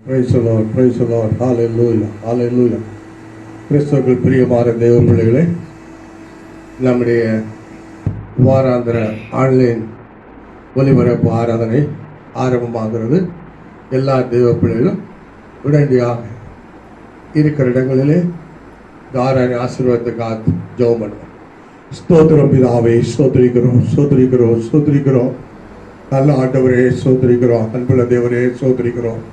Praise the Lord, praise the Lord, hallelujah, hallelujah. கிறிஸ்துவுக்குள் பிரியமான தேவ பிள்ளைகளே, நம்முடைய வாராந்திர ஆன்லைன் ஒலிபரப்பு ஆராதனை ஆரம்பமாகிறது. எல்லா தேவ பிள்ளைகளும் உடனடியாக இருக்கிற இடங்களிலே தாராணி ஆசீர்வாதத்துக்காக ஜெபம் பண்ணுவோம். ஸ்தோத்திரம் பிதாவே, ஸ்தோத்திரிக்கிறோம், ஸ்தோத்திரிக்கிறோம், ஸ்தோத்திரிக்கிறோம். நல்ல ஆண்டவரே ஸ்தோத்திரிக்கிறோம், அன்புள்ள தேவரே ஸ்தோத்திரிக்கிறோம்,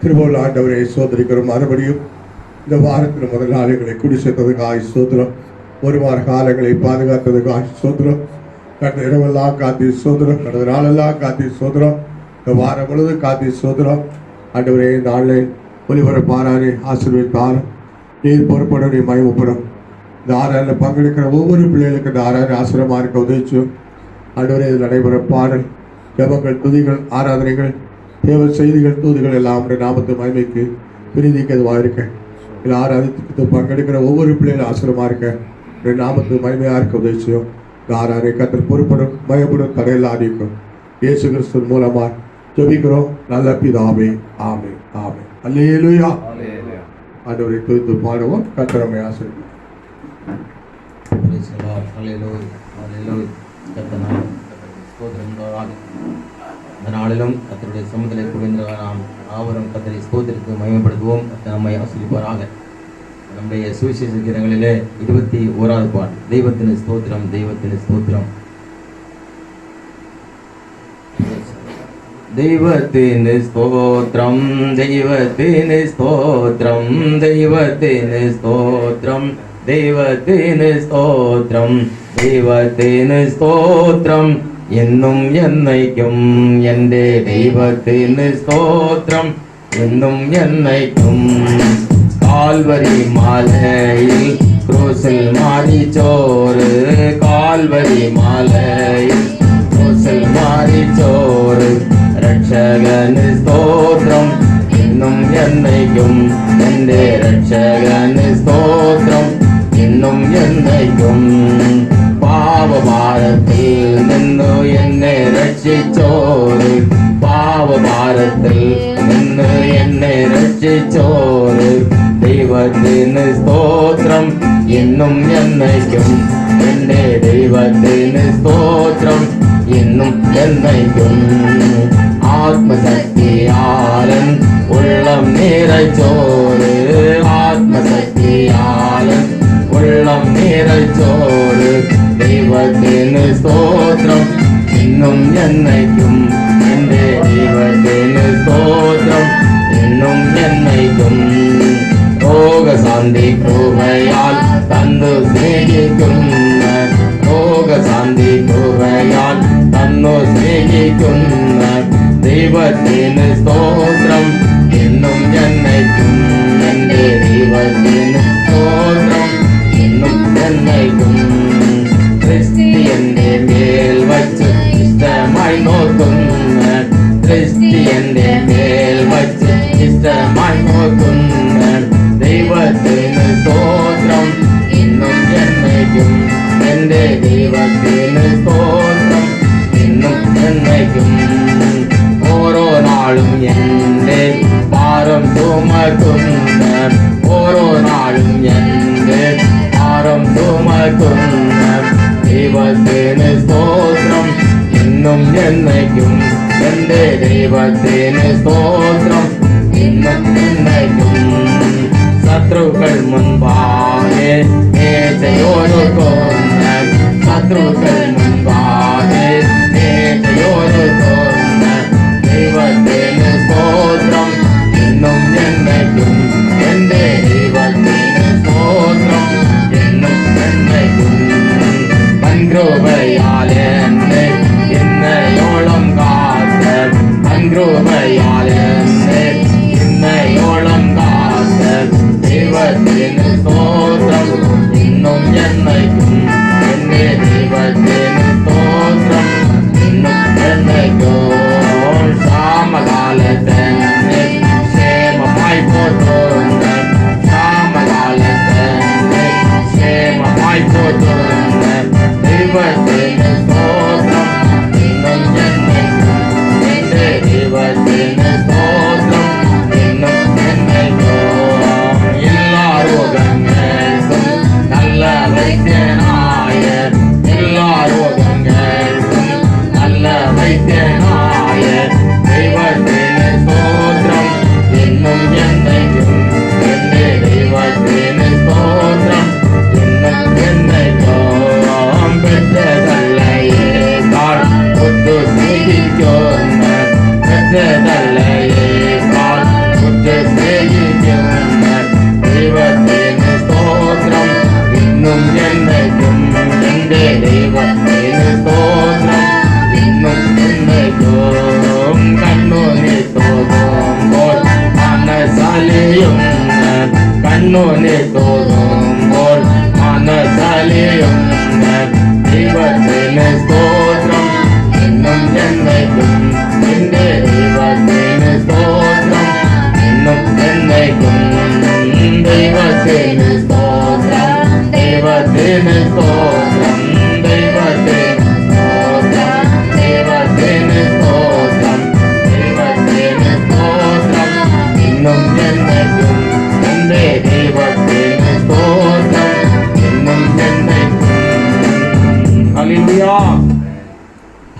கிருபையுள்ள ஆண்டவரே ஸ்தோத்திரிக்கிறோம். மறுபடியும் இந்த வாரத்தில் முதல் நாளுகளை குடி சேர்த்ததுக்காக ஸ்தோத்திரம். ஒரு வார காலங்களை பாதுகாத்ததுக்காக ஸ்தோத்திரம். கடந்த இரவெல்லாம் காத்தி ஸ்தோத்திரம், கடந்த நாளெல்லாம் காத்தி ஸ்தோத்திரம், இந்த வாரம் முழுவதும் காத்தி ஸ்தோத்திரம். ஆண்டவரே, இந்த ஆன்லைன் ஒலிபரப்பு ஆராதனை ஆசீர்வதித்தார். நீர் பொறுப்படும், நீ மகிமைப்படும். இந்த ஆராதனையில் பங்கெடுக்கிற ஒவ்வொரு பிள்ளைகளுக்கு இந்த ஆராதனை ஆசிரியமாக இருக்க உதவிச்சும். ஆண்டவரே, இதில் நடைபெறும் பாடல், ஜெபங்கள், துதிகள், ஆராதனைகள், தேவ செய்திகள், தூதுகள் எல்லாம் நாமத்து மகிமைக்கு பிரிதிக்கு அதுவாக இருக்க. இதில் ஆராதனைக்கு பங்கெடுக்கிற ஒவ்வொரு பிள்ளைகளும் ஆசிரியமாக இருக்க நாமத்து மகிமையாக இருக்க உதவிச்சும். இந்த ஆராதனை கத்தர் பொறுப்படும், பயப்படும், தடையில்லாதிக்கும். இயேசு கிறிஸ்து மூலமாக ஜெபிக்கிறோம் நல்ல பிதாவே, ஆமென், ஆமென், அல்லேலூயா. ஆண்டவரை துதித்து பாடுவோம். கர்த்தரை ஆசீர்வதிப்பார். இந்த நாளிலும் கர்த்தருடைய சமூகத்திலே குவிந்த நாம் யாவரும் கர்த்தரை ஸ்தோத்திரித்து மகிமைப்படுத்துவோம். கர்த்தர் நம்மை ஆசீர்வதிப்பாராக. நம்முடைய சுவிசேஷ கீதங்களிலே 21வது பாட்டு, தெய்வத்தின் ஸ்தோத்திரம், தெய்வத்தின் ஸ்தோத்திரம். தெய்வத்தின் ஸ்தோத்திரம், தெய்வத்தின் ஸ்தோத்திரம், தெய்வத்தின் ஸ்தோத்திரம், தெய்வத்தின் ஸ்தோத்திரம், தெய்வத்தின் ஸ்தோத்திரம் என்னும் என்னைக்கும். எന്റെ தெய்வத்தின் ஸ்தோத்திரம் என்னும் என்னைக்கும். கால்வரி மாலையில் ക്രൂസിൽ മാറിച്ചോറ്, കാൽവരി മാലയിൽ ക്രൂസിൽ മാറിച്ചോറ്. രക്ഷകന് സ്തോത്രം ഇന്നും എന്നേക്കും. എന്റെ രക്ഷകന് സ്തോത്രം ഇന്നും എന്നേക്കും. പാപഭാരത്തിൽ നിന്നു എന്നെ രക്ഷിച്ചോറ്, പാപഭാരത്തിൽ നിന്ന് എന്നെ രക്ഷിച്ചോറ്. ദൈവത്തിന് സ്തോത്രം എന്നും എന്നേക്കും. എന്റെ ദൈവത്തിന് സ്തോത്രം എന്നും എന്നേക്കും. ആത്മശക്തിയാലൻ ഉള്ളം നിറച്ചോറ്, ആത്മശക്തിയാലൻ ഉള്ളം നിറച്ചോറ്. ദൈവത്തിന് സ്തോത്രം എന്നും എന്നേക്കും. എന്റെ ദൈവത്തിന് സ്തോത്രം എന്നും എന്നേക്കും. രോഗശാന്തി കൃപയാൽ തന്നു സ്നേഹിക്കുന്ന, രോഗശാന്തി കൃപയാൽ തന്നു സ്നേഹിക്കുന്ന. ദൈവത്തിന് സ്തോത്രം എന്നും എന്നേക്കും. എന്റെ ദൈവത്തിന് സ്തോത്രം എന്നും എന്നേക്കും. ക്രിസ്ത്യന്റെ മേൽ വച്ച് ഇഷ്ടമായി നോക്കുന്ന, ക്രിസ്ത്യന്റെ മേൽ വച്ച് ഇഷ്ടമായി നോക്കുന്ന. ദൈവത്തിന് സ്തോത്രം എന്നും എന്നേക്കും. എന്റെ ദൈവത്തിന് സ്തോത്രം എന്നും എന്നേക്കും. ഓരോ നാളും എന്റെ ഭാരം ചുമക്കുന്ന, ഓരോ നാളും എന്റെ ഭാരം ചുമക്കുന്ന. ദൈവത്തിന് സ്തോത്രം എന്നും എന്നേക്കും. എന്റെ ദൈവത്തിന് സ്തോത്രം എന്നും എന്നേക്കും. ശത്രുക്കൾ മുൻപാകെ മേശയൊരുക്കുന്ന, ശത്രുക്കൾ മുൻപാകെ മേശയൊരുക്കുന്ന. ദൈവത്തിന് സ്തോത്രം എന്നും എന്നേക്കും. എന്റെ ദൈവത്തിന് സ്തോത്രം എന്നും എന്നേക്കും. വൻകൃപയാൽ എന്നെ ഇന്നയോളം കാത്ത്, വൻകൃപയാൽ എന്നെ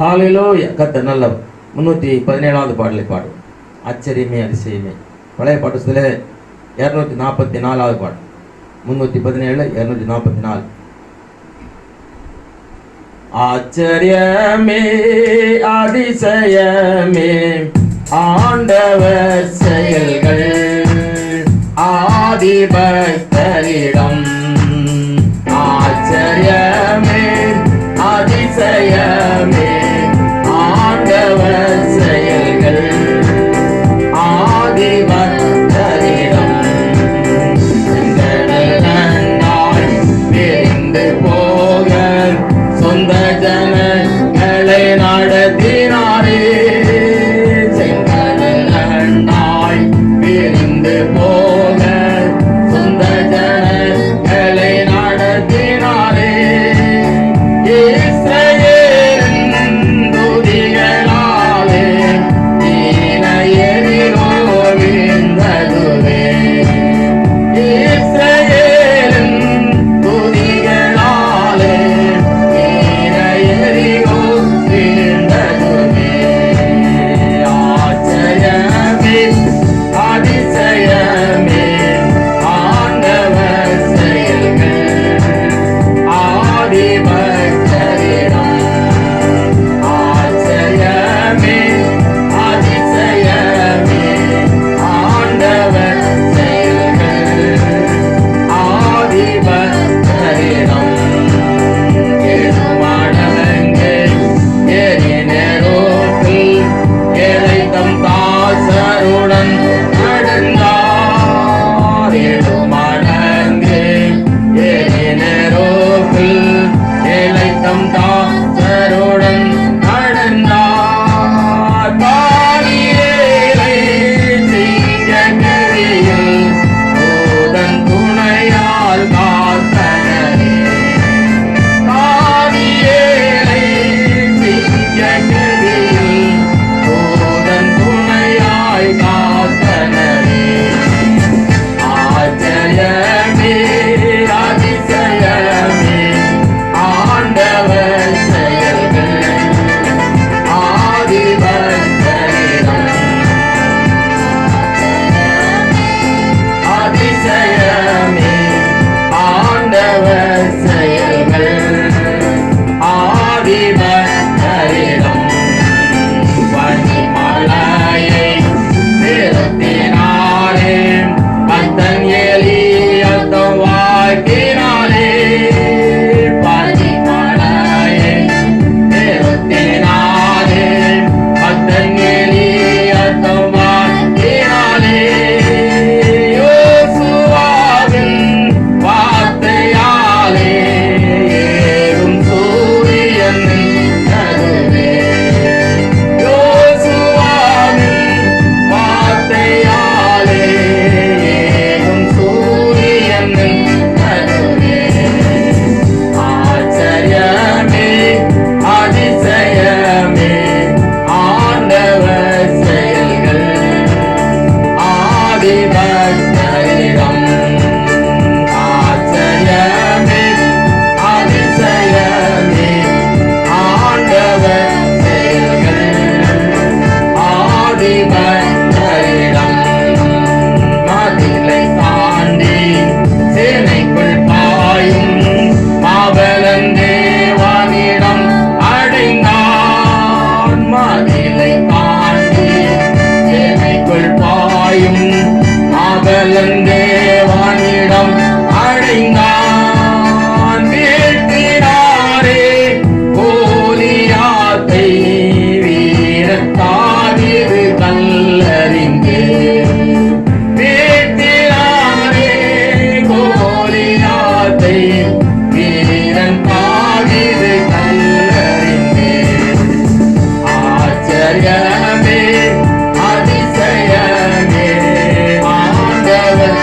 ஹalleluya. கர்த்தர் நல்லவர். 317வது பாடலை பாடுவோம். ஆச்சரியமே அதிசயமே. பழைய பாடத்தில் 244வது பாடல். 317 244. ஆச்சரியமே அதிசயமே ஆண்டவர் செயல்கள் ஆதிபக்தரிடம். ஆச்சரியமே அதிசயமே ஆண்டவர் செயல்கள் ஆதிபக்தரிடம். செங்கடலாய் பிரிந்து போக சொந்த ஜனங்களை நடத்தினாரே. செங்கடலாய் பிரிந்து போக சொந்த ஜனங்களை நடத்தினாரே. இஸ்ரவேலின் துதிகளாலே தீனையெதிரோ வீழ்ந்ததுவே. இஸ்ரவேலின் துதிகளாலே தீனையெதிரோ வீழ்ந்ததுவே. ஆச்சரியமே அதிசயமே ஆண்டவர் செயல்கள் ஆதிபக்தரிடம். ஆச்சரியமே அதிசயமே ஆண்டவர் செயல்கள் ஆதிபக்தரிடம். எழுமடங்கு எரிநெருப்பில் இளைத்தம் தாசருடன் நடந்தார். எழுமடங்கு எரிநெருப்பில் இளைத்தம் தாசருடன் நடந்தார். தானியேலை சிங்கக்கரியில் தூதன் துணையால் காத்தனரே. தானியேலை சிங்கக்கரியில் தூதன் துணையாய் காத்தனரே. ஆச்சரியமே அதிசயமே ஆண்டவர் செயல்கள் ஆதிபக்தரிடம். அதிசயமே ஆண்டவர் செயல்கள் ஆதிபக்தரிடம். பனிமலையை நிறுத்தினாரே பக்தன் எலியாத்தை வாழ்த்தினாரே. பனிமலையை நிறுத்தினாரே பக்தன் எலியாத்தை வாழ்த்தினாரே. யோசுவாவின் வார்த்தையாலே ஏறும் சூரியன் நடுவே. யோசுவாவின் வார்த்தையாலே ஏறும் சூரியன் நடுவே. ஆச்சரியமே அதிசயமே ஆண்டவர் செயல்கள் ஆதிபக்தரிடம். ஆச்சரியமே அதிசயமே ஆண்டவர் செயல்கள் ஆதிபக்தரிடம். மதிலை தாண்டி சேனைக்குள் பாயும் மாபலன் தேவனிடம் அடைந்தான். மதிலை தாண்டி சேனைக்குள் பாயும் மாபலன் தேவனிடம் அடைந்தான். வீழ்த்தினாரே கோலியாத்தை வீரத்தாதிரு கல்லறிந்து. வீழ்த்தினாரே கோலியாத்தை வீரன் தாதிரு கல்லறிந்து. ஆச்சரியமே அதிசயமே ஆண்டவர்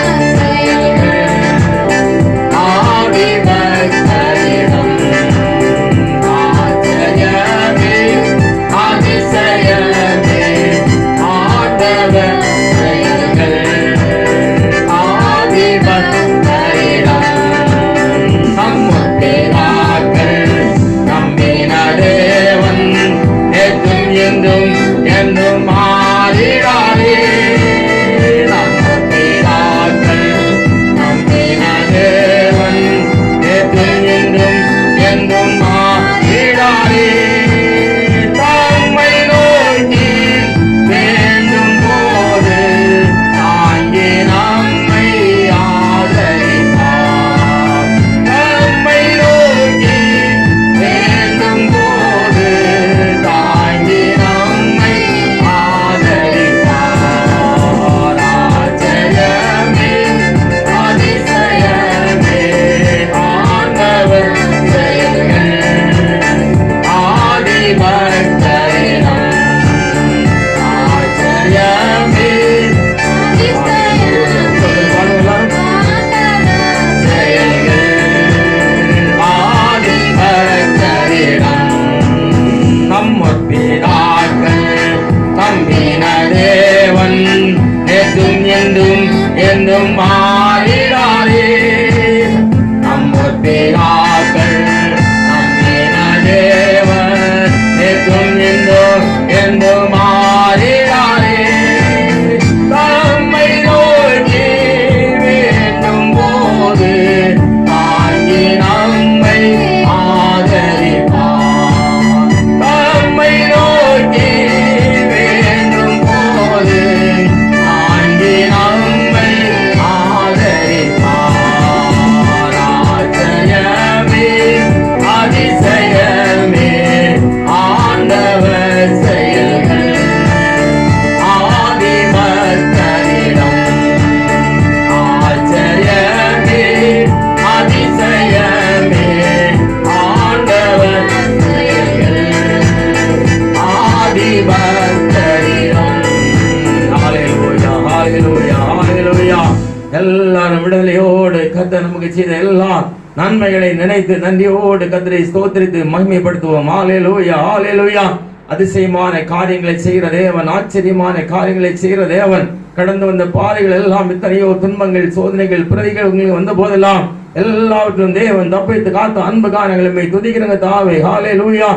எல்லாரும் விடுதலையோடு கர்த்தர் நமக்கு செய்த எல்லா நன்மைகளை நினைத்து நன்றியோடு கர்த்தரை ஸ்தோத்திரித்து மகிமைப்படுத்துவோம். ஹல்லேலூயா, ஹல்லேலூயா. அதிசயமான காரியங்களை செய்கிற தேவன், ஆச்சரியமான காரியங்களை செய்கிற தேவன். கடந்து வந்த பாதைகள் எல்லாம் எத்தனையோ துன்பங்கள், சோதனைகள், பிரதிகள் உங்களுக்கு வந்த போதெல்லாம் எல்லாவற்றும் தேவன் தப்பித்து காத்த அன்பு காரணங்களை துதிக்கிறங்க தாவே. ஹல்லேலூயா.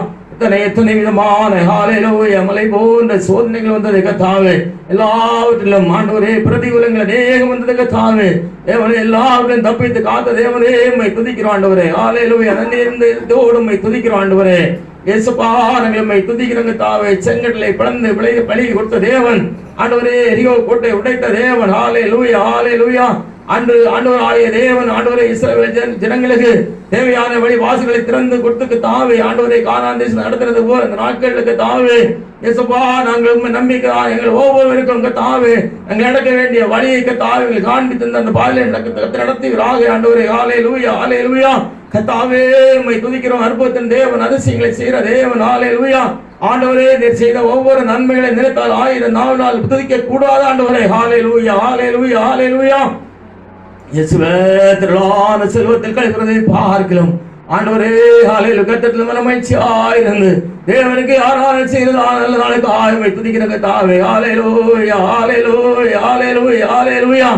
எத்தனை விதமான ஹல்லேலூயா மலை போன்ற சோதனைகள் வந்தது கர்த்தாவே. எல்லாவற்றிலும் ஆண்டவரே பிரதிகூலங்கள் அநேகம் வந்தது கர்த்தாவே. தேவனே எல்லாவற்றையும் தப்பித்து காத்த தேவனே உம்மை துதிக்கிறோம் ஆண்டவரே. ஹல்லேலூயா. நன்றி இருந்த இதோடு உம்மை துதிக்கிறோம் ஆண்டவரே. இயேசுப்பா நாங்கள் உம்மை துதிக்கிறோங்க தாவே. செங்கடலை பிளந்து பலி கொடுத்த தேவன் ஆண்டவரே. எரிகோ கோட்டை உடைத்த தேவன். ஹல்லேலூயா, ஹல்லேலூயா. ஆண்டவராகிய தேவன் ஆண்டவரே இஸ்ரவேல் ஜனங்களுக்கு தேவையான வழி வாசல்களை திறந்து கொடுத்துக்கு தாவே. ஆண்டவரை கானான் தேசம் நடத்துறது போல இந்த நாட்களுக்கு தாவே. இயேசுப்பா நாங்கள் உண்மை நம்பிக்கை எங்கள் ஒவ்வொருவருக்கும் தாவே நாங்கள் நடக்க வேண்டிய வழியை தாவே எங்களுக்கு காண்பித்து அந்த பாதையை நடத்துவீராக ஆண்டவரே. ஹல்லேலூயா, ஹல்லேலூயா. கர்த்தாவே உம்மை துதிக்கிறோம். அற்புதத்தின் தேவன், அதிசயங்களை செய்கிற தேவன். ஹல்லேலூயா. ஆண்டவரே நீர் செய்த ஒவ்வொரு நன்மைகளை நினைத்தால் 1000 நாள் துதிக்க கூடாது ஆண்டவரே. ஹல்லேலூயா, ஹல்லேலூயா, ஹல்லேலூயா. இயேசுவே திரளான செல்வத்தில் கழிக்கிறதை பார்க்கலாம் ஆண்டவரே. ஹல்லேலூயா. கர்த்தரில் மனமகிழ்ச்சியாயிருந்து தேவனுக்கு ஆராதனை செய்கிறதான நல்ல நாளுக்கு ஆயுமை துதிக்கிறங்க தாவே. ஹல்லேலூயா, ஹல்லேலூயா, ஹல்லேலூயா, ஹல்லேலூயா.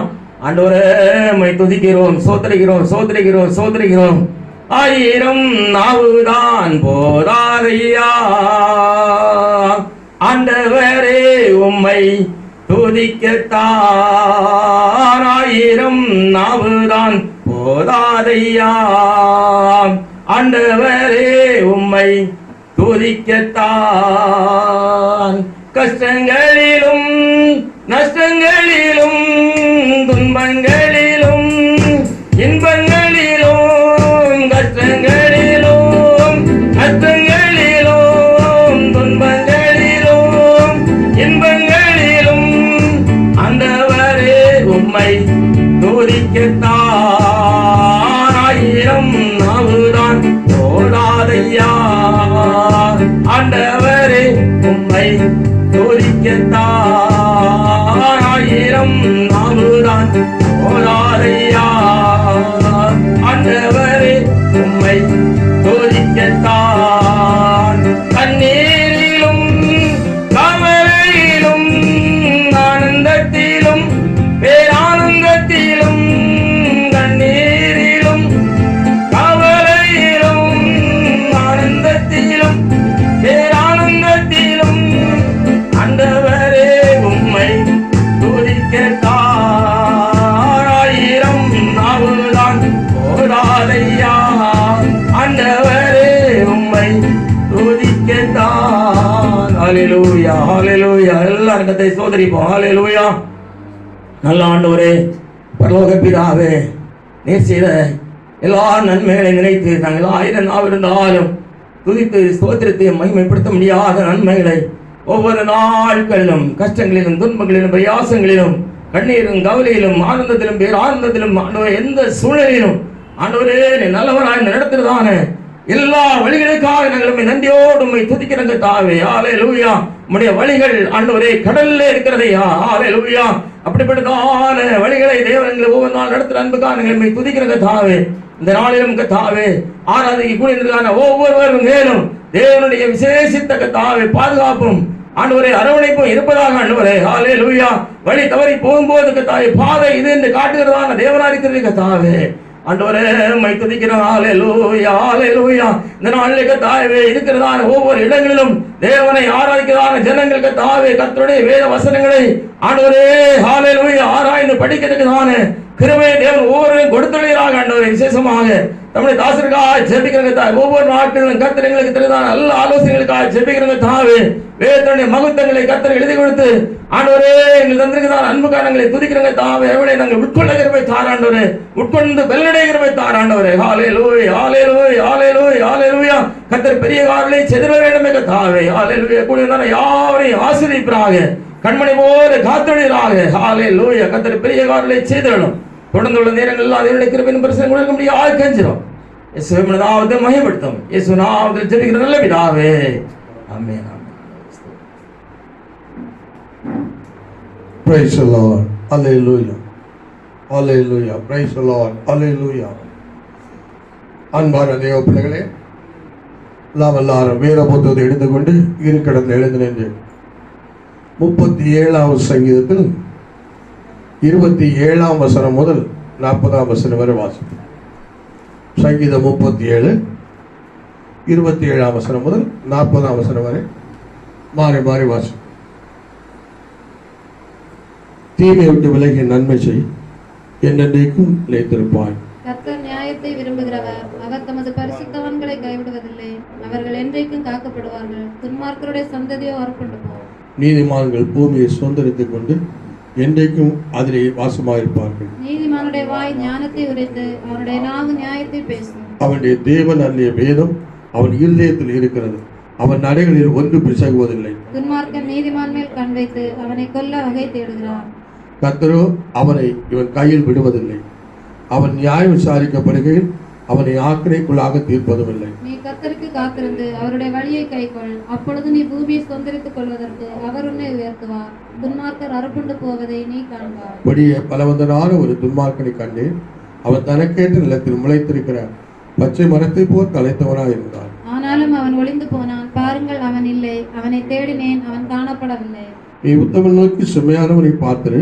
ஆண்டவரே உம்மை துதிக்கிறோம், சோதரிக்கிறோம், சோதரிக்கிறோம், சோதரிக்கிறோம். 1000 நாவுதான் போதாதையா ஆண்டவரே உம்மை துதிக்கத்தான் 1000 நாவுதான் போதாதையா ஆண்டவரே உம்மை துதிக்கத்தான். கஷ்டங்களிலும் நஷ்டங்களிலும் துன்பங்களிலும் இன்பங்களிலும் கஷ்டங்களிலும் நஷ்டங்களிலும் துன்பங்களிலும் இன்பங்களிலும் ஆண்டவரே உம்மை துதிக்கத்தான் 1000 நாவுதான் போதாதையா ஆண்டவரே உம்மை துதிக்கத்தான் 1000 நாவுதான் போதாதையா ஆண்டவரே உம்மை துதிக்கத்தான். கண்ணீரிலும் கவலையிலும் ஆனந்தத்திலும் பேரானந்தத்திலும் கண்ணீரிலும் கவலையிலும் ஆனந்தத்திலும் பேரானந்தத்திலும் ஆண்டவரே உம்மை துதிக்கத்தான் 1000 நாவுதான் போதாதையா ஆண்டவரே உம்மை துதிக்கத்தான். ஹல்லேலூயா, ஹல்லேலூயா. எல்லாரும் கர்த்தரை ஸ்தோத்திரிப்போம். ஹல்லேலூயா. நல்ல ஆண்டவரே, பரலோக பிதாவே, நீர் செய்த எல்லா நன்மைகளை நினைத்து நாங்கள் 1000 நாவு இருந்தாலும் துதித்து ஸ்தோத்திரத்தை மகிமைப்படுத்த முடியாத நன்மைகளை ஒவ்வொரு நாட்களிலும் கஷ்டங்களிலும் துன்பங்களிலும் பிரயாசங்களிலும் கண்ணீரும் கவலையிலும் ஆனந்தத்திலும் பேரானந்தத்திலும் ஆண்டவரே எந்த சூழ்நிலையிலும் ஆண்டவரே நீ நல்லவராய் நடத்துறதான எல்லா வழிகளுக்காக நாங்கள் நன்றியோடு உம்மை துதிக்கிறங்க தாவே. ஹல்லேலூயா. உம்முடைய வழிகள் ஆண்டவரே கடல்ல இருக்கிறதையா. ஹல்லேலூயா. அப்படிப்பட்டதான வழிகளை தேவன் ஒவ்வொரு நாள் நடத்துற அன்புக்காக நாங்கள் துதிக்கிறங்க தாவே. இந்த நாளிலும் கத்தாவே ஆராதனைக்கு கூடியிருக்கான ஒவ்வொருவரும் மேலும் தேவனுடைய விசேஷித்த கத்தாவே பாதுகாப்பும் ஆண்டவரே அரவணைப்பும் இருப்பதாக ஆண்டவரே. ஹல்லேலூயா. வழி தவறி போகும்போது கத்தாவே பாதை இது என்று காட்டுகிறதான தேவனா இருக்கிறது கத்தாவே. ஆண்டவரே உம்மை துதிக்கிறோம். ஹல்லேலூயா, ஹல்லேலூயா. இந்த நாளிலே கத்தாவே இருக்கிறதான ஒவ்வொரு இடங்களிலும் தேவனை ஆராதிக்கிறதான ஜனங்கள் கத்தாவே கர்த்தருடைய வேத வசனங்களை ஆண்டவரே ஹல்லேலூயா ஆராய்ந்து படிக்கிறதுக்குதான கிருபை தேவன் ஒவ்வொருவரையும் கொடுத்துள்ளாராக ஆண்டவரே. விசேஷமாக நம்முடைய தாசருக்காக ஜெபிக்கிறங்க தாவே. ஒவ்வொரு நாட்களிலும் கர்த்தர் எங்களுக்கு தெரிந்தான நல்ல ஆலோசனைகளுக்காக ஜெபிக்கிறங்க தாவே. வேதனுடைய மகத்துவங்களை கர்த்தர் எழுதி கொடுத்து ஆண்டவரே எங்கள் தந்திருக்கிறதான அன்பு காரணங்களை துதிக்கிறங்க தாவே. அவளை நாங்கள் உட்கொள்ள கிருபை தாராண்டவரே, உட்கொண்டு பெல்லடைய கிருபை தாராண்டவரே. ஹல்லேலூயா, ஹல்லேலூயா, ஹல்லேலூயா, ஹல்லேலூயா. கர்த்தர் பெரிய காரியங்களை செய்திட வேண்டும் என்ற தாவே. ஹல்லேலூயா. கூடியதான யாவரையும் ஆசீர்வதிப்பாராக, கண்மணி போல காத்தொழிலாக. ஹல்லேலூயா. கர்த்தர் பெரிய காரியங்களை செய்திடணும். தொடர்ந்து உள்ள நேரங்கள் அதனுடைய கிருபையின் பிரசனம் கொடுக்க முடியாது கெஞ்சிரும். இயேசுவின் நாமத்தை மகிமைப்படுத்தும். இயேசு நாமத்தில் ஜெபிக்கிற நல்ல பிதாவே. ஆமென். Praise the Lord. Hallelujah. Hallelujah. Praise the Lord. Hallelujah. அன்பான தேவ பிள்ளைகளே, நாம் எல்லாரும் வேத புத்தகத்தை எடுத்துக்கொண்டு இருக்கடத்தில் எழுந்து நின்று 37வது சங்கீதத்தில் 27ஆம் வசனம் முதல் 40ஆம் வசனம் வரை வாசிப்போம். சங்கீதம் 37 27ஆம் வசனம் முதல் 40ஆம் வசனம் வரை மாறி மாறி வாசிப்போம். தீமையை விட்டு விலகி நன்மை செய், என்னென்றைக்கும் நிலைத்திருப்பாய். கர்த்தர் நியாயத்தை விரும்புகிறவர், அவர் தமது பரிசுத்தவான்களை கைவிடுவதில்லை. அவர்கள் என்றைக்கும் காக்கப்படுவார்கள். துன்மார்க்கருடைய சந்ததியோ அறுப்புண்டு போகும். நீதிமான்கள் பூமியை சுதந்திரித்துக் கொண்டு என்றைக்கும் அதிலே வாசமாயிருப்பார்கள். நீதிமானுடைய வாய் ஞானத்தை உரைத்து அவனுடைய நாவு நியாயத்தை பேசும். அவனுடைய தேவன் அன்றைய வேதம் அவன் இருதயத்தில் இருக்கிறது, அவன் நடைகளில் ஒன்று பிசகுவதில்லை. துன்மார்க்கன் நீதிமான் மேல் கண் வைத்து அவனை கொல்ல வகை தேடுகிறான். கர்த்தரோ அவனை இவன் கையில் விடுவதில்லை. அவன் நியாயம் விசாரிக்கப்படுகையில் அவனை ஆக்கினைக்குள்ளாக தீர்ப்பதும் இல்லை. நீ கர்த்தருக்கு காத்திருந்து அவருடைய வழியை கைக்கொள், அப்பொழுது நீ பூமியை சுதந்திரித்துக் கொள்வதற்கு அவர் உன்னை உயர்த்துவார். துன்மார்க்கர் அறுப்புண்டு போவதை நீ காண்பார். படிய பலவந்தனான ஒரு துன்மார்க்கனை கண்டேன். அவன் தனக்கேற்ற நிலத்தில் முளைத்திருக்கிற பச்சை மரத்தை போல் தலைத்தவனாக இருந்தான். ஆனாலும் அவன் ஒளிந்து போனான். பாருங்கள், அவன் இல்லை. அவனை தேடினேன், அவன் காணப்படவில்லை. நீ உத்தமன் நோக்கி செம்மையானவனை பார்த்து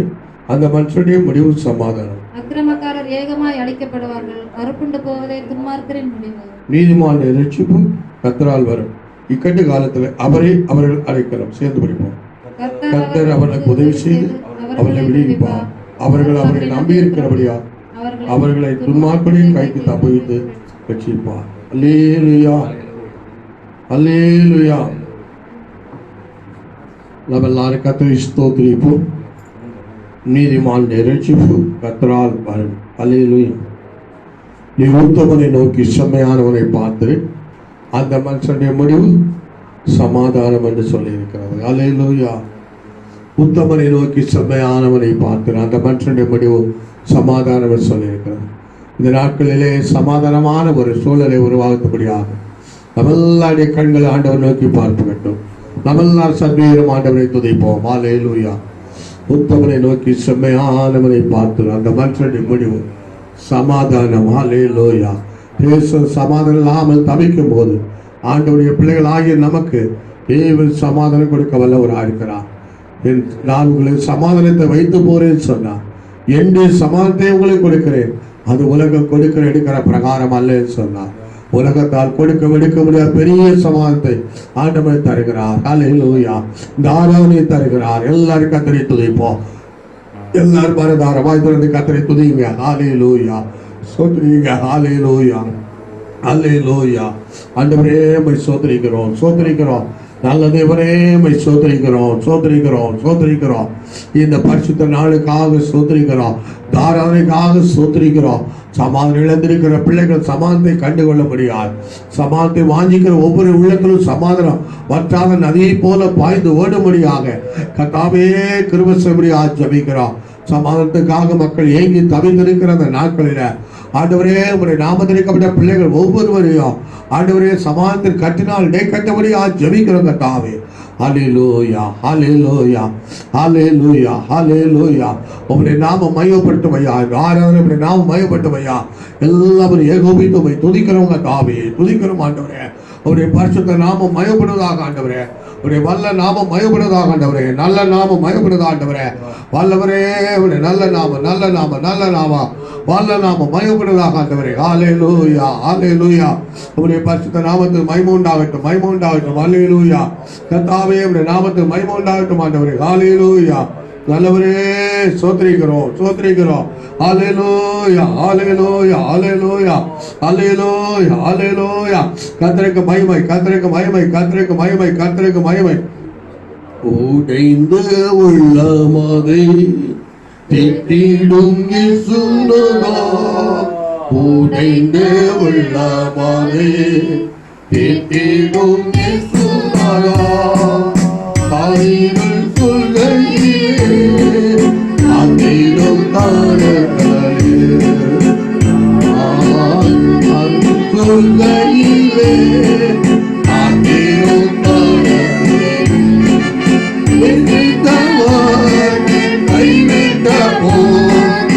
அந்த மனுஷனுடைய முடிவு சமாதானம். அக்கிரமக்காரர் ஏகமாய் அழிக்கப்படுவார்கள். அறுப்புண்டு போவதே துன்மார்க்கரின் முடிவு. நீதிமானுடைய ரட்சிப்பு கர்த்தரால் வரும். இக்கட்டு காலத்தில் அவர்கள் அழைக்கலாம். சேர்ந்து படிப்போம். கர்த்தர் அவர்களுக்கு உதவி செய்து அவர்களை விடுவிப்பார். அவர்கள் அவரை நம்பியிருக்கிறபடியா அவர்களை துன்மார்க்கரின் கைக்கு தப்புவித்து ரட்சிப்பார். அல்லேலூயா, அல்லேலூயா. நம்ம எல்லாரும் கர்த்தரை ஸ்தோத்திரிப்போம். நீதிமானுடைய ரட்சிப்பு கர்த்தரால் வரும். அல்லேலூயா. நீ உத்தமனை நோக்கி செம்மையானவனை பார்த்து அந்த மனுஷனுடைய முடிவு சமாதானம் என்று சொல்லி இருக்கிறது. அல்லேலூயா. உத்தமனை நோக்கி செம்மையானவனை பார்த்து அந்த மனுஷனுடைய முடிவு சமாதானம் என்று சொல்லி இருக்கிறது. இந்த நாட்களிலே சமாதானமான ஒரு சூழலை உருவாக்கும்படியாக நம்மெல்லாருடைய கண்களை ஆண்டவர் நோக்கி பார்க்க வேண்டும். நம்மெல்லாம் சர்வீரம் ஆண்டவரை துதிப்போம். அல்லேலூயா. உத்தமனை நோக்கி செம்மையானவனை பார்த்து அந்த மனுஷனுடைய முடிவு சமாதானம். அல்லேலூயா. தேசம் சமாதானம் இல்லாமல் தவிக்கும் போது ஆண்டவருடைய பிள்ளைகள் ஆகிய நமக்கு தேவன் சமாதானம் கொடுக்க வல்லவராக இருக்கிறார். நான் உங்களுக்கு சமாதானத்தை வைத்து போறேன்னு சொன்னார். என்னுடைய சமாதானத்தை உங்களுக்கு கொடுக்கிறேன், அது உலகம் கொடுக்கிற எடுக்கிற பிரகாரம் அல்லன்னு சொன்னார். உலகத்தால் கொடுக்க எடுக்க முடியாத பெரிய சமாதானத்தை ஆண்டவர் தருகிறார். அல்லேலூயா. இந்த ஆராதனையை தருகிறார். எல்லாரும் கர்த்தரை துதிப்போம். எல்லாரும் மனதாரமாய் திறந்து கர்த்தரை துதிங்க. அல்லேலூயா. சோத்ரிங்க. அல்லேலூயா, அல்லேலூயா. ஆண்டவரே உம்மை சோதரிக்கிறோம், சோதரிக்கிறோம். நல்ல தேவனே உம்மை சோதரிக்கிறோம், சோதரிக்கிறோம், சோதரிக்கிறோம். இந்த பரிசுத்த நாளுக்காக சோதரிக்கிறோம், தாராதனைக்காக சோதரிக்கிறோம். சமாதானம் இழந்திருக்கிற பிள்ளைகள் சமாதானத்தை கண்டுகொள்ள முடியாது. சமாதானத்தை வாஞ்சிக்கிற ஒவ்வொரு உள்ளத்திலும் சமாதானம் வற்றாத நதியை போல பாய்ந்து ஓடும்படியாக கர்த்தாவே கிருபை செய்யும்படியாக ஜெபிக்கிறோம். சமாதானத்துக்காக மக்கள் ஏங்கி தவித்திருக்கிற அந்த நாட்களில் ஆண்டவரே உம்முடைய நாமத்திற்கப்பட்ட பிள்ளைகள் ஒவ்வொருவரையும் ஆண்டவரே சமாதானத்தில் கட்டினால் டே கட்டபடியாக ஜெபிக்கிறோம் கர்த்தாவே. ஹல்லேலூயா, ஹல்லேலூயா, ஹல்லேலூயா, ஹல்லேலூயா. உம்முடைய நாமம் மகிமைப்படட்டும் ஐயா. ஆராதனை உம்முடைய நாமம் மகிமைப்படட்டும் ஐயா. எல்லாரும் ஏகோபித்து உம்மை துதிக்கிறவங்க தாவே, துதிக்கிறோம் ஆண்டவரே. உம்முடைய பரிசுத்த நாமம் மகிமைப்படுவதாக ஆண்டவரே. உடைய வல்ல நாமம் மகிமைப்படுவதாக ஆண்டவரே. நல்ல நாமம் மகிமைப்படுவதாக ஆண்டவரே. வல்லவரே உடைய நல்ல நாமம், நல்ல நாமம், நல்ல நாமம், வல்ல நாமம் மகிமைப்படுவதாக ஆண்டவரே. ஹல்லேலூயா, ஹல்லேலூயா. உடைய பரிசுத்த நாமத்துக்கு மகிமை உண்டாகட்டும், மகிமை உண்டாகட்டும். ஹல்லேலூயா. கர்த்தாவே உடைய நாமத்துக்கு மகிமை உண்டாகட்டும் ஆண்டவரே. ஹல்லேலூயா. நல்லவரே சோத்திரிக்கிறோம், சோத்திரிக்கிறோம். ஹல்லேலூயா, ஹல்லேலூயா, ஹல்லேலூயா, ஹல்லேலூயா, ஹல்லேலூயா. கர்த்தருக்கு மகிமை, கர்த்தருக்கு மகிமை, கர்த்தருக்கு மகிமை, கர்த்தருக்கு மகிமை. உடைந்த உள்ளமதை திட்டிடும் இயேசுநாதா, உடைந்த உள்ளமதை திட்டிடும் இயேசுநாதா. தாயிகள் சொல்கையிலே அங்கிடும் தாரங்களில் சொல்கையிலே அங்கிடும் தாரங்களில் கைவிட்ட போல்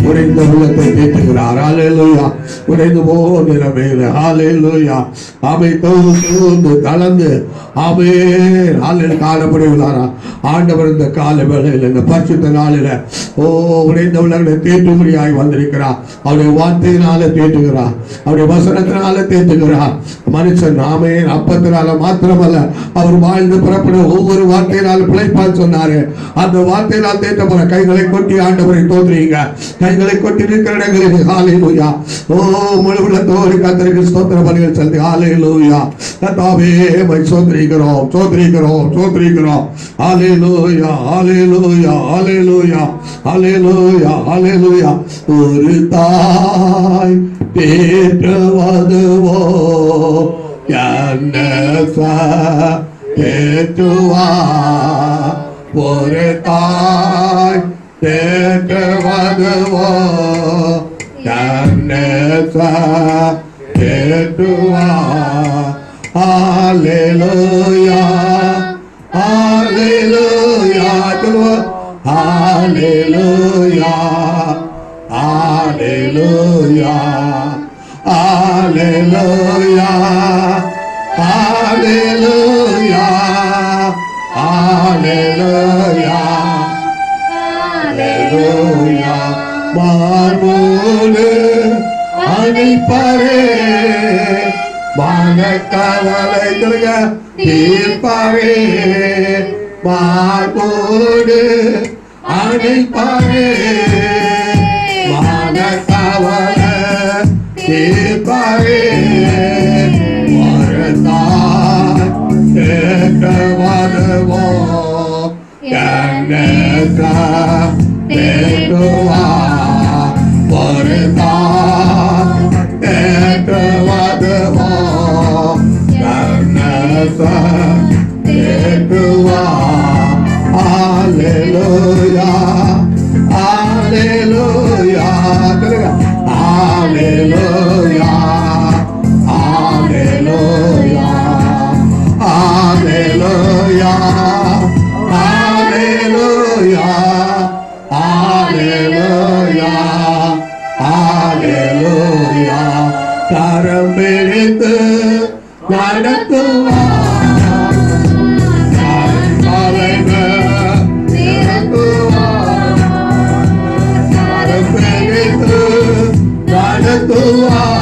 உடைந்த உள்ளத்தை தேற்றுகிறார். ஹல்லேலூயா. உடைந்து போகிற மேல ஹல்லேலூயா. அவை தோந்து கலந்து காணப்படுகிறாரா ஆண்டவர் இந்த கால வேளையில் இந்த பரிசுத்த நாளில் உடைந்த உள்ளங்களை தேற்றும்படியாய் வந்திருக்கிறார். அவருடைய வார்த்தையினால தேற்றுகிறார், அவருடைய வசனத்தினால தேற்றுகிறார். மனுஷன் அப்பத்தினால மாத்திரமல்ல, அவர் வாழ்ந்து புறப்பட ஒவ்வொரு வார்த்தையினால பிழைப்பான் சொன்னாரு. அந்த வார்த்தையினால் தேற்றப்பட கைகளை கொட்டி ஆண்டவரை தோன்றுறீங்க. கைகளை கொட்டி இருக்கிற இடங்களில் ஹல்லேலூயா. முழு உள்ளத்தோடு கர்த்தருக்கு ஸ்தோத்திர பலிகள் செலுத்தி ஹல்லேலூயா. கர்த்தாவே மை சோதரிக்கிறோம் சோதரிக்கிறோம் சோதரிக்கிறோம். ஹல்லேலூயா ஹல்லேலூயா ஹல்லேலூயா ஹல்லேலூயா ஹல்லேலூயா. ஒரு தாய் தேற்றுவதுவோ என்ன தேற்றுவா. ஒரு தாய் தேற்றுவதுவோ என்ன தேற்றுவா. ஹல்லேலூயா ஹல்லேலூயா சொல்லுவா. ஹல்லேலூயா ஹல்லேலூயா ஹல்லேலூயா ஹல்லேலூயா ஹல்லேலூயா ஹல்லேலூயா. மார்போடு அணைப்பாரே வானக்கவலை தீர்ப்பாரே. மார்போடு அணைப்பாரே வானக்கவலை தீர்ப்பாரே. வரத்தாய் தேற்றவதுவோ கண்ணசா தேற்றுவா. வரத்தாய் தேற்றவதுவோ கண்ணசா தேற்றுவா. ஹல்லேலூயா ஹல்லேலூயா ஹல்லேலூயா ஹல்லேலூயா ஹல்லேலூயா ஹல்லேலூயா கரம் பிடித்து நடத்துவார் தலைவர் நிரப்புவார் கரம் பிடித்து நடத்துவார்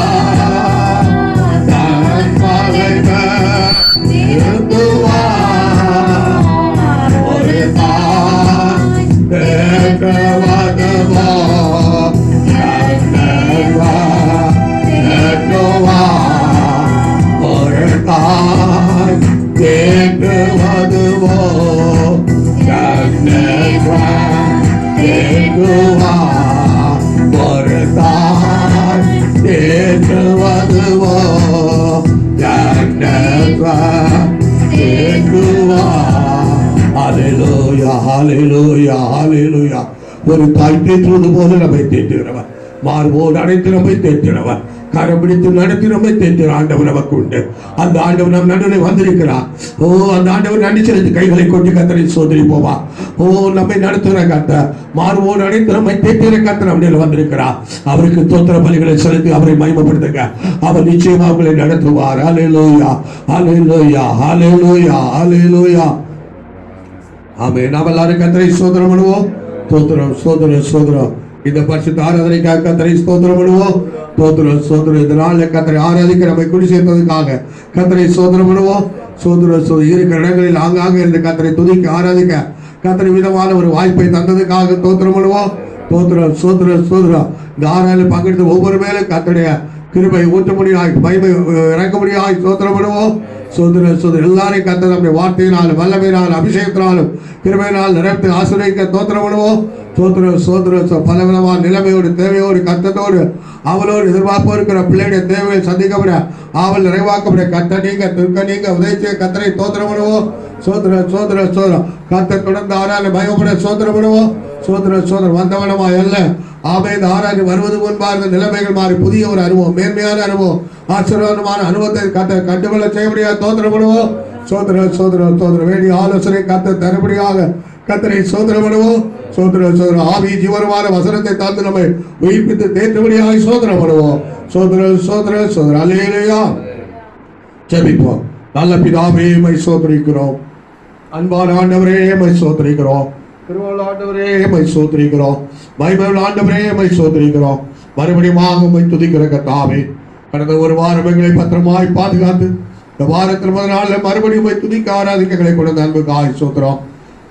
தலைவர் நிரப்புவார் ஒரு தாய் கேட்கவதுவோ ஒரு தாய் கேட்குவதுவோ கேட்குவா ஒரு தாய் கேட்குவதுவோ கேட்குவா. ஹல்லேலூயா ஹல்லேலூயா ஹல்லேலூயா. ஒரு தாய் தேற்றுவது போல நம்மை தேற்றுகிறவர், மார்போடு அனைத்து நம்மை தேற்றினவர், கரம் பிடித்து நடத்தி நம்மை தேற்றின ஆண்டவர் நமக்கு உண்டு. அந்த ஆண்டவர் நம் நடுவில் வந்திருக்கிறார். ஓ, அந்த ஆண்டவர் நன்றி செலுத்தி கைகளை கொண்டு கத்தரை சோதரி போவா. ஓ, நம்மை நடத்துகிற கத்த, மார்போடு அனைத்து நம்மை தேற்றுகிற கத்த நம்மில் வந்திருக்கிறார். அவருக்கு தோத்திர பலிகளை செலுத்தி அவரை மகிமைப்படுத்துங்க. அவர் நிச்சயமாக உங்களை நடத்துவார். ஹல்லேலூயா ஹல்லேலூயா ஹல்லேலூயா ஹல்லேலூயா. ஆமென். நாம் எல்லாரும் கத்தரை சோதரம் பண்ணுவோம். தோத்திரம் சோதரம் சோதரம். இந்த பரிசுத்த ஆராதனைக்காக கத்தரை ஸ்தோத்திரம் பண்ணுவோம். ஸ்தோத்திரம் ஸ்தோத்திரம். இந்த நாளில் கத்தரை ஆராதிக்க நம்மை குடி சேர்த்ததுக்காக கத்தரை ஸ்தோத்திரம் பண்ணுவோம். சோதரம் இருக்கிற இடங்களில் ஆங்காங்க இருந்து கத்தரை துதிக்க ஆராதிக்க கத்தரை விதமான ஒரு வாய்ப்பை தந்ததுக்காக ஸ்தோத்திரம் பண்ணுவோம். ஸ்தோத்திரம் ஸ்தோத்திரம் ஸ்தோத்திரம். இந்த ஆராதனையில் பங்கெடுத்து ஒவ்வொரு மேலும் கத்தருடைய கிருபை ஊற்றும்படியாய் மகிமை இறக்கும்படியாய் ஸ்தோத்திரம் பண்ணுவோம். சோதரர் சோதரர் எல்லாரையும் கத்த நம்முடைய வார்த்தையினாலும் வல்லமையினாலும் அபிஷேகத்தினாலும் கிருபையினால் நிறைத்து ஆசிரியக்க ஸ்தோத்திரம் பண்ணுவோம். சோதரர் சோதரர் பல விதமான நிலைமையோடு தேவையோடு கத்தத்தோடு அவளோடு எதிர்பார்ப்பு இருக்கிற பிள்ளைடைய தேவையை சந்திக்கப்பட அவள் நிறைவாக்கப்பட கத்த நீங்க துர்க்க நீங்க உதவிச்ச கத்தரை ஸ்தோத்திரம் பண்ணுவோம். சோதரர் சோதரர் சோதரம் கத்த தொடர்ந்து ஆறாலும் பயப்பட ஸ்தோத்திரம் பண்ணுவோம். சோதரர் சோதரர் வந்தவனமா அல்ல ஆமே. இந்த ஆராய்ச்சி வருவது முன்பாக நிலைமைகள் மாறி புதிய ஒரு அனுபவம், மேன்மையான அனுபவம், ஆசீர்வாதமான அனுபவத்தை கண்டுகொள்ள செய்யப்படியாக தோத்திரம் பண்ணுவோம். சோதரர் சோதரர் சோதரர் வேண்டிய ஆலோசனை கத்த தருபடியாக கத்தரை சோதரம் பண்ணுவோம். சோதரர் சோதரர் ஆவி ஜீவனமான வசனத்தை தந்து நம்மை உயிர்ப்பித்து தேற்றுபடியாக சோதரம் பண்ணுவோம். சோதரர் சோதரர் சோதரர். அல்லேலூயா. ஜெபிப்போம். நல்ல பிதாவே மை சோதரிக்கிறோம். அன்பான ஆண்டவரே மை சோதரிக்கிறோம். திருவள்ளுவர் ஆண்டவரே மை சோதரிக்கிறோம். பைபிள் ஆண்டவரே மை சோதரிக்கிறோம். மறுபடியும் மை துதிக்கிற கர்த்தாவே, கடந்த ஒரு வாரம் எங்களை பத்திரமாய் பாதுகாத்து இந்த வாரத்தில் முதல் நாளில் மறுபடியும் துதிக்க ஆராதிக்கங்களை கொண்டு அன்புக்காய் சோத்திரம்.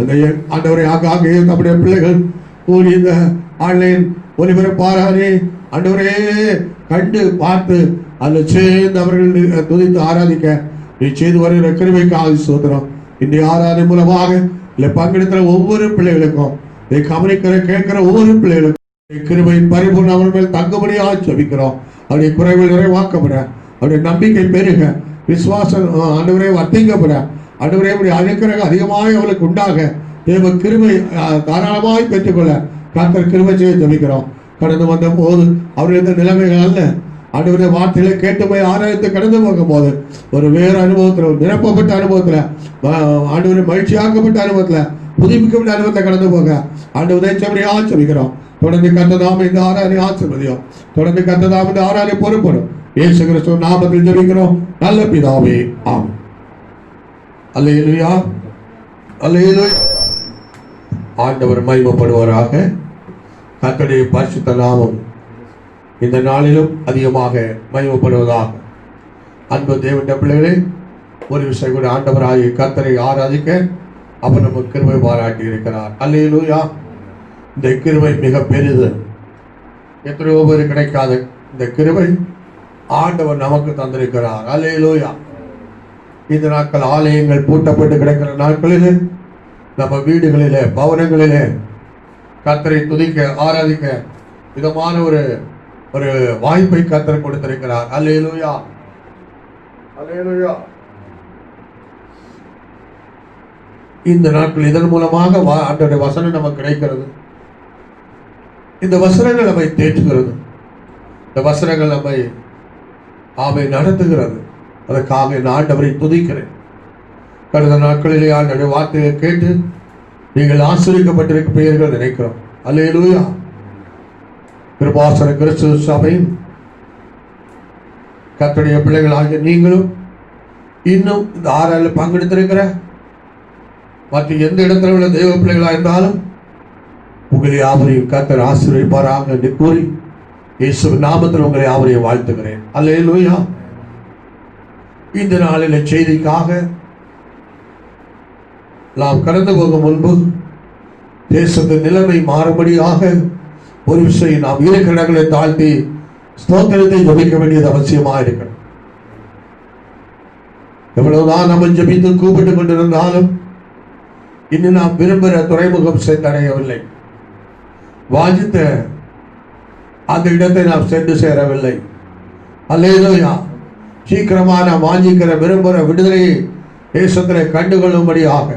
இந்த ஆண்டவரை ஆக நம்முடைய பிள்ளைகள் கூறி இந்த ஆன்லைன் ஒலிபரப்பாரே ஆண்டவரே கண்டு பார்த்து அதில் சேர்ந்து அவர்கள் துதித்து ஆராதிக்க நீ செய்து வருகிற கிருபைக்காக சோத்திரம். இந்த ஆராதனை மூலமாக இல்லை பங்கெடுக்கிற ஒவ்வொரு பிள்ளைகளுக்கும் இதை கவனிக்கிற கேட்கிற ஒவ்வொரு பிள்ளைகளுக்கும் கிருபை பரிபூர்ண அவர் மேல் தங்குபடியாக ஜெபிக்கிறோம். அவருடைய குறைவில் நிறைவாக்கப்பட, அவருடைய நம்பிக்கை பெருக, விசுவாசம் ஆண்டவரே வர்த்திக்கப்பட, ஆண்டவரே அனுக்கிரக அதிகமாக அவளுக்கு உண்டாக தேவ கிருபை தாராளமாய் பெற்றுக்கொள்ள கர்த்தர் கிருபை செய்ய ஜெபிக்கிறோம். கடந்து வந்த போது அவருடைய இந்த நிலைமைகள் அல்ல, ஆண்டவருடைய வார்த்தைகளை கேட்டு போய் ஆராய்த்து கடந்து போகும் போது ஒரு வேறு அனுபவத்தில், நிரப்பப்பட்ட அனுபவத்தில், ஆண்டவரை மகிழ்ச்சியாக்கப்பட்ட அனுபவத்தில், புதுப்பிக்கப்பட்ட அனுபவத்தில் கடந்து போக ஆண்டவரை உதயச்சபடியாக ஆச்சரிக்கிறோம். தொடர்ந்து கத்ததாம இந்த ஆராதனை ஆசீர்வதியும். தொடர்ந்து கத்ததாம இந்த ஆராதனை பொறுப்படும். இயேசு கிறிஸ்துவின் நாமத்தில் ஜெபிக்கிறோம் நல்ல பிதாவே, ஆமென். அல்லேலூயா அல்லேலூயா. ஆண்டவர் மகிமைப்படுவாராக. கர்த்தருடைய பரிசுத்த நாமம் இந்த நாளிலும் அதிகமாக மகிமைப்படுவதாக. அன்பு தேவனுடைய பிள்ளைகளே, ஒரு விஷயம் கூட ஆண்டவராகிய கர்த்தரை ஆராதிக்க அவர் நமக்கு கிருபை பாராட்டி இருக்கிறார். அல்லேலூயா. இந்த கிருபை மிக பெரிது, எத்தனையோ பேர் கிடைக்காத இந்த கிருபை ஆண்டவர் நமக்கு தந்திருக்கிறார். அல்லேலூயா. இந்த நாட்கள் ஆலயங்கள் பூட்டப்பட்டு கிடக்கிற நாட்களில் நம்ம வீடுகளிலே பவனங்களிலே கர்த்தரை துதிக்க ஆராதிக்க விதமான ஒரு ஒரு வாய்ப்பை கர்த்தர் கொடுத்திருக்கிறார். அல்லேலூயா அல்லேலூயா. இந்த நாட்கள் இதன் மூலமாக ஆண்டவருடைய வசனம் நமக்கு கிடைக்கிறது. இந்த வசனங்கள் நம்மை தேற்றுகிறது, இந்த வசனங்கள் நம்மை நடத்துகிறது. அதற்காக நான் ஆண்டவரை துதிக்கிறேன். கடந்த நாட்களிலே ஆண்டவருடைய வார்த்தையை கேட்டு நீங்கள் ஆசீர்வதிக்கப்பட்டிருப்பீர்கள் நினைக்கிறோம். அல்லேலூயா. கிருபாசன கிறிஸ்துவ சபை கர்த்தருடைய பிள்ளைகளாகிய நீங்களும் இன்னும் இந்த ஆறாவில் பங்கெடுத்திருக்கிற மற்ற எந்த இடத்துல உள்ள தெய்வ பிள்ளைகளாக இருந்தாலும் உங்களை யாவரையும் கர்த்தர் ஆசீர்வதிப்பாராக என்று கூறி இயேசுவின் நாமத்தில் உங்களை யாவரையும் வாழ்த்துகிறேன். அல்லேலூயா. இந்த நாளில் செய்திக்காக நாம் கடந்து போகும் முன்பு தேசத்தின் நிலைமை மாறுபடியாக ஒரு விஷயம் நாம் இலக்கணங்களை தாழ்த்தி ஸ்தோத்திரத்தை ஜபிக்க வேண்டியது அவசியமாக இருக்கிறது. எவ்வளவுதான் நம்ம ஜபித்து கூப்பிட்டு கொண்டிருந்தாலும் இன்னும் நாம் விரும்புகிற துறைமுகம் சென்றடையவில்லை. வாஞ்சித்த அந்த இடத்தை நாம் சென்று சேரவில்லை. அல்லேலூயா. சீக்கிரமாக நாம் வாஞ்சிக்கிற விரும்புகிற விடுதலையை தேசத்தில் கண்டுகொள்ளும்படியாக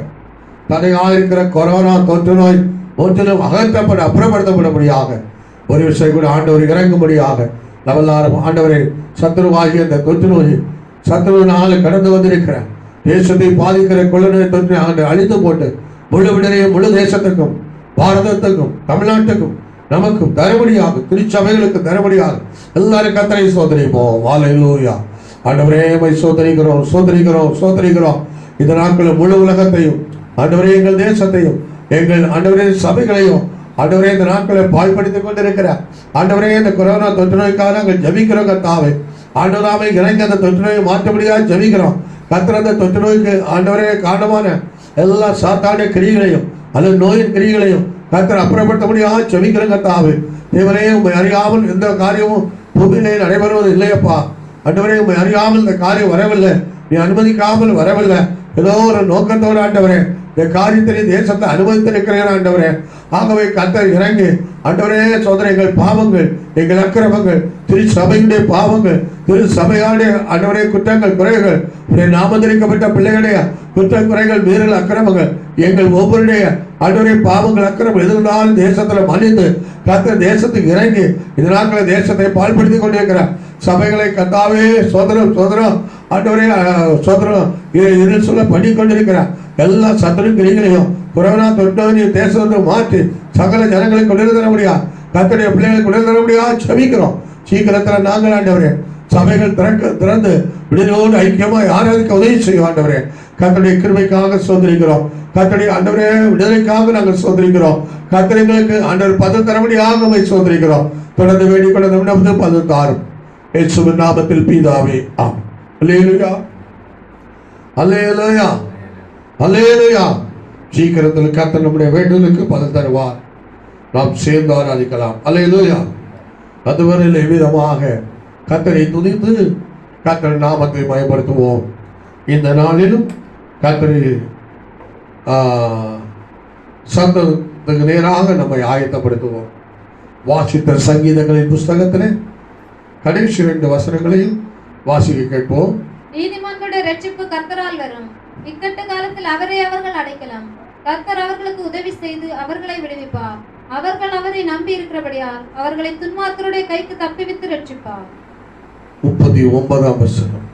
தடையாக இருக்கிற கொரோனா தொற்று நோய் முற்றிலும் அகற்றப்பட அப்புறப்படுத்தப்படும்படியாக ஒரு விஷயம் கூட ஆண்டவர் இறங்கும்படியாக நம்மெல்லாரும் ஆண்டவரை சத்துருவாகிய அந்த தொற்று நோய் சத்துருவினால் கடந்து வந்திருக்கிற தேசத்தை பாதிக்கிற கொள்ளநோய் தொற்றை ஆண்டு அழித்து போட்டு முழு விடுதலையும் முழு தேசத்துக்கும் பாரதத்துக்கும் தமிழ்நாட்டுக்கும் நமக்கும் தருபடியாக திருச்சபைகளுக்கு தருபடியாக எல்லாரும் கர்த்தரை சோதரிப்போம். அல்லேலூயா. ஆண்டவரே மை சோதரிக்கிறோம் சோதரிக்கிறோம் சோதரிக்கிறோம். இந்த நாட்களில் முழு உலகத்தையும் ஆண்டவரே எங்கள் தேசத்தையும் எங்கள் ஆண்டவரே சபைகளையும் ஆண்டவரே இந்த நாட்களை பாழ்படுத்திக் கொண்டிருக்கிற ஆண்டவரே இந்த கொரோனா தொற்று நோய்க்காக நாங்கள் ஜபிக்கிறோம். கர்த்தாவே ஆண்டவராமை இறங்கி அந்த தொற்று நோயை மாற்றபடியாக ஜபிக்கிறோம். கர்த்தர் அந்த தொற்று நோய்க்கு ஆண்டவரே காரணமான எல்லா சாத்தான கிரிகளையும் அல்லது நோயின் கிரிகளையும் கர்த்தர் அப்புறப்படுத்தபடியாக ஜபிக்கிறோம். கர்த்தாவே தேவனே உண்மை அறியாமல் எந்த காரியமும் பூமியிலே நடைபெறுவது இல்லையப்பா. ஆண்டவரே உண்மை அறியாமல் இந்த காரியம் வரவில்லை, நீ அனுமதிக்காமல் வரவில்லை. ஏதோ ஒரு நோக்கத்தோடு ஆண்டவரே இந்த காரியத்தை தேசத்தை அனுமதித்திருக்கிறேன் ஆண்டவரே. ஆகவே கர்த்தர் இறங்கி ஆண்டவரே சோதனை எங்கள் பாவங்கள் எங்கள் அக்கிரமங்கள் திரு சபையுடைய பாவங்கள் திரு சபையாடைய ஆண்டவரே குற்றங்கள் குறைகள் நாமந்திரிக்கப்பட்ட பிள்ளைகளுடைய குற்றம் குறைகள் மீறல் அக்கிரமங்கள் எங்கள் ஒவ்வொருடைய ஆண்டவரே பாவங்கள் அக்கிரமம் எதிர்ந்தாலும் தேசத்தில் மன்னித்து கர்த்தர் தேசத்துக்கு இறங்கி இதனால தேசத்தை பாழ்படுத்தி கொண்டிருக்கிற சபைகளை கர்த்தாவே சோதரம் சோதரம் ஆண்டவரே சோதரம் இதில் சொல்ல பண்ணி கொண்டிருக்கிற எல்லா சத்துரு கிரிகளையும் கொரோனா தொற்று தேசத்தை மாற்றி சகல ஜனங்களுக்கு கொண்டு தர முடியாது. கர்த்தருடைய பிள்ளைகளை கொண்டு தர முடியாது செபிக்கிறோம். சீக்கிரத்தில் நாங்கள் ஆண்டவரே சபைகள் திறந்து விடுதலோடு ஐக்கியமாக ஆராதிக்க உதவி செய்யும் ஆண்டவரே. கர்த்தருடைய கிருபைக்காக சோதரிக்கிறோம். கர்த்தருடைய ஆண்டவரே விடுதலைக்காக நாங்கள் சோதரிக்கிறோம். கர்த்தர்களுக்கு ஆண்டவர் பதம் தரபடியாக உம்மை சோதரிக்கிறோம். தொடர்ந்து வேண்டிக் கொண்ட பதம் தாரும் இயேசுவின் நாமத்தில் பிதாவே ஆமென். அல்லேலூயா அல்லேலூயா அல்லேலூயா. சீக்கிரத்தில் கர்த்தர் நம்முடைய வேண்டுதலுக்கு பதம் தருவார். நாம் சேர்ந்து ஆராதிக்கலாம். அல்லேலூயா. அதுவரையில் எவ்விதமாக கர்த்தரை துதித்து கர்த்தர் நாமத்தை மயப்படுத்துவோம். இந்த நாளிலும் கர்த்தரை சந்தத்துக்கு நேராக நம்மை ஆயத்தப்படுத்துவோம். வாசித்த சங்கீதங்களின் புஸ்தகத்திலே கடைசி 2 வசனங்களையும் வாசிக்க கேட்போம். நீதிமான்களுடைய ரட்சிப்பு கர்த்தரால் வரும், இக்கட்டு காலத்தில் அவரை அவர்கள் அடைக்கலாம். கர்த்தர் அவர்களுக்கு உதவி செய்து அவர்களை விடுவிப்பார். அவர்கள் அவரை நம்பி இருக்கிறபடியால் அவர்களை துன்மார்க்கருடைய கைக்கு தப்பிவித்து ரட்சிப்பார். 39ஆம் வசனம்.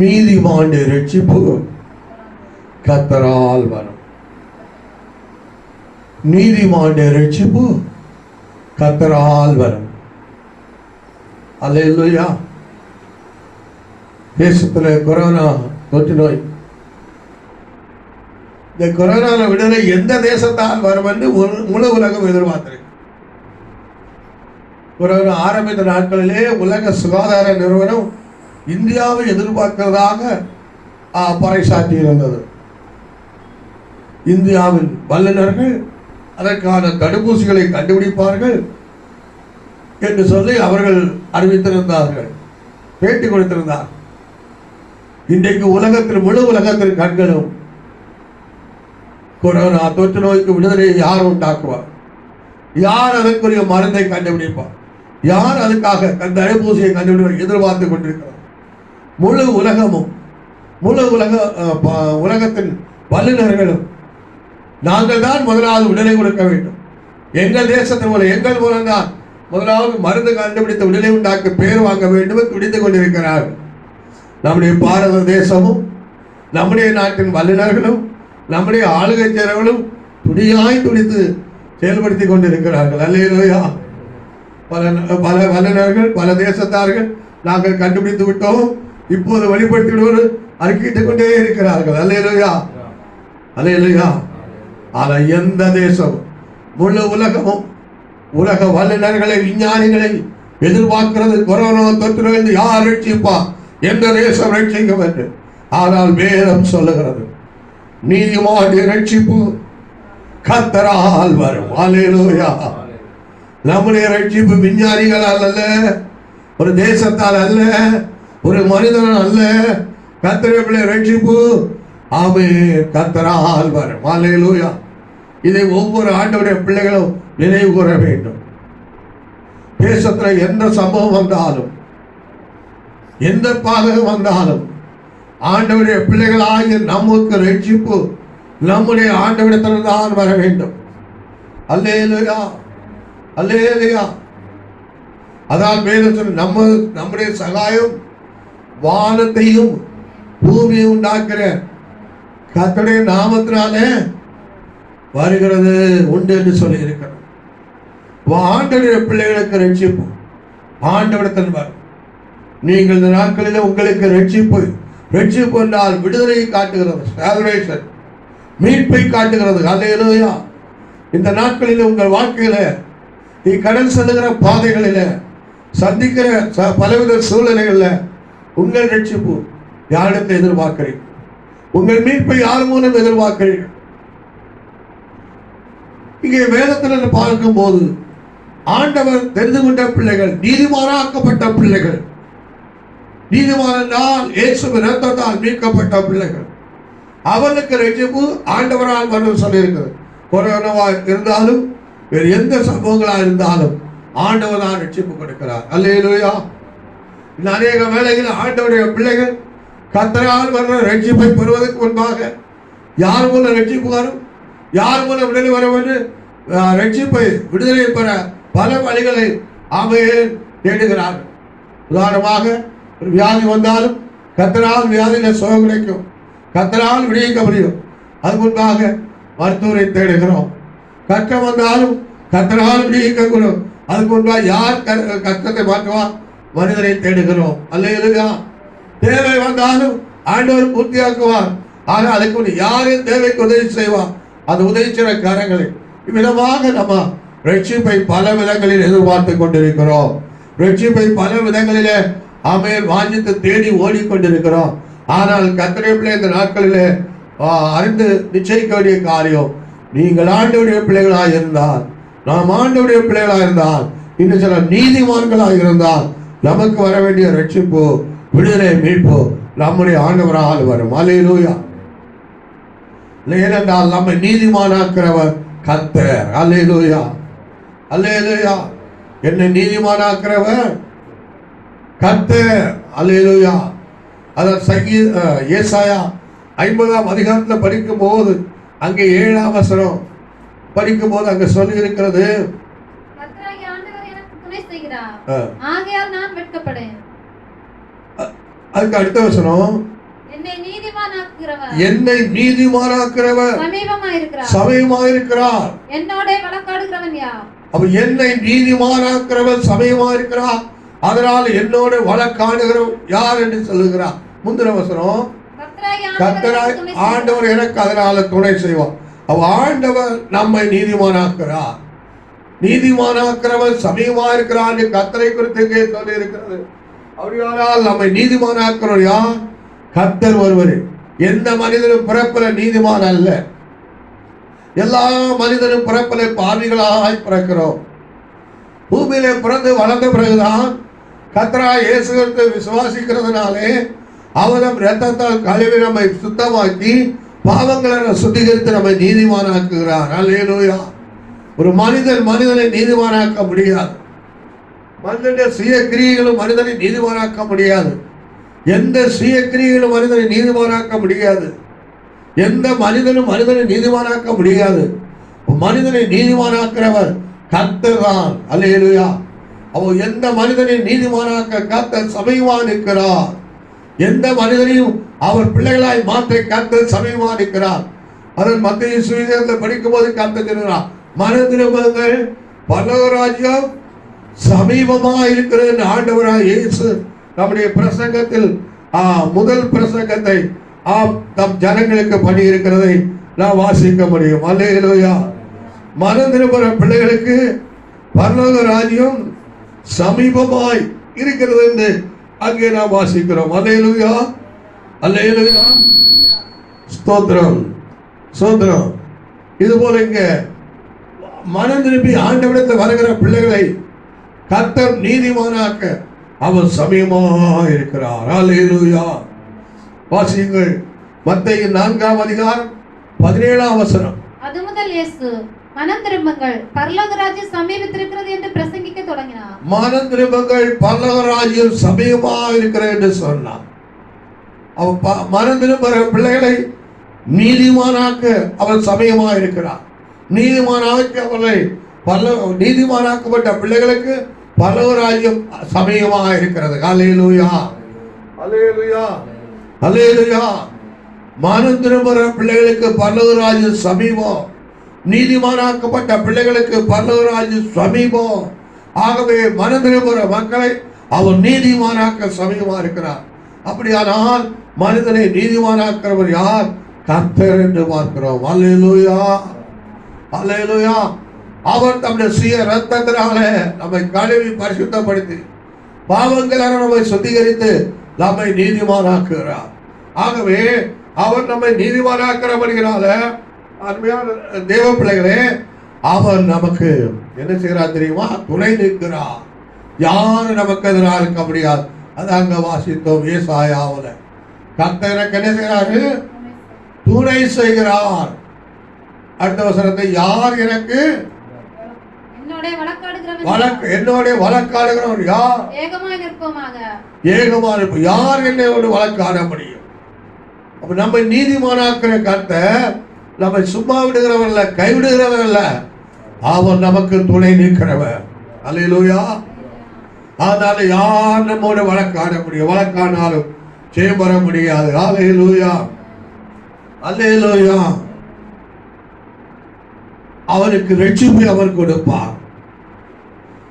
நீதிமானுடைய ரட்சிப்பு கர்த்தரால் வரும். நீதிமானுடைய ரட்சிப்பு கர்த்தரால் வரும். அல்லேலூயா. தேசத்தில் கொரோனா தொற்று நோய், இந்த கொரோனால விடுதலை எந்த தேசத்தால் வரும் என்று முழு உலகம் எதிர்பார்த்திருக்கு. கொரோனா ஆரம்பித்த நாட்களிலே உலக சுகாதார நிறுவனம் இந்தியாவை எதிர்பார்க்கிறதாக பறைசாற்றி இருந்தது. இந்தியாவின் வல்லுநர்கள் அதற்கான தடுப்பூசிகளை கண்டுபிடிப்பார்கள் என்று சொல்லி அவர்கள் அறிவித்திருந்தார்கள், பேட்டி கொடுத்திருந்தார். இன்றைக்கு உலகத்தில் முழு உலகத்தின் கண்களும் கொரோனா தொற்று நோய்க்கு விடுதலையை யார் உண்டாக்குவார், யார் அதற்குரிய மருந்தை கண்டுபிடிப்பார், யார் அதுக்காக அந்த தடுப்பூசியை கண்டுபிடிப்பார் எதிர்பார்த்து கொண்டிருக்கிறார். முழு உலகமும் முழு உலகத்தின் வல்லுநர்களும் நாங்கள் தான் முதலாவது விடுதலை கொடுக்க வேண்டும், எங்கள் தேசத்தின் மூலம் எங்கள் மூலம்தான் முதலாவது மருந்து கண்டுபிடித்து விடுதலை உண்டாக்க பேர் வாங்க வேண்டும் துடித்துக் கொண்டிருக்கிறார்கள். நம்முடைய பாரத தேசமும் நம்முடைய நாட்டின் வல்லுநர்களும் நம்முடைய ஆளுகை சேரர்களும் துடியாய் துடித்து செயல்படுத்தி கொண்டிருக்கிறார்கள். அல்லேலூயா. பல வல்லுநர்கள் பல தேசத்தார்கள் நாங்கள் கண்டுபிடித்து விட்டோம், இப்போது வெளிப்படுத்தி விடுவது அறிக்கையிட்டுக் கொண்டே இருக்கிறார்கள். அல்லேலூயா, அல்லேலூயா. ஆனா எந்த தேசம், முழு உலகமும் உலக வல்லுநர்களை, விஞ்ஞானிகளை எதிர்பார்க்கிறது கொரோனா தொற்றிலிருந்து யார் ரட்சிப்பா, எந்த தேசம் ரட்சிக்கும் என்று. ஆனால் வேதம் சொல்லுகிறது நீதிமானுடைய ரட்சிப்பு கர்த்தரால் வரும். அல்லேலூயா. நம்முடைய ரட்சிப்பு விஞ்ஞானிகளால் அல்ல, ஒரு தேசத்தால் அல்ல, ஒரு மனிதனால் அல்ல. கர்த்தருடைய ரட்சிப்பு கர்த்தரால் வரும். அல்லேலூயா. இதை ஒவ்வொரு ஆண்டவருடைய பிள்ளைகளும் நினைவு கூற வேண்டும். தேசத்துல எந்த சம்பவம் வந்தாலும், எந்த பாதகம் வந்தாலும், ஆண்டவருடைய பிள்ளைகளாகிய நமக்கு ரட்சிப்பு நம்முடைய ஆண்டவரிடத்தில் தான் வர வேண்டும். அல்லேலூயா, அல்லேலூயா. அதான் வேதத்தில் நம்முடைய சகாயம் வானத்தையும் பூமியை உண்டாக்குற கர்த்தருடைய நாமத்தினாலே வருகிறது உண்டு என்று சொல்லி இருக்கிறது. ஆண்டவருடைய பிள்ளைகளுக்கு ரட்சிப்பு ஆண்டவரிடத்தில் வரும். நீங்கள் இந்த நாட்களில் உங்களுக்கு ரட்சிப்பு என்றால் விடுதலையை காட்டுகிறது, சால்வேஷன், மீட்பை காட்டுகிறது. அல்லேலூயா. இந்த நாட்களில் உங்கள் வாழ்க்கையில நீ கடல் செல்லுகிற பாதைகளில சந்திக்கிற பலவித சூழ்நிலைகளில் உங்கள் ரட்சிப்பு யாரிடத்தை எதிர்பார்க்கிறீர்கள்? உங்கள் மீட்பை யார் மூலம் எதிர்பார்க்கிறீர்கள்? இங்கே வேதத்தில் பார்க்கும் போது ஆண்டவர் தெரிந்து கொண்ட பிள்ளைகள், நீதிமானாக்கப்பட்ட பிள்ளைகள், நீதிமான் என்றால் இயேசுவின் இரத்தத்தால் மீட்கப்பட்ட பிள்ளைகள், அவர்களுக்கு ரட்சிப்பு ஆண்டவரால் வரும் சொல்லியிருக்கிறது. கொரோனாவா இருந்தாலும் வேறு எந்த சம்பவங்களா இருந்தாலும் ஆண்டவர் தான் ரட்சிப்பு கொடுக்கிறார். அல்லேலூயா. இந்த அநேக வேளையில் ஆண்டவருடைய பிள்ளைகள் கர்த்தரால் வர்ற ரட்சிப்பை பெறுவதற்கு முன்பாக யார் மூலம் ரட்சிப்பு வரும், யார் மூலம் விடுதலை வரும் என்று ரட்சிப்பை விடுதலை பெற பல வழிகளை தேடுகிறார்கள். உதாரணமாக ஒரு வியாதி வந்தாலும் கர்த்தரால் வியாதியில சுகம் கிடைக்கும், கர்த்தரால் விடுவிக்க முடியும். அது முன்பாக மருத்துவரை தேடுகிறோம். கஷ்டம் வந்தாலும் கர்த்தரால் விடுவிக்க முடியும். அதுக்கு முன்பாக யார் கஷ்டத்தை மாற்றுவார்? மனிதரை தேடுகிறோம். அல்லேலூயா. தேவை வந்தாலும் ஆண்டவர் பூர்த்தியாக்குவார். ஆனால் அதுக்கு யாரின் தேவைக்கு உதவி செய்வார்? அது உதவி செய்கிற காரங்களை இவ்விதமாக நம்ம ரட்சிப்பை பல விதங்களில் எதிர்பார்த்து கொண்டிருக்கிறோம். ரட்சிப்பை பல விதங்களிலே வாஞ்சித்து தேடி ஓடிக்கொண்டிருக்கிறோம். ஆனால் கர்த்தருடைய இந்த நாட்களிலே அறிந்து நிச்சயிக்க வேண்டிய காரியம், நீங்கள் ஆண்டவருடைய பிள்ளைகளாக இருந்தால், நாம் ஆண்டவருடைய பிள்ளைகளாக இருந்தால், இன்னும் சில நீதிமான்களாக இருந்தால் நமக்கு வர வேண்டிய ரட்சிப்பு, விடுதலை, மீட்பு நம்முடைய ஆண்டவரால் வரும். அல்லேலூயா. ஏனென்றால் நம்மை நீதிமானாக்கிறவர் கர்த்தர். அல்லேலூயா, அல்லேலூயா. என்னை நீதிமானாக்கிறவர் கர்த்தர். அல்லேலூயா. அதான் ஏசாயா 50ஆம் அதிகாரத்தில் படிக்கும் போது அங்கே 7ஆம் வசனம் படிக்கும் போது அங்க சொல்லி இருக்கிறது, அதுக்கு அடுத்த வசனம், என்னை நீதிமானாக்கிறவர் சமயமாயிருக்கிறார். என்னோட வழக்காடுகிறவன் யார்? அப்ப என்னை நீதிமானாக்கிறவர் சமயமாயிருக்கிறார், அதனால் என்னோட வழக்காடுகிறவன் யார் என்று சொல்லுகிறார். முந்தின வசனம், கர்த்தராய் ஆண்டவர் எனக்கு அதனால துணை செய்வார். அவ ஆண்டவர் நம்மை நீதிமானாக்கிறார். நீதிமானாக்கிறவர் சமயமாயிருக்கிறார் கர்த்தரை குறித்து சொல்லி இருக்கிறது. அப்படியானால் நம்மை நீதிமானாக்கிறவர் யார்? கர்த்தர் ஒருவர். எந்த மனிதனும் பிறப்பில நீதிமான் அல்ல. எல்லா மனிதனும் பிறப்பில பாவிகளாய் பிறக்கிறோம். பூமியிலே பிறந்து வளர்ந்த பிறகுதான் கர்த்தராய் இயேசு கிறிஸ்துவை விசுவாசிக்கிறதுனாலே அவரும் இரத்தத்தால் கழுவி நம்மை சுத்தமாக்கி பாவங்களை சுத்திகரித்து நம்மை நீதிமானாக்குகிறார். அல்லேலூயா. ஒரு மனிதனை நீதிமானாக்க முடியாது. மனிதனுடைய சுய கிரியைகளும் மனிதனை நீதிமானாக்க முடியாது. எந்த சுய கிரியைகளும் மனிதனை நீதிமானாக்க முடியாது. எந்த மனிதனும் மனிதனை நீதிமானாக்க முடியாது. மனிதனை நீதிமானாக்கிறவர் கர்த்தர் தான். அல்லேலூயா. அவ எந்த மனிதனை நீதிமானாக்க கர்த்தர் சமயமா நிற்கிறார். எந்த மனிதனையும் அவர் பிள்ளைகளாய் மாற்ற கர்த்தர் சமயமா நிற்கிறார். அதன் மத்திய சுவிசேஷத்தில் படிக்கும் போது கர்த்தர் சொல்கிறார், மனதிரும்புங்கள், பரலோக ராஜ்யம் சமீபமா இருக்கிறது. ஆண்டவராய் இயேசு நம்முடைய பிரசங்கத்தில் முதல் பிரசங்கத்தை தம் ஜனங்களுக்கு பண்ணி இருக்கிறதை நாம் வாசிக்க முடியும். அல்லேலூயா. மனம் திரும்புகிற பிள்ளைகளுக்கு பரலோக ராஜ்யம் சமீபமாய் இருக்கிறது என்று அங்கே நாம் வாசிக்கிறோம். அல்லேலூயா, அல்லேலூயா, ஸ்தோத்திரம், ஸ்தோத்திரம். இது போல இங்க மனம் திரும்பி ஆண்டவரிடத்தில் வருகிற பிள்ளைகளை கர்த்தர் நீதிமானாக்க அவர் சமயமாக இருக்கிறார். அல்லேலூயா. வாசியுங்கள் மத்தேயு 4ஆம் அதிகாரம் 17ஆம் வசனம். அது முதல் இயேசு மனம் திரும்புங்கள் பரலோக ராஜ்யம் சமீபித்திருக்கிறது என்று பிரசங்கிக்க தொடங்கினார். மனம் திரும்புங்கள் பரலோக ராஜ்யம் சமயமாக இருக்கிறது என்று சொன்னார். அவர் மனம் திரும்புகிற பிள்ளைகளை நீதிமானாக்க அவர் சமயமாக இருக்கிறார். நீதிமானாக்க அவர்களை நீதிமானாக்கப்பட்ட பிள்ளைகளுக்கு பரலோக ராஜ்யம் சமயமாக இருக்கிறது. அல்லேலூயா, அல்லேலூயா, அல்லேலூயா. மனம் திரும்புகிற பிள்ளைகளுக்கு பரலோக ராஜ்யம் சமீபம். நீதிமானாக்கப்பட்ட பிள்ளைகளுக்கு பரலோக ராஜ்யம் சமீபம். ஆகவே மனம் திரும்புகிற மக்களை அவர் நீதிமானாக்க சமயமாக இருக்கிறார். அப்படியானால் மனிதனை நீதிமானாக்கிறவர் யார்? கர்த்தர் என்று பார்க்கிறோம். அல்லேலூயா, அல்லேலூயா. அவர் தம்முடைய சுய ரத்தத்தினால நம்மை கழுவி பரிசுத்தப்படுத்தி பாவங்களான நம்மை சுத்திகரித்து நம்மை நீதிமானாக்குகிறார். ஆகவே அவர் நம்மை நீதிமானாக்கிறபடினால அருமையான தேவ பிள்ளைகளே, அவர் நமக்கு என்ன செய்கிறார் தெரியுமா? துணை நிற்கிறார். யாரும் நமக்கு எதிராக இருக்க முடியாது. அது அங்க வாசித்தோம் ஏசாயாவுல. கர்த்தர் எனக்கு என்ன செய்கிறாரு? துணை செய்கிறார். அடுத்த வசனத்தை, யார் எனக்கு என்னோட வழக்காடுகிறவர் யார்? ஏகமாய் நிற்போமாக. ஏகமா இருப்போம். யார் என்னோடு வழக்காட முடியும்? அப்ப நம்ம நீதிமானாக்கிற கர்த்தர் நம்மை சும்மா விடுகிறவர்ல, கைவிடுகிறவர்ல, அவர் நமக்கு துணை நிற்கிறவர். அல்லேலூயா. அதனால யார் நம்மோட வழக்காட முடியும்? வழக்கானாலும் ஜெயம் பெற முடியாது. அல்லேலூயா, அல்லேலூயா. அவருக்கு ரட்சிப்பை அவர் கொடுப்பார்.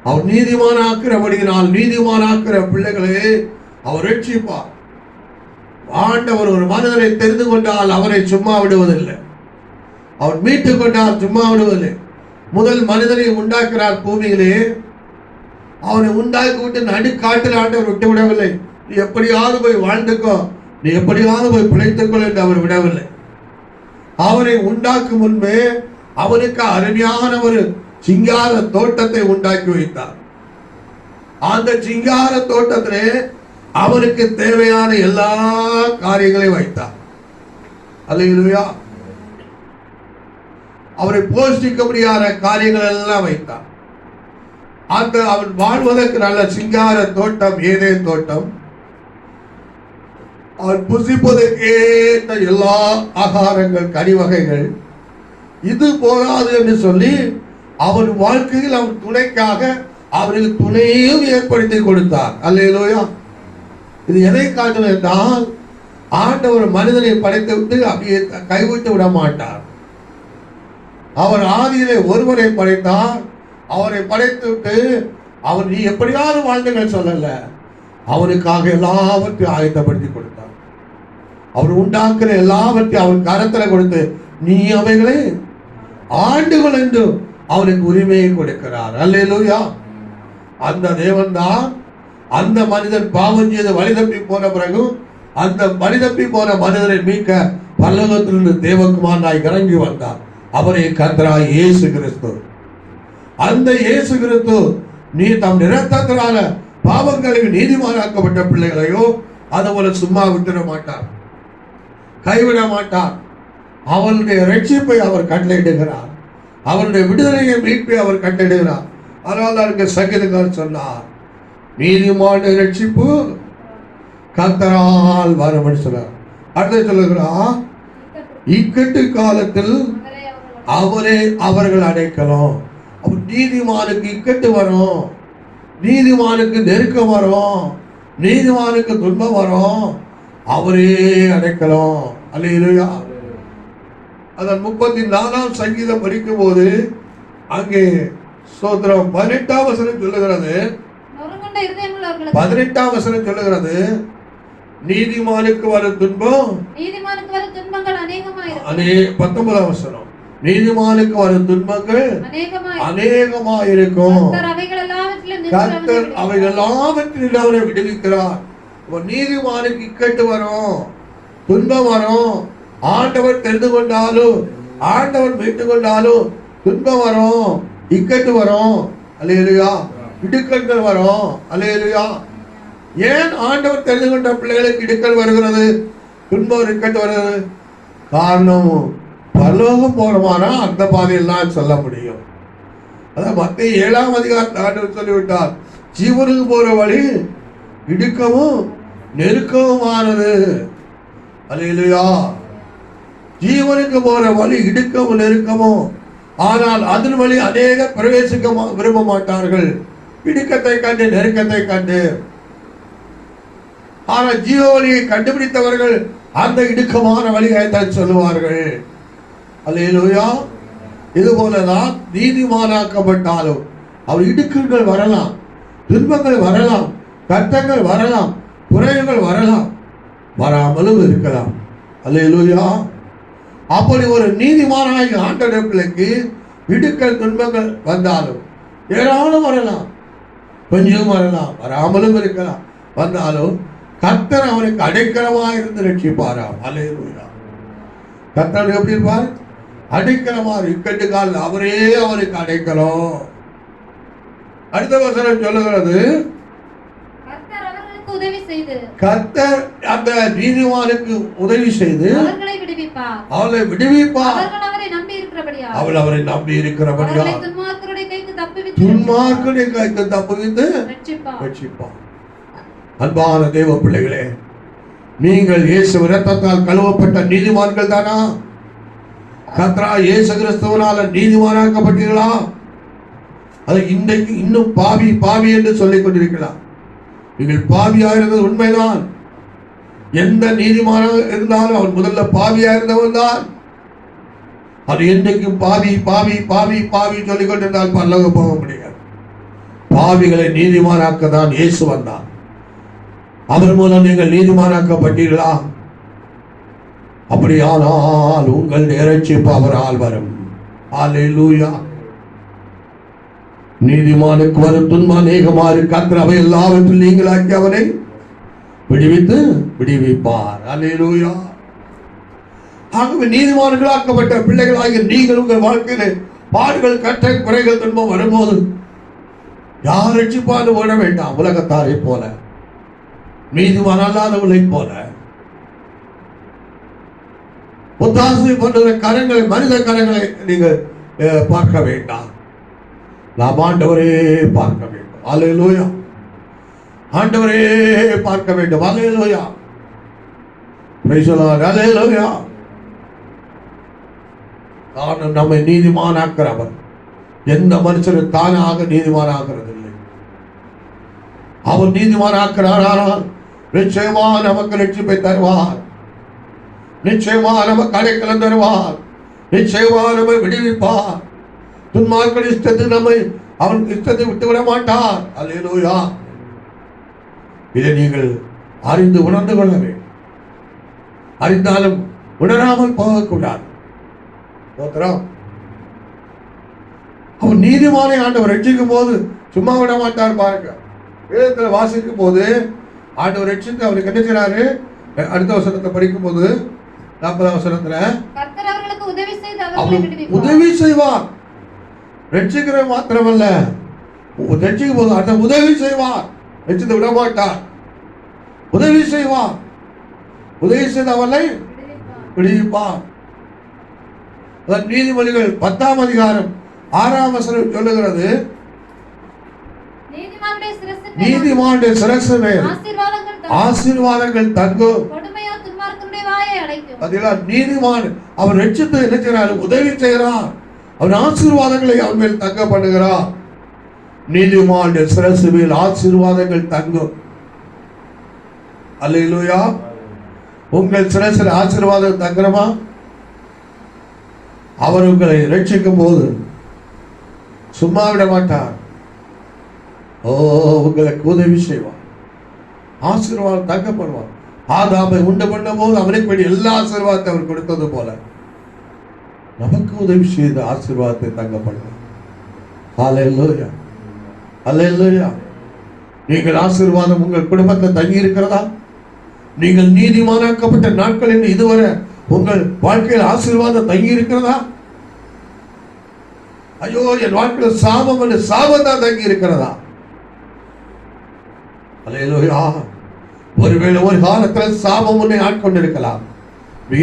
அவர் நீதிமானாக்கிறபடியினால் நீதிமானாக்கிற பிள்ளைகளே அவர் ரட்சிப்பார். ஆண்டவர் ஒரு மனிதரை தெரிந்து கொண்டால் அவரை சும்மா விடுவதில்லை. அவர் மீட்டுக் கொண்டால் சும்மா விடுவதில்லை. முதல் மனிதனை உண்டாக்குறார் பூமியிலே. அவனை உண்டாக்கி விட்டு நடுக்காட்டில் ஆண்டவர் விட்டு விடவில்லை. நீ எப்படியாவது போய் வாழ்ந்துக்கோ, நீ எப்படியாவது போய் பிழைத்துக்கொள் என்று அவர் விடவில்லை. அவனை உண்டாக்கும் முன்பே அவனுக்கு அருமையான ஒரு சிங்கார தோட்டத்தை உண்டாக்கி வைத்தார். அந்த சிங்கார தோட்டத்திலே அவனுக்கு தேவையான எல்லா காரியங்களையும் வைத்தார். அல்லேலூயா. அவரை போஷிக்க முடியாத காரியங்கள் எல்லாம் வைத்தார். அந்த அவன் வாழ்வதற்கு நல்ல சிங்கார தோட்டம், ஏதேன் தோட்டம். அவன் புசிப்பதற்கேற்ற எல்லா ஆகாரங்கள், கனி வகைகள். இது போகாது என்று சொல்லி அவன் வாழ்க்கையில் அவன் துணைக்காக அவனுக்கு துணையும் ஏற்படுத்தி கொடுத்தார். அல்லேலூயா. இது எதை காட்டும் என்றால், ஆண்டவர் மனிதனை படைத்து விட்டு அப்படியே கைவிட்டு விட மாட்டார். அவர் ஆதியிலே ஒருவரை படைத்தார். அவரை படைத்து விட்டு அவர் நீ எப்படியாவது வாழ்ந்துகள் சொல்லல, அவனுக்காக எல்லாவற்றையும் ஆயத்தப்படுத்தி கொடுத்தார். அவர் உண்டாக்குற எல்லாவற்றையும் அவன் கரத்தில் கொடுத்து நீ அவைகளை ஆண்டுகள் என்று அவனுக்கு உரிமையை கொடுக்கிறார். அல்லேலூயா. அந்த தேவன் தான் அந்த மனிதன் பாவம் செய்து வழி தப்பி போன பிறகு அந்த வழி தப்பி போன மனிதனை மீட்க பரலோகத்திலிருந்து தேவகுமாரனாய் இறங்கி வந்தார். அவரே கர்த்தராய் இயேசு கிறிஸ்து. அந்த இயேசு கிறிஸ்து நீ தம் இரத்தத்தினால பாவங்களுக்கு நீதிமானாக்கப்பட்ட பிள்ளைகளையோ அதுபோல சும்மா விட்டுட மாட்டார், கைவிட மாட்டார். அவனுடைய ரட்சிப்பை அவர் கட்டளையிடுகிறார். அவனுடைய விடுதலையை மீட்பை அவர் கட்டளையிடுகிறார். அதனால தான் சங்கீதக்காரர் சொன்னார், நீதிமான ரட்சிப்பு கர்த்தரால் வரும் சொன்னார். அடுத்து சொல்லுகிறார், இக்கட்டு காலத்தில் அவரே அவர்கள் அடைக்கலம். அப்ப நீதிமானுக்கு இக்கட்டு வரும், நீதிமானுக்கு நெருக்கம் வரும், நீதிமானுக்கு துன்பம் வரும், அவரே அடைக்கலம். அல்லேலூயா. அதன் 34ஆம் சங்கீதம் படிக்கும் போது அங்கே ஸ்தோத்திரம் 18ஆம் வசனம் சொல்லுகிறது, நொறுங்குண்ட கொண்ட இருதயம் உள்ளவர்களுக்கு 18ஆம் வசனம் சொல்லுகிறது, நீதிமானுக்கு வரும் துன்பம் நீதிமானுக்கு வரும் துன்பங்கள் அநேகமாயிருக்கும். 19ஆம் வசனம், நீதிமானுக்கு வரும் துன்பங்கள் அநேகமாயிருக்கும். கர்த்தர் அவைகள் எல்லாவற்றிலும் அவரை விடுவிக்கிறார். நீதிமானுக்கு இக்கட்டு வரும், துன்பம் வரும். ஆண்டவர் தெரிந்து கொண்டாலும், ஆண்டவர் மீட்டு கொண்டாலும் துன்பம் வரும், இக்கட்டு வரும். அல்லேலூயா. இடுக்கண்கள் வரும். அல்லேலூயா. ஏன் ஆண்டவர் தெரிந்து கொண்ட பிள்ளைகளுக்கு இடுக்கல் வருகிறது, துன்பம் இக்கட்டு வருகிறது? காரணம், பரலோகம் போறமானா அந்த பாதையில் தான் சொல்ல முடியும். அதான் மத்திய 7ஆம் அதிகாரத்தில் ஆண்டவர் சொல்லிவிட்டார், ஜீவனுக்கு போற வழி இடுக்கமும் நெருக்கமுமானது. அல்லேலூயா. ஜீவனுக்கு போற வழி இடுக்கமும் நெருக்கமும், ஆனால் அதன் வழி அநேக பிரவேசிக்க விரும்ப மாட்டார்கள், இடுக்கத்தை கண்டு நெருக்கத்தை கண்டு. ஆனால் ஜீவ வழியை கண்டுபிடித்தவர்கள் அந்த இடுக்கமான வழியை தான் சொல்லுவார்கள். அல்லேலூயா. இது போலதான் நீதிமானாக்கப்பட்டாலும் அவர் இடுக்கங்கள் வரலாம், துன்பங்கள் வரலாம், கஷ்டங்கள் வரலாம், குறைகள் வரலாம், வராமலும் இருக்கலாம். அல்லேலூயா. அப்படி ஒரு நீதிமானாகிய ஆண்டவர் பிள்ளைக்கு இடுக்கல் துன்பங்கள் வந்தாலும் ஏராளம் வரலாம், கொஞ்சம் வரலாம், வராமலும் இருக்கலாம். வந்தாலும் கர்த்தர் அவனுக்கு அடைக்கலமாக இருந்து ரட்சிப்பாராம். அல்லேலூயா. கர்த்தர் எப்படி இருப்பார்? அடைக்கலமா. இக்கட்டு கால அவரே அவனுக்கு அடைக்கலம். அடுத்த வசனம் சொல்லுகிறது, கர்த்தர் அந்த நீதிமானுக்கு உதவி செய்து அவளை விடுவிப்பார். அவள் அவரை நம்பி இருக்கிறபடியால் துன்மார்க்கருடைய கைக்கு தப்புவித்து ரட்சிப்பார். அன்பான தேவ பிள்ளைகளே, நீங்கள் இயேசு இரத்தத்தால் கழுவப்பட்ட நீதிமான்கள் தானா? கர்த்தராகிய இயேசு கிறிஸ்துவினால நீதிமானாக்கப்பட்டீர்களா? அது இன்றைக்கு இன்னும் பாவி பாவி என்று சொல்லிக் கொண்டிருக்கலாம். நீங்கள் பாவியாயிருந்தது உண்மைதான். எந்த நீதிமானாக இருந்தாலும் அவன் முதல்ல பாவியா இருந்தவன் தான். அது என்றைக்கும் பாவி பாவி பாவி பாவி சொல்லிக் கொண்டிருந்தால் பரலோகம் போக முடியாது. பாவிகளை நீதிமானாக்க தான் இயேசு வந்தார். அவர் மூலம் நீங்கள் நீதிமானாக்கப்பட்டீர்களா? அப்படியானால் உங்கள் இரட்சிப்பு அவரால் வரும். அல்லேலூயா. நீதிமானுக்கு வரும் துன்பம் அநேகமாறு கர்த்தர் அவை எல்லாவற்றிலும் நீங்களாக்கி அவனை விடுவித்து விடுவிப்பார். அல்லேலூயா. ஆகவே நீதிமான்களாக்கப்பட்ட பிள்ளைகளாகிய நீங்கள் உங்கள் வாழ்க்கையில பாடுகள் கஷ்ட குறைகள் துன்பம் வரும்போது யார் ரட்சிப்பான்னு ஓட வேண்டாம். உலகத்தாரை போல, நீதிமான் அல்லாதவர்களை போல ஒத்தாசை போன்ற கரங்களை, மனித கரங்களை நீங்கள் பார்க்க வேண்டாம். நாம் ஆண்டவரே பார்க்க வேண்டும். அல்லேலூயா. ஆண்டவரே பார்க்க வேண்டும். அல்லேலூயா. Praise the lord. அல்லேலூயா. காரணம், நம்மை நீதிமானாக்கிறவர். எந்த மனுஷனும் தானாக நீதிமானாகிறது இல்லை. அவர் நீதிமானாக்கிறார். ஆனால் நிச்சயமா நமக்கு ரட்சிப்பை தருவார். நிச்சயமா நமக்கு அடைக்கலம் தருவார். நிச்சயமா நம்மை விடுவிப்பார். துன்மார்க்கன் இஷ்டத்தை நம்மை அவன் இஷ்டத்தை விட்டுவிட மாட்டார். அல்லேலூயா. இதை நீங்கள் அறிந்து உணர்ந்து கொள்ள வேண்டும். அறிந்தாலும் உணராமல் போகக்கூடாது. அவன் நீதிமானை ஆண்டவர் ரட்சிக்கும் போது சும்மா விட மாட்டார். பாருங்க, வேதத்தில் வாசிக்கும் போது ஆண்டவர் ரட்சித்து அவருக்கு என்ன செய்றாரு? அடுத்த வசனத்தை படிக்கும் போது 40ஆம் வசனத்துல உதவி செய்வார். ரட்சிக்கிற மாத்திரமல்ல, ரட்சிக்கும் போது அந்த உதவி செய்வார். ரட்சித்து விட மாட்டார். உதவி செய்வார். உதவி செய்த அவளை விடுவிப்பார். நீதிமொழிகள் 10ஆம் அதிகாரம் 6ஆம் வசனம் சொல்லுகிறது, நீதிமானுடைய சிரசு மேல் ஆசீர்வாதங்கள் தங்கும். நீதிமான் அவர் ரட்சித்து என்ன செய்கிறார்? உதவி செய்கிறார். அவன் ஆசீர்வாதங்களை அவன் மேல் தங்க பண்ணுகிறார். நீதிமானுடைய சிரசு மேல் ஆசீர்வாதங்கள் தங்கும். அல்லேலூயா. உங்கள் சிரசில் ஆசீர்வாதம் தங்குறமா? அவர் உங்களை ரட்சிக்கும் போது சும்மா விட மாட்டார். உங்களுக்கு உதவி செய்வார். ஆசீர்வாதம் தங்கப்படுவார். ஆதாமை உண்டு பண்ண போது அவனுக்கு வேண்டிய எல்லா ஆசீர்வாதத்தை அவர் கொடுத்தது போல நமக்கு உதவி செய்து ஆசீர்வாதத்தை தங்கப்படுவார். ஹல்லேலூயா, ஹல்லேலூயா. நீங்கள் ஆசீர்வாதம் உங்கள் குடும்பத்தில் தங்கி இருக்கிறதா? நீங்கள் நீதிமானாக்கப்பட்ட நாட்களில் இதுவரை உங்கள் வாழ்க்கையில் ஆசீர்வாதம் தங்கி இருக்கிறதா? ஐயோ, என் வாழ்க்கையில் சாபம் என்று சாபம் தான் தங்கி இருக்கிறதா? அல்லேலூயா. ஒருவேளை ஒரு காலத்தில் சாபம் உன்னை ஆட்கொண்டிருக்கலாம்.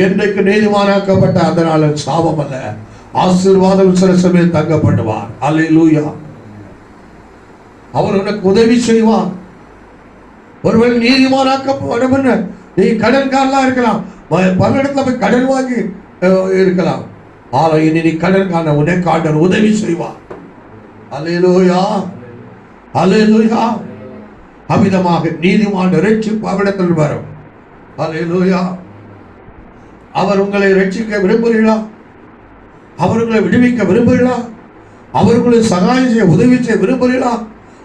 என்றைக்கு நீதிமானாக்கப்பட்ட அதனால சாபம் அல்ல, ஆசீர்வாதம் சில சமயம் தங்கப்படுவார். அல்லேலூயா. அவர் உனக்கு உதவி செய்வார். ஒருவேளை நீதிமானாக்கப்படும், நீ கடன்காரலாம் இருக்கலாம், பல இடத்துல போய் கடன் வாங்கி இருக்கலாம். ஆனால் இனி நீ கடன்காரன் உனக்கு ஆண்டவர் உதவி செய்வார். அல்லேலூயா, அல்லேலூயா. அமிதமாக நீதிமான ரட்சிப்பு அவரிடத்தில் வரும். அல்லேலூயா. அவர் உங்களை ரட்சிக்க விரும்புகிறீர்களா? அவர் உங்களை விடுவிக்க விரும்புகிறீர்களா? அவர்களை சகாயம் செய்ய உதவி செய்ய விரும்புகிறீர்களா?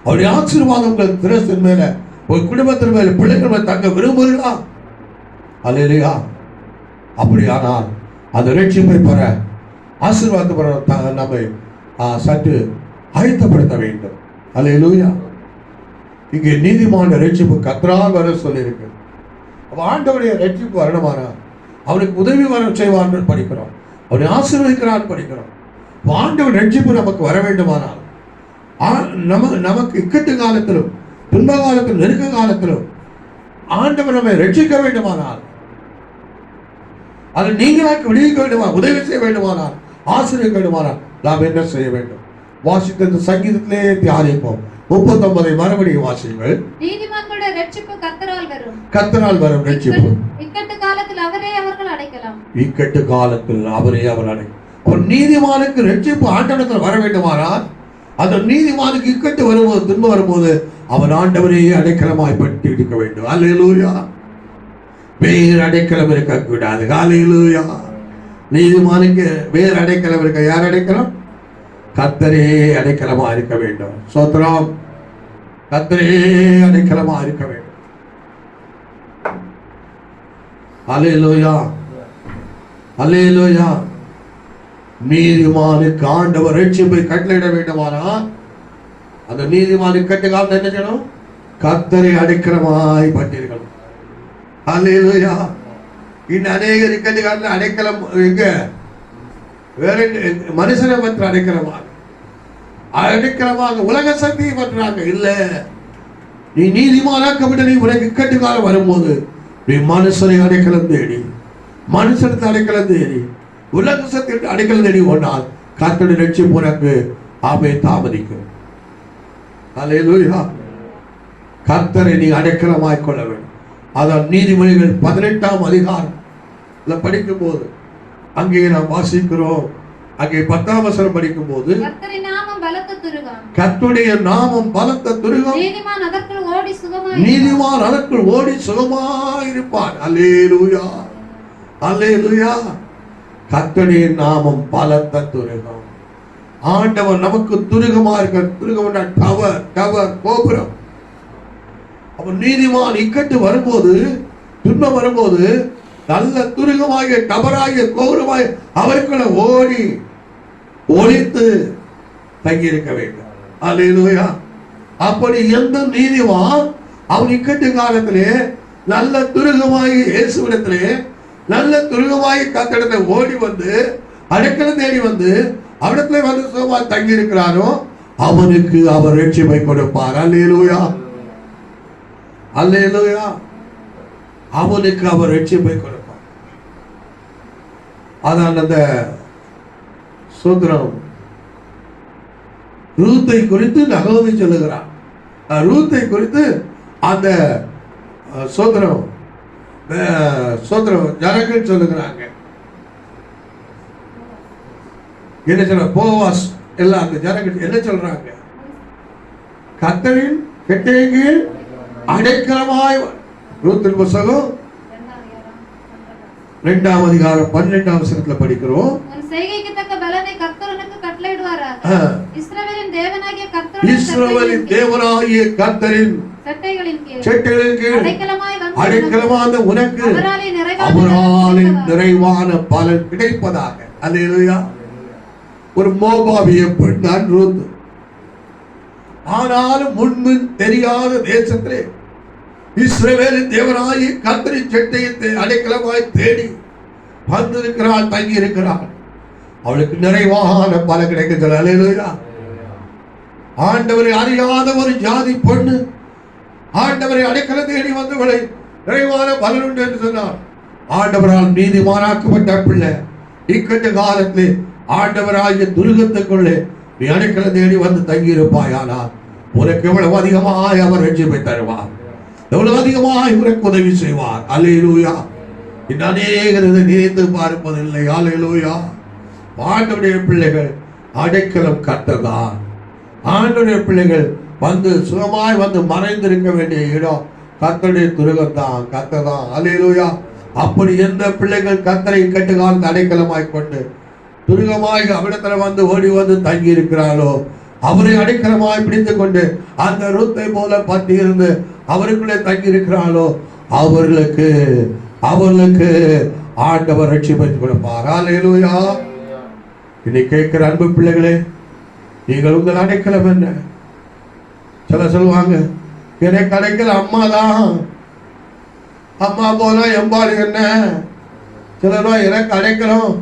அவருடைய ஆசீர்வாதம் உங்கள் திரசின் மேல, உங்கள் குடும்பத்தின் மேல, பிள்ளைகள் மேல தங்க விரும்புகிறீர்களா? அல்லேலூயா. அப்படியானால் அந்த ரட்சிப்பை பெற, ஆசீர்வாதத்தை பெற நம்மை சற்று ஆயத்தப்படுத்த வேண்டும். அல்லேலூயா. இங்கே நீதிமான ரட்சிப்பு கர்த்தரால் வர சொல்லியிருக்கு. ஆண்டவருடைய ரட்சிப்பு வரணுமானா அவனுக்கு உதவி வர செய்வான்னு படிக்கிறோம், அவனை ஆசீர்வதிக்கிறான்னு படிக்கிறோம். ஆண்டவர் ரட்சிப்பு நமக்கு வர வேண்டுமானால் நமக்கு இக்கட்டு காலத்திலும் துன்ப காலத்திலும் நெருக்க காலத்திலும் ஆண்டவர் நம்மை ரட்சிக்க வேண்டுமானால், அதை நீங்களாக்கு விடுவிக்க வேண்டுமா, உதவி செய்ய வேண்டுமானால், ஆசீர்வதிக்க வேண்டுமானால் நாம் என்ன செய்ய வேண்டும்? வாசித்த சங்கீதத்திலே தியானிப்போம். 39 மறுபடியும் வாசிங்கள். நீதிமான்களுடைய ரட்சிப்பு கர்த்தரால் வரும். கர்த்தரால் வரும் ரட்சிப்பு. இக்கட்டு காலத்தில் அவரே அவர்கள் அடைக்கலாம். இக்கட்டு காலத்தில் அவரே அவர் அடைக்கலாம். ஒரு நீதிமானுக்கு ரட்சிப்பு ஆண்டவரிடத்தில் வர வேண்டுமானால், அந்த நீதிமானுக்கு இக்கட்டு வரும்போது, துன்பம் வரும்போது அவன் ஆண்டவரே அடைக்கலமாய் பற்றி இருக்க வேண்டும். அல்லேலூயா. வேறு அடைக்கலம் இருக்கக்கூடாது. அல்லேலூயா. நீதிமானுக்கு வேறு அடைக்கலம் இருக்க. யார் அடைக்கலம்? கர்த்தரே அடைக்கலமா இருக்க வேண்டும். ஸ்தோத்திரம். கர்த்தரே அடைக்கலமா இருக்க வேண்டும். அல்லேலூயா, அல்லேலூயா. நீதிமானுக்கு ஆண்டவர் ரட்சிப்பை கட்டளையிட வேண்டுமானால் அந்த நீதிமானுக்கு கட்டுக்காலம் என்ன செய்யணும்? கர்த்தரை அடைக்கலமாய் பட்டிருக்கணும். அல்லேலூயா. இன்னும் அநேக இக்கட்டுக்கால அடைக்கலம் எங்க? வேற மனுஷனை பற்றி அடைக்கலமாக உலக சக்தியை பற்றாங்க இல்ல. நீ நீதிமானாக்கப்பட்ட நீ உனக்கு இக்கட்டு காலம் வரும்போது நீ மனுஷனை அடைக்கலம் தேடி, மனுஷனுக்கு அடைக்கலம் தேடி, உலக சக்திக்கு அடைக்கலம் தேடி போனால் கர்த்தருடைய ரட்சிப்பு உனக்கு தாமதிக்கும். அல்லேலூயா. கர்த்தரை நீ அடைக்கலமாய் கொள்ள வேண்டும். அதான் நீதிமொழிகள் 18ஆம் அதிகாரம் படிக்கும் போது அங்கே நாம் வாசிக்கிறோம். அங்கே 10ஆம் வசனம் படிக்கும் போது கர்த்தருடைய நாமம் பலத்த துருகம், கர்த்தருடைய நாமம் பலத்த துருகம், நீதிமான் அதற்குள் ஓடி சுகமாய், நீதிமான் அதற்குள் ஓடி சுகமாய் இருப்பான். அல்லேலூயா, அல்லேலூயா. கர்த்தருடைய நாமம் பலத்த துருகம். ஆண்டவர் நமக்கு துருகமா இருக்க. துருகம் டவர், டவர், கோபுரம். அவன் நீதிமான் இக்கட்டு வரும்போது, துன்பம் வரும்போது நல்ல துருகமாகிய டபராகிய கோபுரமாய் அவருக்குள்ள ஓடி ஒளித்து தங்கியிருக்க வேண்டும். அல்லேலூயா. அப்படி எந்த நீதிமான் அவன் இக்கட்டு காலத்திலே நல்ல துருகமாகி இயேசுவிடத்திலே நல்ல துருகமாகி கர்த்தரிடத்தை ஓடி வந்து அடைக்கலம் தேடி வந்து அவரிடத்திலே வந்து சுகமாய் தங்கி இருக்கிறாரோ அவனுக்கு அவர் ரட்சிப்பை கொடுப்பார். அல்லேலூயா, அல்லேலூயா. அவனுக்கு அவர் ரட்சிப்பை கொடுப்பார். அதான் அந்த சோதரம் ரூத்தை குறித்து நகோமி சொல்லுகிறார். ரூத்தை குறித்து அந்த சோதரம் ஜனங்கள் சொல்லுகிறாங்க. என்ன சொல்ற? போவாஸ் எல்லாம் அந்த ஜனங்கள் என்ன சொல்றாங்க? கர்த்தரின் கட்டளைக்கு அடைக்கலமாய். ரூத்தின் புத்தகம் 2ஆம் அதிகாரம் 12ஆம் வசனத்துல படிக்கிறோம். உன் செய்கைக்கு தக்க பலனை கர்த்தர் உனக்கு கட்டளையிடுவாராக. இஸ்ரவேலின் தேவனாகிய கர்த்தரின் சட்டைகளின் கீழ் அடைக்கலமாய் வந்து உனக்கு அவராலே நிறைவான பலன் கிடைப்பதாக. அல்லேலூயா. ஒரு மோவாபிய பெண் தான் ரூத். ஆனாலும் முன்பு தெரியாத தேசத்திலே இஸ்ரவேலின் தேவனாகிய கர்த்தரின் சட்டையை அடைக்கலமாய் தேடி வந்திருக்கிறாள், தங்கி இருக்கிறாள். அவளுக்கு நிறைவான பலன் கிடைக்கிறது. அல்லேலூயா. ஆண்டவரை அறியாத ஒரு ஜாதி பொண்ணு ஆண்டவரை அடைக்கல தேடி வந்தவளை நிறைவான பலன் உண்டு என்று சொன்னார். ஆண்டவரால் நீதிமானாக்கப்பட்ட பிள்ளை இக்கட்டு காலத்தில் ஆண்டவராகிய துருகத்துக்குள்ளே நீ அடைக்கல தேடி வந்து தங்கி இருப்பாயானால் உனக்கு எவ்வளவு அதிகமாய் அவர் ரட்சிப்பை தருவார், எவ்வளவு அதிகமாய் உனக்கு உதவி செய்வார். அல்லேலூயா. இந்த அநேகர் நினைத்து பார்ப்பதில்லை. அல்லேலூயா. ஆண்டவருடைய பிள்ளைகள் அடைக்கலம் கர்த்தர்தான். ஆண்டவருடைய பிள்ளைகள் வந்து சுகமாய் வந்து மறைந்திருக்க வேண்டிய இடம் கர்த்தருடைய துருகம்தான், கர்த்தர்தான். அல்லேலூயா. அப்படி எந்த பிள்ளைகள் கர்த்தரை கட்டு காலத்து அடைக்கலமாய் கொண்டு துருகமாய் அவிடத்துல வந்து ஓடி வந்து தங்கி இருக்கிறாரோ, அவரை அடைக்கலமாய் பிடித்து கொண்டு அந்த ரூத்தை போல பத்தி இருந்து அவருக்குள்ளே தங்கி இருக்கிறாரோ, அவர்களுக்கு ஆண்டவர் ரட்சிப்பை கொடுப்பார். அல்லேலூயா. இதை கேட்கிற அன்பு பிள்ளைகளே, நீங்கள் உங்கள் அடைக்கலம் என்ன? சில சொல்லுவாங்க, எனக்கு அடைக்கல அம்மா தான், அம்மா போல எம்பாடு என்ன. சிலரோ எனக்கு அடைக்கலம்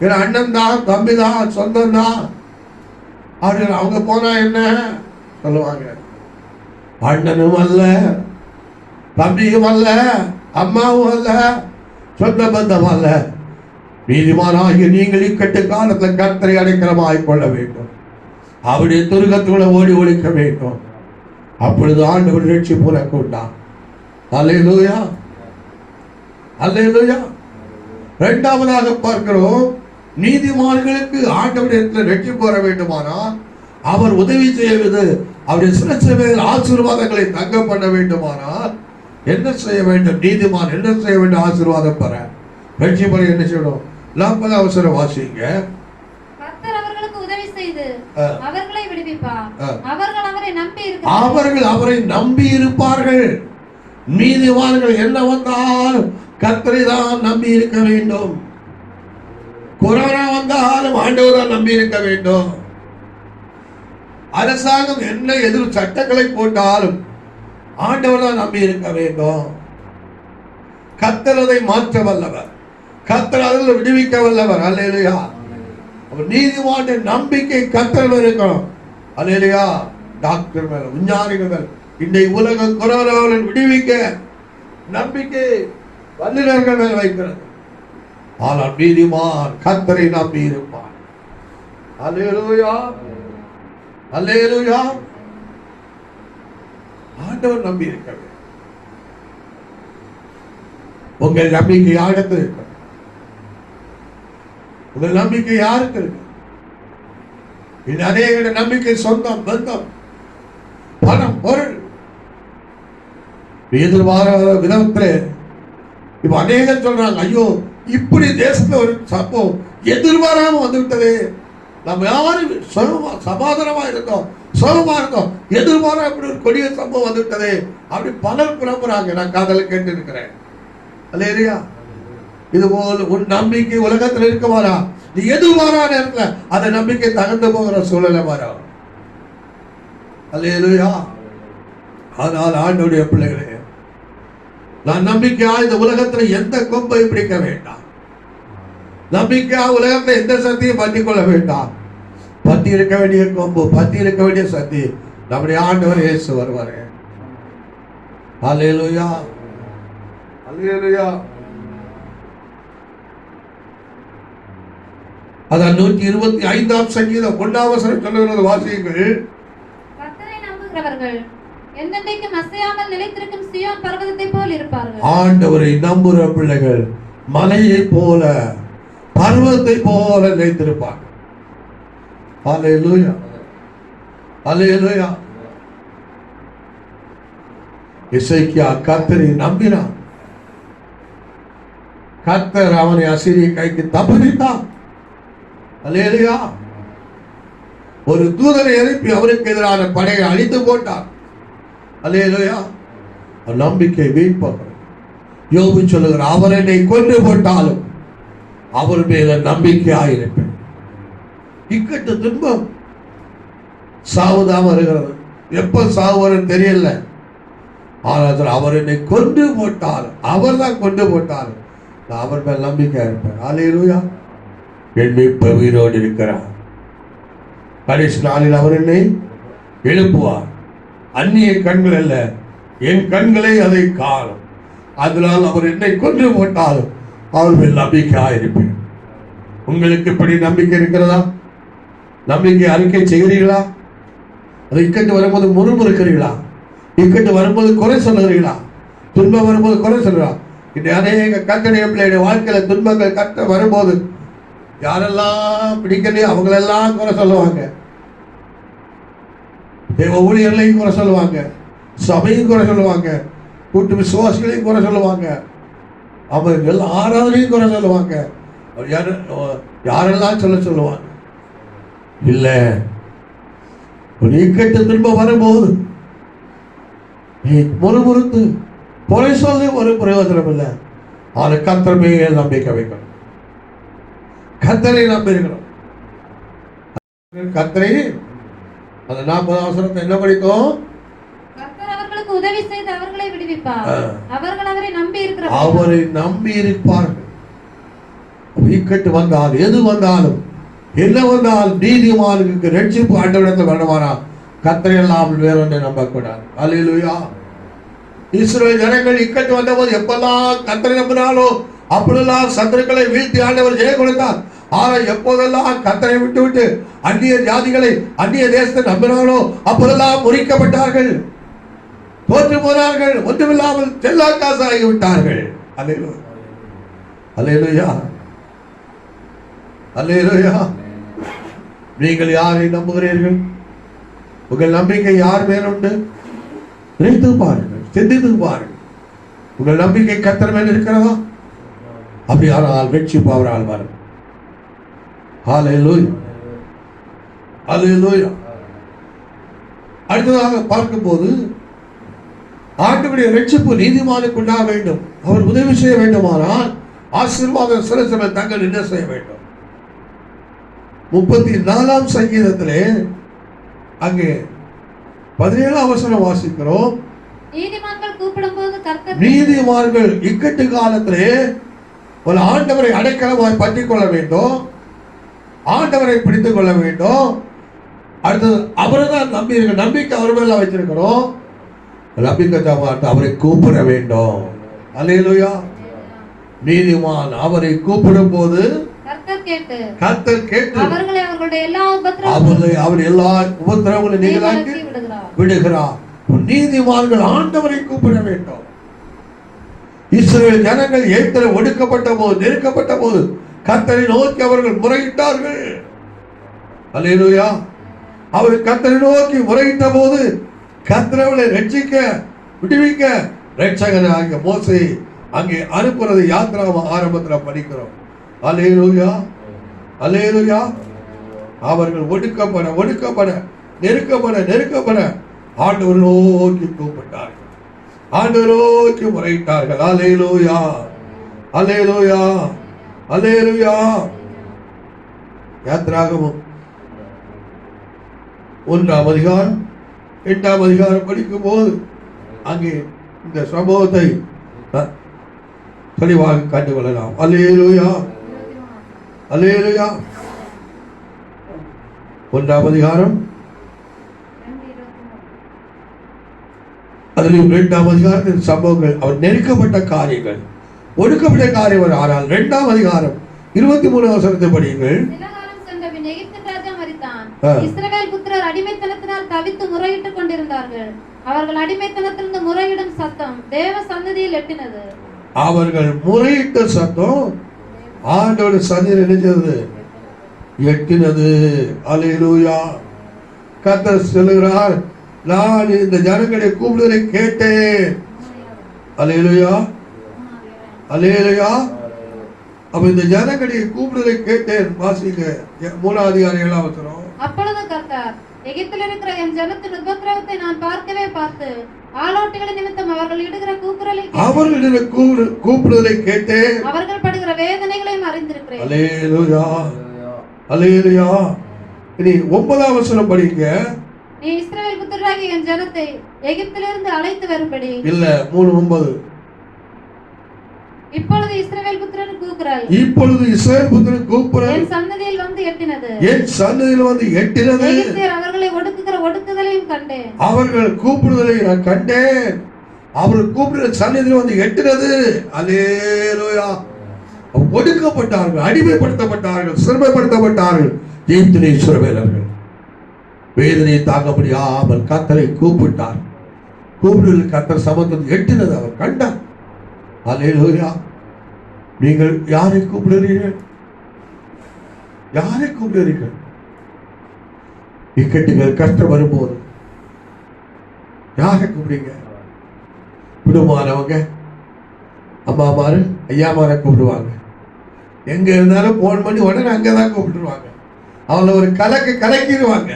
என் அண்ணன் தான், தம்பி தான், சொந்தம் தான் அப்படின்னு அவங்க போனா என்ன சொல்லுவாங்க. அண்ணனும் அல்ல, தம்பியும் அல்ல, அம்மாவும் அல்ல, சொந்த பந்தம் அல்ல. நீதிமானாகிய நீங்கள் இக்கட்டு காலத்தில் கர்த்தரை அடைக்கலமாய் கொள்ள வேண்டும். அவருடைய துருகத்தோட ஓடி ஒழிக்க வேண்டும். அப்பொழுது ஆண்டவர் ரட்சிப்பு உனக்கு உண்டாம். அல்லேலூயா. அல்லேலூயா. இரண்டாவதாக பார்க்கிறோம், நீதிமான்களுக்கு ஆண்டவரிடத்தில் ரட்சிப்பு வர வேண்டுமானால் அவர் உதவி செய்வது, அவருடைய சிறச்சபையில் ஆசீர்வாதங்களை தங்க பண்ண வேண்டுமானால் என்ன செய்ய வேண்டும்? நீதிமான் என்ன செய்ய வேண்டும்? ஆசீர்வாதம் பெற ரட்சிப்பு என்ன செய்யணும்? 40 அவசரம் வாசிங்க. கர்த்தர் அவர்களுக்கு உதவி செய்து அவர்களை விடுவிப்பார். அவர்கள் அவரை நம்பி இருப்பார்கள். நீதிமான்கள் என்ன வந்தாலும் கர்த்தரை தான் நம்பி இருக்க வேண்டும். கொரோனா வந்தாலும் ஆண்டவரை நம்பி இருக்க வேண்டும். அரசாங்கம் என்ன எதிர் சட்டங்களை போட்டாலும் ஆண்டவரை நம்பி இருக்க வேண்டும். கர்த்தர் அதை மாற்ற வல்லவர், கர்த்தர் அதில் விடுவிக்க வல்லவர். அல்லேலூயா. நீதிமான நம்பிக்கை கர்த்தர் இருக்கணும். அல்லேலூயா. டாக்டர் மேல, விஞ்ஞானிகள் மேல, இன்றைய உலக கொரோனாவை விடுவிக்க நம்பிக்கை வல்லுநர்கள் மேல் வைக்கிறது. ஆனால் நீதிமான் கர்த்தரை நம்பி இருப்பான். அல்லேலூயா. அல்லேலூயா. ஆண்டவர் நம்பி இருக்க வேண்டும். உங்கள் நம்பிக்கை யாருக்கு இருக்கு? உங்கள் நம்பிக்கை யாருக்கு இருக்கு? இந்த அநேக நம்பிக்கை சொந்தம், பந்தம், பணம், பொருள், எதிர்பாராத விதத்திலே இப்ப அநேகம் சொல்றாங்க, ஐயோ இப்படி தேசத்துல ஒரு சம்பவம் எதிர்பாராம வந்து விட்டது. நம்ம யாரும் சமாதானமா இருந்தோம், சோகமா இருந்தோம், எதிர்பாராம இப்படி ஒரு கொடிய சம்பவம் வந்து விட்டது அப்படி பலர் புலம்புறாங்க. நான் காதல கேட்டு இருக்கிறேன். அல்லேலூயா. இது போல் உன் நம்பிக்கை உலகத்தில் இருக்குமாறா? நீ எதிர்பாரா நேரத்துல அந்த நம்பிக்கை தகர்ந்து போகிற சூழலை மாறா. அல்லேலூயா. ஆனால் ஆண்டவருடைய பிள்ளைகளே, நான் நம்பிக்கையா இந்த உலகத்துல எந்த கொம்பை பிடிக்க வேண்டாம். நம்பிக்கையா உலகத்துல எந்த சக்தியும் பற்றி கொள்ள வேண்டாம். பத்தி இருக்க வேண்டிய கொம்பு, பத்தி இருக்க வேண்டிய சக்தி நம்முடைய ஆண்டவர் இயேசு வருவாரு. அல்லேலூயா. அல்லேலூயா. அதான் 125ஆம் சங்கீதம் 1ஆம் வசனம் சொல்லுகிறது, வாசியுங்கள். கர்த்தரை நம்புகிறவர்கள் என்னென்றைக்கும் அசையாமல் நிலைத்திருக்கும் சீயோன் பர்வதத்தை போல் இருப்பார்கள். ஆண்டவரை நம்புகிற பிள்ளைகள் மலையை போல, பர்வதத்தை போல நிலைத்திருப்பார்கள். அல்லேலூயா. அல்லேலூயா. எசேக்கியா கர்த்தரை நம்பினான். கர்த்தர் அவனை அசீரிய கைக்கு தப்புவித்தார். அல்லேலூயா. ஒரு தூதரை எழுப்பி அவருக்கு எதிரான படையை அழித்து போட்டார். அல்லேலூயா. நம்பிக்கை வீழ்ப்பவர். யோபு சொல்லுகிறார், அவர் என்னை கொன்று போட்டாலும் அவர் மேல நம்பிக்கையாயிருப்பேன். இக்கட்டு துன்பம் சாவுதான் வருகிறது. எப்ப சாவு வரும் தெரியல. ஆனால் அவர் என்னை கொண்டு போட்டார், அவர் தான் கொண்டு போட்டார், நான் அவர் மேல் நம்பிக்கை இருப்பேன். அல்லேலூயா. என் மீட்பர் உயிரோடு இருக்கிறார். கடைசி நாளில் அவர் என்னை எழுப்புவார். அந்நிய கண்கள் அல்ல, என் கண்களை அதை காணும். அதனால் அவர் என்னை கொண்டு போட்டாலும் அவர் மேல் நம்பிக்கையாக இருப்பேன். உங்களுக்கு இப்படி நம்பிக்கை இருக்கிறதா? நம்பிக்கை அறிக்கை செய்கிறீர்களா? அது இக்கட்டு வரும்போது முறுமுறுக்கிறீர்களா? இக்கட்டு வரும்போது குறை சொல்லுகிறீர்களா? துன்பம் வரும்போது குறை சொல்கிறா? இன்றைய அநேக கர்த்தருடைய பிள்ளையுடைய வாழ்க்கையில துன்பங்கள் கட்ட வரும்போது யாரெல்லாம் பிடிக்கலையோ அவங்களெல்லாம் குறை சொல்லுவாங்க. தேவ ஊழியர்களையும் குறை சொல்லுவாங்க, சபையும் குறை சொல்லுவாங்க, கூட்டு விசுவாசிகளையும் குறை சொல்லுவாங்க, அவர்கள் ஆராதனையும் குறை சொல்லுவாங்க. யாரெல்லாம் சொல்லுவாங்க. இல்ல, ஒரு இக்கட்டு துன்பம் வரும்போது நீ முறுமுறுத்து குறை சொல்லி ஒரு பிரயோஜனம் இல்லை. ஆனால் கர்த்தர் மேல் நம்பிக்கை வைக்கணும். கர்த்தரை நம்பி இருக்கணும். கர்த்தரை அந்த 40 அவசரத்தை என்ன படித்தோம்? கர்த்தர் அவர்களுக்கு உதவி செய்து அவர்களை விடுவிப்பார். அவர்கள் அவரை நம்பி இருக்கிறார்கள். அவரை நம்பி இருப்பார்கள். இக்கட்டு வந்தால் எது வந்தாலும் என்ன வந்தாலும் நீதிமானுக்கு ரட்சிப்பு ஆண்டவரிடத்தில் வேண்டுமானா கர்த்தரை இல்லாமல் வேறொன்றை நம்பக்கூடாது. அல்லேலூயா. இஸ்ரவேல் ஜனங்கள் இக்கட்டு வந்த போது எப்பெல்லாம் கர்த்தரை நம்பினாலோ அப்பொழுதெல்லாம் சத்துருக்களை வீழ்த்தி ஆண்டவர் ஜெயம் கொடுத்தார். ஆனால் எப்போதெல்லாம் கர்த்தரை விட்டு விட்டு அந்நிய ஜாதிகளை அந்நிய தேசத்தை நம்பினாலோ அப்போதெல்லாம் முறிக்கப்பட்டார்கள், தோற்று போனார்கள், ஒன்றுமில்லாமல் செல்லா காசாகி விட்டார்கள். அல்லேலூயா. அல்லேலூயா. அல்லேலூயா. நீங்கள் யாரை நம்புகிறீர்கள்? உங்கள் நம்பிக்கை யார் மேல் உண்டு? நினைத்து பாருங்கள், சிந்தித்து பாருங்கள். உங்கள் நம்பிக்கை கர்த்தர் மேல் இருக்கிறதா? அப்படியானால் வெற்றிப்பு அவரால் வரும். ஹல்லேலூயா. ஹல்லேலூயா. அடுத்ததாக பார்க்கும்போது ஆண்டவருடைய ரட்சிப்பு நீதிமானுக்கு உண்டாக வேண்டும். அவர் உதவி செய்ய வேண்டுமானால் ஆசீர்வாதம் சில சமயம் தங்கள் என்ன செய்ய வேண்டும்? 34ஆம் சங்கீதத்திலே அங்கே 17ஆம் வசனம் வாசிக்கிறோம். நீதிமான்கள் கூப்பிடும்போது கர்த்தர், நீதிமான்கள் இக்கட்டு காலத்திலே ஒரு ஆண்டவரை அடைக்கலமாய் பற்றிக் கொள்ள வேண்டும், ஆண்டவரை பிடித்துக் கொள்ள வேண்டும். அடுத்தது அவரை தான் நம்பி இருக்க, நம்பிக்கை அவர் மேல வச்சிருக்கிறோம். நம்பிக்கை அவரை கூப்பிட வேண்டும். அல்லேலூயா. நீதிமான் அவரை கூப்பிடும் போது கர்த்தர் கேட்டு அவர்களை அவர்களுடைய எல்லா உபத்திரவங்களை நீங்களாக்கி விடுகிறார். நீதிமான்கள் ஆண்டவரை கூப்பிட வேண்டும். இஸ்ரவேல் ஜனங்கள் எகிப்தில் ஒடுக்கப்பட்ட போது, நெருக்கப்பட்ட போது கர்த்தரை நோக்கி அவர்கள் முறையிட்டார்கள். அல்லேலூயா. அவர் கர்த்தரை நோக்கி முறையிட்ட போது கர்த்தரை ரட்சிக்க, விடுவிக்க ரட்சகனாகிய மோசே அங்கே அனுப்புறது யாத்ரா ஆரம்பத்தில் படிக்கிறோம். அல்லேலூயா. அல்லேலூயா. அவர்கள் ஒடுக்கப்பட நெருக்கப்பட ஆண்டவர் நோக்கி கூப்பிட்டார்கள், ஆண்டவர் நோக்கி முறையிட்டார்கள். அல்லேலூயா. அல்லேலூயா. அல்லேலூயா. யாத்ராகமம் 1ஆம் அதிகாரம் 8ஆம் அதிகாரம் படிக்கும் போது அங்கே இந்த சம்பவத்தை தெளிவாக கண்டுகொள்ளலாம். அல்லேலூயா. அல்லேலூயா. 1ஆம் அதிகாரம் அதிலும் 2ஆம் அதிகாரத்தின் சம்பவங்கள், அவர் நெருக்கப்பட்ட காரியங்கள், ஒடுக்கப்பட்ட காரியம். ஆனால் 2ஆம் அதிகாரம் 23 வசனத்தை படியுங்கள். இஸ்ரவேல் புத்திரர் அடிமைத்தனத்தினால் தவித்து முறையிட்டுக் கொண்டிருந்தார்கள். அவர்கள் அடிமைத்தனத்திலிருந்து முறையிடும் சத்தம் தேவ சந்நிதியில் எட்டினது. அவர்கள் முறையிட்ட சத்தம் ஆண்டோட சந்நிதியில் எட்டினது, எட்டினது. அல்லேலூயா. கர்த்தர் சொல்லுகிறார், நான் இந்த ஜனங்களை கூப்பிடுவதை கேட்டேன். அல்லேலூயா. அல்லேலூயா. அப்ப இந்த ஜனங்களுடைய கூப்பிடுதலை கேட்டேன். வாசிங்க 3ஆம் அதிகாரம் 7ஆம் வசனம். அப்பொழுது கர்த்தர், எகிப்தில் இருக்கிற என் ஜனத்தின் உபத்திரவத்தை நான் பார்த்து ஆளோட்டிகளின் நிமித்தம் அவர்கள் இடுகிற கூப்பிடுதலை கேட்டேன். அவர்கள் படுகிற வேதனைகளையும் அறிந்திருக்கிறேன். அல்லேலூயா, அல்லேலூயா. இனி 9ஆம் வசனம் படிங்க. நீ இஸ்ரவேல் புத்திரராகிய என் ஜனத்தை எகிப்திலிருந்து அழைத்து வரும்படி. இல்ல 3:9. இப்பொழுது இஸ்ரவேல் புத்திரன் கூக்குரல். இப்பொழுது இஸ்ரவேல் புத்திரன் கூக்குரல் என் சன்னதியில் வந்து எட்டினது. என் சன்னதியில் வந்து எட்டினது. எகிப்தியர் அவர்களை ஒடுக்குகிற ஒடுக்குதலையும் கண்டேன். அவர்கள் கூப்பிடுதலை நான் கண்டேன். அவர்கள் கூப்பிடுற சன்னதியில் வந்து எட்டினது. அல்லேலூயா. ஒடுக்கப்பட்டார்கள், அடிமைப்படுத்தப்பட்டார்கள், சிறுமைப்படுத்தப்பட்டார்கள் எகிப்திலே இஸ்ரவேலர்கள். வேதனையை தாங்க முடியாமல் கர்த்தரை கூப்பிட்டார். கூப்பிடுதல் கர்த்தர் சமூகத்தில் எட்டினது அவர் கண்டார். அல்லேலூயா. நீங்கள் யாரை கூப்பிடுறீர்கள்? யாரை கூப்பிடுறீர்கள்? இக்கட்டுகள் கஷ்டம் வரும்போது யாரை கூப்பிடுங்க? குடும்பமானவங்க, அம்மாமாரு, ஐயாமாரை கூப்பிடுவாங்க. எங்க இருந்தாலும் போன் பண்ணி உடனே அங்கதான் கூப்பிட்டுருவாங்க. அவங்கள ஒரு கலக்கிடுவாங்க.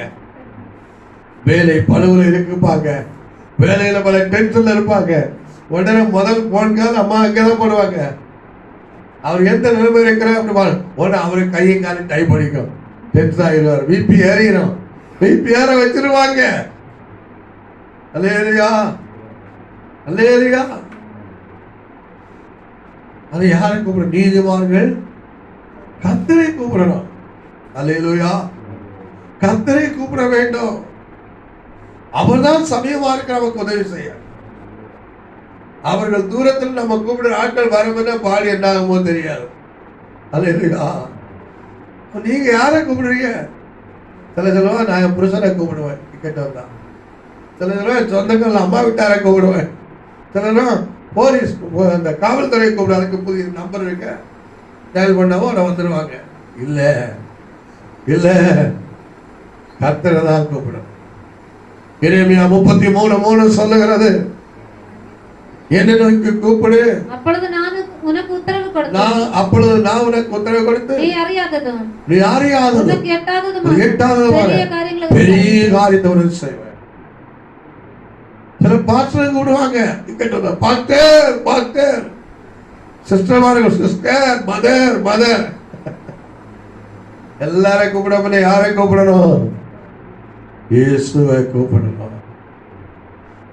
வேலை பழுவுல இருக்குப்பாங்க, வேலையில பல டென்ஷன்ல இருப்பாங்க. உடனே முதல் போன் கால் அம்மா அங்கதான் போடுவாங்க. அவர் எந்த நிலைமை இருக்கிறார் அப்படி உடனே அவரு கையும் காலையும் டைப் பண்ணிக்கும். டென்ஷன் ஆகிடுவார். பிபி ஏறிடும். பிபி ஏற வச்சிருவாங்க. அல்லேலூயா, அல்லேலூயா. அது யாரை கூப்பிடணும்? நீதிமான்கள் கர்த்தரை கூப்பிடணும். அல்லேலூயா. கர்த்தரை கூப்பிட வேண்டும். அவர்தான் சமயமா இருக்க நமக்கு உதவி செய்ய. அவர்கள் தூரத்தில் நம்ம கூப்பிடுற ஆட்கள் வரும்போது பாடி என்ன ஆகுமோ தெரியாது. அல்லேலூயா. நீங்க யாரை கூப்பிடுறீங்க? சில சொல்லுவா நான் என் புருஷனை கூப்பிடுவேன் டிக்கெட் வந்தா. சில சொல்லுவா சொந்தங்கள் அம்மா வீட்டாரை கூப்பிடுவேன். சில போலீஸ் அந்த காவல்துறை கூப்பிடு. அதுக்கு புதிய நம்பர் இருக்க டயல் பண்ணாவோ அதை வந்துடுவாங்க. இல்ல இல்ல, கர்த்தரை தான் கூப்பிடும். எரேமியா 33:3 சொல்லுகிறது, என்ன நோக்கி கூப்பிடு, அப்பொழுது நான் உனக்கு உத்தரவு கொடுத்து நீ அறியாததும் பெரிய காரியத்தை செய்வேன். சில பாஸ்டர் கூடுவாங்க. Pastor pastor, sister sister, mother mother. எல்லாரையும் கூப்பிட யாரை கூப்பிடணும்? இயேசுவை கூப்பிடணும்.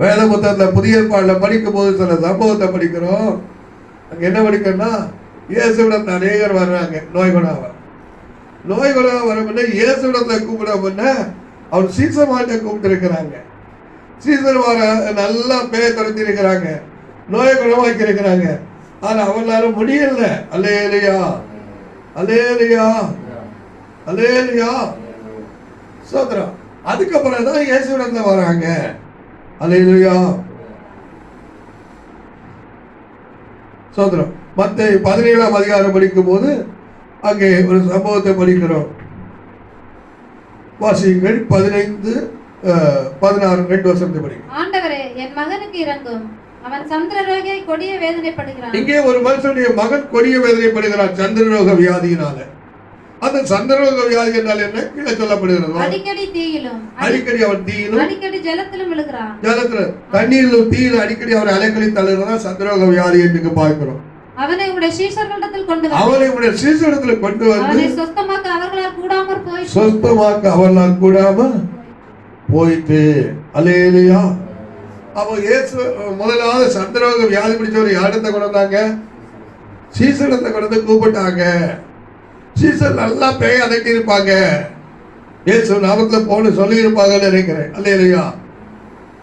வேத புத்தகத்தில் புதிய ஏற்பாடுல படிக்கும் போது சில சம்பவத்தை படிக்கிறோம். அங்க என்ன படிக்கணும்னா, இயேசுவிடத்தில் அநேகர் வர்றாங்க நோய் குணம் வர இயேசுவிடத்தை கூப்பிட முன்ன அவர் சீசமாட்ட கூப்பிட்டு இருக்கிறாங்க. சீசர் வர நல்லா பேர் திறந்து இருக்கிறாங்க, நோயை குணமாக்கி இருக்கிறாங்க. ஆனா அவனால முடியல. அல்லேலூயா, அல்லேலூயா, அல்லேலூயா. சோதரம். அதுக்கப்புறம் தான் இயேசுவிடத்துல வராங்க. அல்லேலூயா, சோதரம். மத்தேயு 17ஆம் அதிகாரம் படிக்கும் போது அங்கே ஒரு சம்பவத்தை படிக்கிறோம். வாசியுங்கள். 15-16 2 வருஷத்தை படிக்கும். ஆண்டவரே, என் மகனுக்கு இரங்கும், அவன் சந்திரரோகியை கொடிய வேதனைப்படுகிறான். இங்கே ஒரு மனுஷனுடைய மகன் கொடிய வேதனைப்படுகிறான் சந்திரரோக வியாதியினால. அந்த சந்திரரோக வியாதி என்றால் என்ன? கீழே சொல்லப்படுகிறது, அடிக்கடி தீயிலும், அடிக்கடி அவன் தீயிலும், அடிக்கடி ஜலத்திலும் விழுகிறான். ஜலத்துல தண்ணீரிலும் தீயிலும் அடிக்கடி அவரை அலைக்கழி தள்ளுறதா சந்திரரோக வியாதி என்று பார்க்கிறோம். அவனை உடைய சீஷர்களிடத்தில் கொண்டு வந்து அவனை சொஸ்தமாக்க அவர்களால் கூடாம போயிட்டு. அல்லேலூயா. அப்ப இயேசு முதலாவது சந்திரரோக வியாதி பிடிச்சவர் யாரிடத்தை கொண்டு வந்தாங்க? சீசரிடத்தை கொண்டு வந்து கூப்பிட்டாங்க. சீசர் நல்லா பேய் அதட்டி இருப்பாங்க. இயேசு நாமத்துல போன சொல்லி இருப்பாங்கன்னு நினைக்கிறேன். அல்லேலூயா.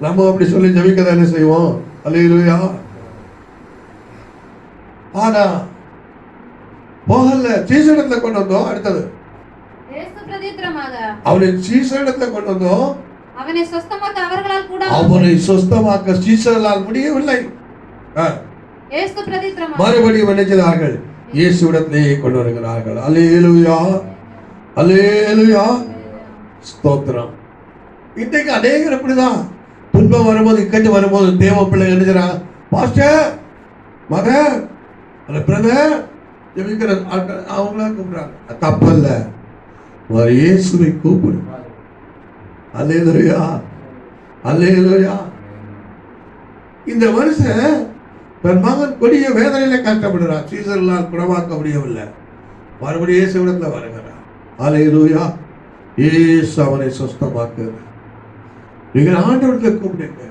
நம்ம அப்படி சொல்லி ஜெபிக்க தானே செய்வோம். அல்லேலூயா. ஆனா போகல, சீசரிடத்தை கொண்டு வந்தோம். அடுத்தது அவனை சீசரிடத்தை கொண்டு வந்தோம். அவனை சொஸ்தமாக்க சீசர்களால் முடியவில்லை. மறுபடியும் நினைச்சார்கள், இயேசுவிடத்திலேயே கொண்டு வருகிறார்கள். அல்லேலூயா, அல்லேலூயா, ஸ்தோத்திரம். இன்றைக்கு அநேகர் இப்படிதான் துன்பம் வரும்போது, இக்கட்டு வரும்போது தேவ பிள்ளை நினைக்கிறான், பாஸ்டர், மதர், பிரதர், ஜெபிக்கிற ஆட்கள் அவங்களா கூப்பிடுறாங்க, தப்பல்ல. ஒரு இயேசுவை கூப்பிடு. அல்லேலூயா, அல்லேலூயா. இந்த மனுஷன் தன் மகன் கொடிய வேதனையில கஷ்டப்படுறான். சீசர்களால் குணமாக்க முடியவில்லை. மறுபடியும் இயேசுவிடத்துல வருகிறான். அல்லேலூயா. இயேசு அவனை சுஸ்தமாக்குகிறார். நீங்கள் ஆண்டவரத்தை கூப்பிடுங்க.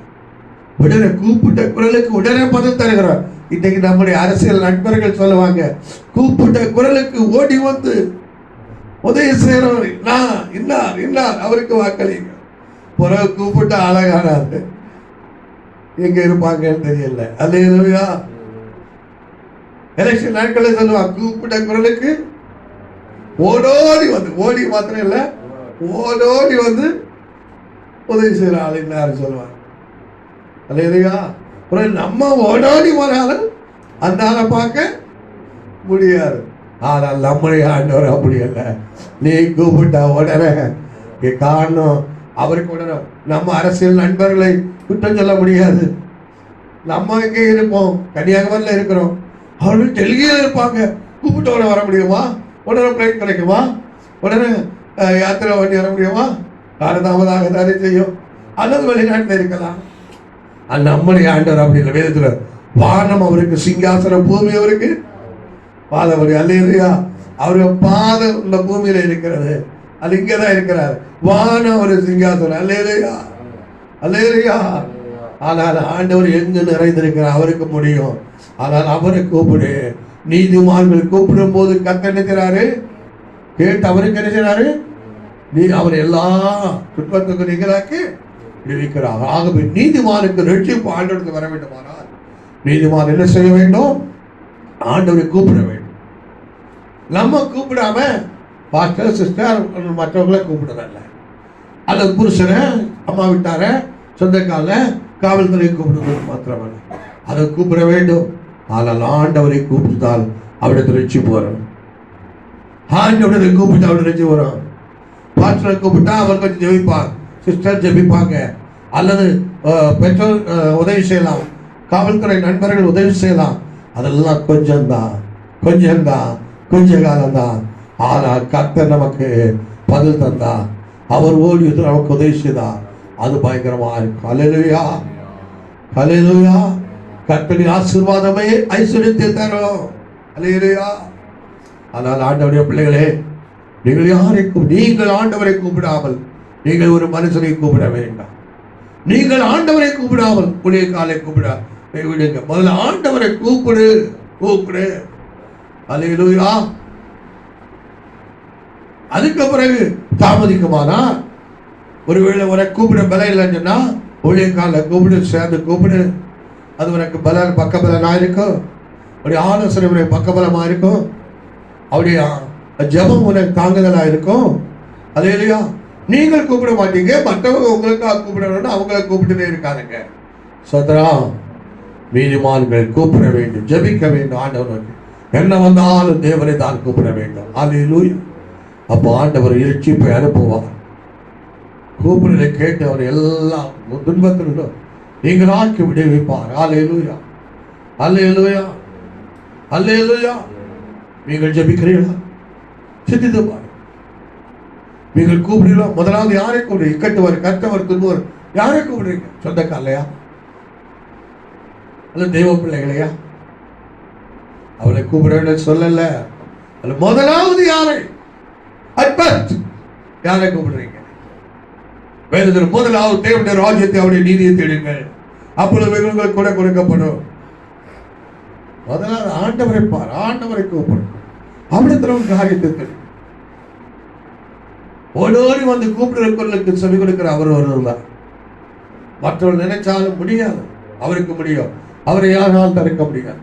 உடனே கூப்பிட்ட குரலுக்கு உடனே பதில் தருகிறார். இன்னைக்கு நம்முடைய அரசியல் நண்பர்கள் சொல்லுவாங்க, கூப்பிட்ட குரலுக்கு ஓடி வந்து உதவி செய்யறவர் இன்னார் இன்னார் அவருக்கு வாக்களிங்க. பிறகு கூப்பிட்ட அழகானாரு எங்க இருப்பாங்கன்னு தெரியல. அல்லேலூயா. எலெக்ஷன் நாட்களில் சொல்லுவாங்க, கூப்பிட்ட குரலுக்கு ஓடோடி வந்து, ஓடி மாத்திரம் இல்ல ஓடோடி வந்து உதவி செய்யற ஆள் இன்னாரு சொல்லுவாங்க. அல்லேலூயா. நம்ம ஓடோடி போனாலும் அந்த ஆளை பார்க்க முடியாது. ஆனால் நம்முடைய ஆண்டவர் அப்படி அல்ல. நீ கூப்பிட்டா உடனே காரணம் அவருக்கு உடனே. நம்ம அரசியல் நண்பர்களை குற்றம் சொல்ல முடியாது. நம்ம எங்கே இருப்போம்? கன்னியாகுமரியில் இருக்கிறோம். அவர்கள் டெல்லியில் இருப்பாங்க. கூப்பிட்ட உடனே வர முடியுமா? உடனே பிளைட் கிடைக்குமா? உடனே யாத்திரை வண்டி வர முடியுமா? காலதாமதாக தானே செய்யும். அல்லது வெளிநாட்டில் இருக்கலாம். நம்முடைய ஆண்டவர் அப்படி இல்லை. வேதத்துல வானம் அவருக்கு சிங்காசனம், பூமி அவருக்கு பாதபடி. அல்லேலூயா. அவருக்கு பாதம் இந்த பூமியில இருக்கிறது, அது இங்கதான் இருக்கிறார். வானம் ஒரு சிங்காசனம். அல்லேலூயா, அல்லேலூயா. ஆனால் ஆண்டவர் எங்கு நிறைந்திருக்கிறார், அவருக்கு முடியும். ஆனால் அவரை கூப்பிடு. நீதிமான்கள் கூப்பிடும் போது கர்த்தர் நினைக்கிறாரு, கேட்டு அவருக்கு நினைக்கிறாரு, நீ அவர் எல்லா குற்றத்துக்கு நீங்களாக்கி விடுவிக்கிறார். ஆகவே நீதிமானுக்கு ரட்சிப்பு ஆண்டவருக்கு வர வேண்டுமானால் நீதிமான் என்ன செய்ய வேண்டும்? ஆண்டவரை கூப்பிட வேண்டும். நம்ம கூப்பிடாம பாஸ்டர் சிஸ்டர் மற்றவங்களை கூப்பிடுறதில்ல. அல்லது புருஷனை, அம்மா விட்டார, சொந்தக்கால, காவல்துறை கூப்பிடுவது மாத்திரமல்ல, அதை கூப்பிட வேண்டும். ஆனால் ஆண்டவரை கூப்பிட்டால் அவரிடத்தில் ரட்சிப்பு வரும். ஆண்டவரை கூப்பிட்டு அவருடைய ரட்சிப்பு வரும். பாஸ்டரை கூப்பிட்டா அவர் கொஞ்சம் ஜெபிப்பார், சிஸ்டர் ஜெபிப்பாங்க, அல்லது பெற்றோர் உதவி செய்யலாம், காவல்துறை நண்பர்கள் உதவி செய்யலாம். அதெல்லாம் கொஞ்சம்தான், கொஞ்ச காலம்தான். ஆனால் கர்த்தர் நமக்கு பதில் தந்தா, அவர் ஓடி வந்து நமக்கு உதவி செய்தா, அது பயங்கரமா இருக்கும். அல்லேலூயா, அல்லேலூயா. கர்த்தரின் ஆசீர்வாதமே ஐஸ்வர்யத்தை தரும். அல்லேலூயா. ஆனால் ஆண்டவருடைய பிள்ளைகளே, நீங்கள் ஆண்டவரை கூப்பிடாமல் நீங்கள் ஒரு மனுஷனை கூப்பிட வேண்டாம். நீங்கள் ஆண்டவரை கூப்பிடாமல் புளிய காலை கூப்பிட விடுங்க. முதல்ல ஆண்டவரை கூப்பிடு. அல்லேலூயா. அதுக்கு பிறகு தாமதிக்குமானா, ஒருவேளை உனக்கு கூப்பிட பலம் இல்லைன்னு சொன்னா புளிய காலை கூப்பிடு, சேர்ந்து கூப்பிடு. அது உனக்கு பலம் பக்கபலனா இருக்கும். அவருடைய ஆலோசனை உனக்கு பக்கபலமா இருக்கும். அவருடைய ஜெபம் உனக்கு தாங்குதலா இருக்கும். அல்லேலூயா. நீங்கள் கூப்பிட மாட்டீங்க, மற்றவங்க உங்களுக்காக கூப்பிடணும்னு அவங்கள கூப்பிட்டுட்டே இருக்காதுங்க. சோதரா, நீதிமான்கள் கூப்பிட வேண்டும், ஜெபிக்க வேண்டும். ஆண்டவர் என்ன வந்தாலும் தேவனை தான் கூப்பிட வேண்டும். அல்லேலூயா. அப்போ ஆண்டவர் இரட்சிப்பை அனுப்புவார். கூப்பிடலை கேட்டு அவர் எல்லாம் துன்பத்திலும் நீங்கள் ஆக்கி விடுவிப்பார். அல்லேலூயா, அல்லேலூயா, அல்லேலூயா. நீங்கள் ஜெபிக்கிறீர்களா? சிந்தித்து பாருங்கள். நீங்கள் கூப்பிடுறீங்களா? முதலாவது யாரை கூப்பிடுறீங்க? இக்கட்டுவர், கற்றவர், துன்பவர், யாரை கூப்பிடுறீங்க? சொந்தக்காரலையா அல்ல தெய்வ பிள்ளைகளையா? அவளை கூப்பிட சொல்லல. அல்ல முதலாவது யாரை? யாரை கூப்பிடுறீங்க? வேதத்தில் முதலாவது தேவனுடைய ராஜ்யத்தை, அவருடைய நீதியை தேடுங்கள், அப்பொழுது உங்களுக்கு கூட கொடுக்கப்படும். முதலாவது ஆண்டவரை பார், ஆண்டவரை கூப்பிடும். அவரிடத்துல ஒரு காரியத்தை தெரியும். ஓடோடி வந்து கூப்பிடுறவர்களுக்கு செவி கொடுக்கிற அவர் ஒருவர் தான். மற்றவர்கள் நினைச்சாலும் முடியாது, அவருக்கு முடியும். அவரை யாரால் தடுக்க முடியாது.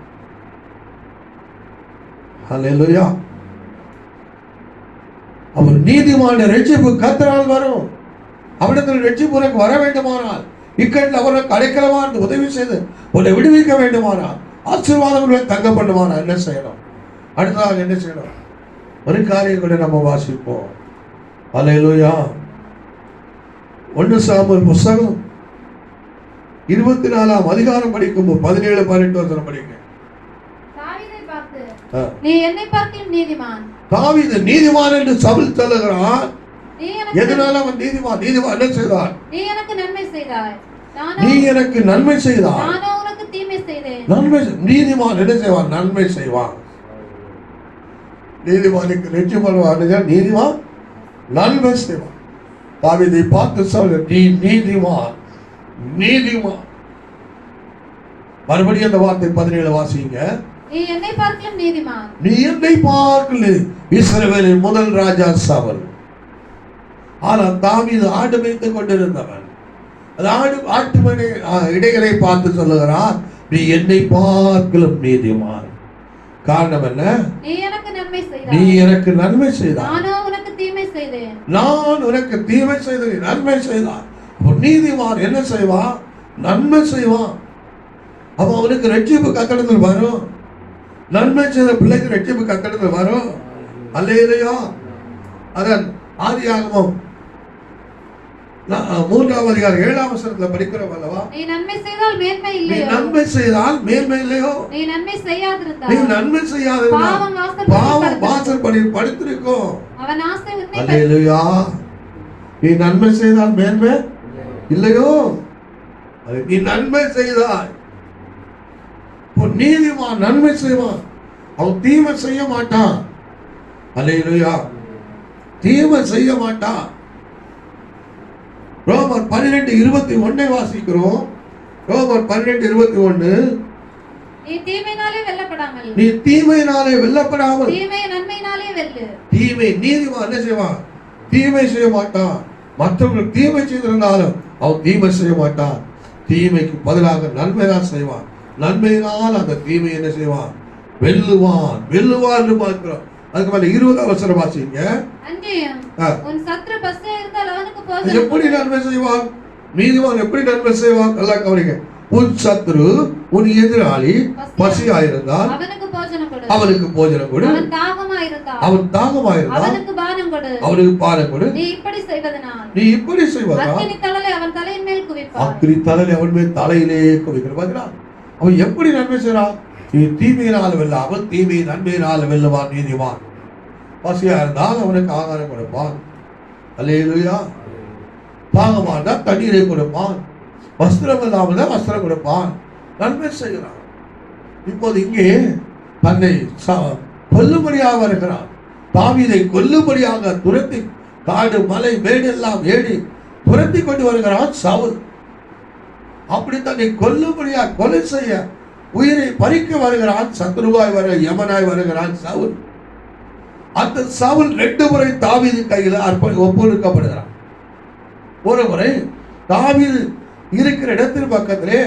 அல்லேலூயா. அவர் நீதிமான ரட்சிப்பு கர்த்தரால் வரும். அவரிடத்தில் ரட்சிப்பு உனக்கு வர வேண்டுமானால், இக்கட்டில் அவருக்கு அடைக்கலமான உதவி செய்து உன்னை விடுவிக்க வேண்டுமானால், ஆசீர்வாதங்களை தங்க பண்ணுமானால் என்ன செய்யணும்? அடுத்ததாக என்ன செய்யணும்? ஒரு காரியம் கூட நம்ம வாசிப்போம். அல்லேலூயா. 1 சாமுவேல் புத்தகம் 24ஆம் அதிகாரம் படிக்கும் 17-18 வசனம் படிங்க. தாவீதை பார்த்து பார்த்து ஆ. நீ என்னை பார்க்கிலும் நீதிமான், தாவீது நீதிமான் என்று சவுல் சொல்லுகிறான். நீ எனக்கு எதனால அவன் நீதிமான்? நீதிமான் என்ன செய்தான்? நீ எனக்கு நன்மை செய்தாய், நீ எனக்கு நன்மை செய்தாய். நானோ உனக்கு தீமை செய்தேன். நன்மை நீதிமான் என்ன செய்வான்? நன்மை செய்வான். நீதிமானுக்கு நிச்சயம் பண்ணுவான். நீதிமான் நன்மை செய்வான். தாவீதை பார்த்து சொல்ல, நீ நீதிமான், நீதிமான். மறுபடியும் அந்த வார்த்தை 17 வாசிங்க. நீ என்னை பார்க்கிலும் நீதிமான், நீ என்னை பார்க்கல. இஸ்ரவேலின் முதல் ராஜா சவுல். ஆனால் தாவீது ஆடு மேய்த்துக் கொண்டிருந்தவன். அது ஆட்டுமனை இடைகளை பார்த்து சொல்லுகிறார், நீ என்னை பார்க்கலும் நீதிமான். காரணம் என்ன? நீ எனக்கு நன்மை செய்தாய், நீ எனக்கு நன்மை செய்தாய், நானோ உனக்கு தீமை செய்தேன். நான் உனக்கு தீமை செய்த நன்மை செய்தான். நீதிமான் என்ன செய்வான்? நன்மை செய்வான். அப்ப அவனுக்கு ரட்சிப்பு கட்டணத்தில் வரும். நன்மை செய்த பிள்ளைக்கு ரட்சிப்பு கட்டணத்தில் வரும். அல்லேலூயா. அதன் ஆதியாகமம் 3ஆம் அதிகாரம் 7ஆம் வசனத்துல படிக்கிறோம் அல்லவா? நீ நன்மை செய்தால் மேன்மை நீ இல்லையோ, நன்மை செய்தால் மேன்மை இல்லையோ, நீ நன்மை நீ செய்யாதிருந்தால் நன்மை செய்யாதிருந்தால் பாவம் வாசல் படி படுத்திருக்கும். அவன் ஆசை உன்னை அல்லேலூயா. நீ நன்மை செய்தால் மேன்மை இல்லையோ, நீ நன்மை செய்தாய். நீதிமான் நன்மை செய்வான், அவன் தீமை செய்ய மாட்டான். அல்லேலூயா. தீமை செய்ய மாட்டான். ரோமர் 12:21 வாசிக்கிறோம். ரோமர் 12:21. நீ தீமையினாலே வெல்லப்படாமல், நீ தீமையினாலே வெல்லப்படாமல், தீமையை நன்மையினாலே வெல்லு. தீமை நீதிமான் என்ன செய்வான்? தீமை செய்ய மாட்டான். மற்றவர்கள் தீமை செய்திருந்தாலும் அவன் தீமை செய்ய மாட்டான். தீமைக்கு பதிலாக நன்மை தான் செய்வான். நன்மையினால் அந்த தீமை என்ன செய்வான்? வெல்லுவான். வெல்லுவான் என்று பார்க்கிறோம். அதுக்கு மேல 20 வசனம் வாசிங்க. அன்றியும் உன் சத்துரு பசியா இருந்தால் அவனுக்கு எப்படி போஜனம் நன்மை செய்வான்? நீதிமான் எப்படி நன்மை செய்வான்? நல்லா கவனிங்க. உன் சத்துரு, உன் எதிராளி பசியாயிருந்தால் அவனுக்கு போஜனம் கொடு, அவனுக்கு போஜனம் கொடு. அவன் தாகமாயிருந்தால் அவன் தாகமாயிருந்தால் அவனுக்கு பானம் கொடு. அவனுக்கு பானம் கொடு. நீ இப்படி செய்வதனால் நீ இப்படி செய்வதா அக்கினி தழலை அவன் தலையின் மேல் குவிப்பார். அக்கினி தழலை அவன் மேல் தலையிலே குவிக்கிற. பாத்தீங்களா? அவன் எப்படி நன்மை செய்யறான்? நீ தீமையினால் வெல்லாமல் தீமையை நன்மையினால் வெல்லுவான் நீதிமான். பசியா இருந்தால் அவனுக்கு ஆகாரம் கொடுப்பான். அல்லேலூயா. தாகமா இருந்தால் தண்ணீரை கொடுப்பான். வஸ்திரம் இல்லாமல் தான் வஸ்திரம் கொடுப்பான். நன்மை செய்கிறான். இப்போது இங்கே தன்னை கொல்லும்படியாக வருகிறான். தாவீதை கொல்லும்படியாக துரத்தி காடு மலை மேடு எல்லாம் ஏடி துரத்தி கொண்டு வருகிறான் சவுல். அப்படி தன்னை கொல்லும்படியாக கொலை செய்ய உயிரை பறிக்க வருகிறான். சத்ருவாய் வர யமனாய் வருகிறான் சவுல். அந்த சவுல் 2 முறை தாவீது கையில் ஒப்புவிக்கப்படுகிறான். ஒரு முறை தாவீது இருக்கிற இடத்தின் பக்கத்திலே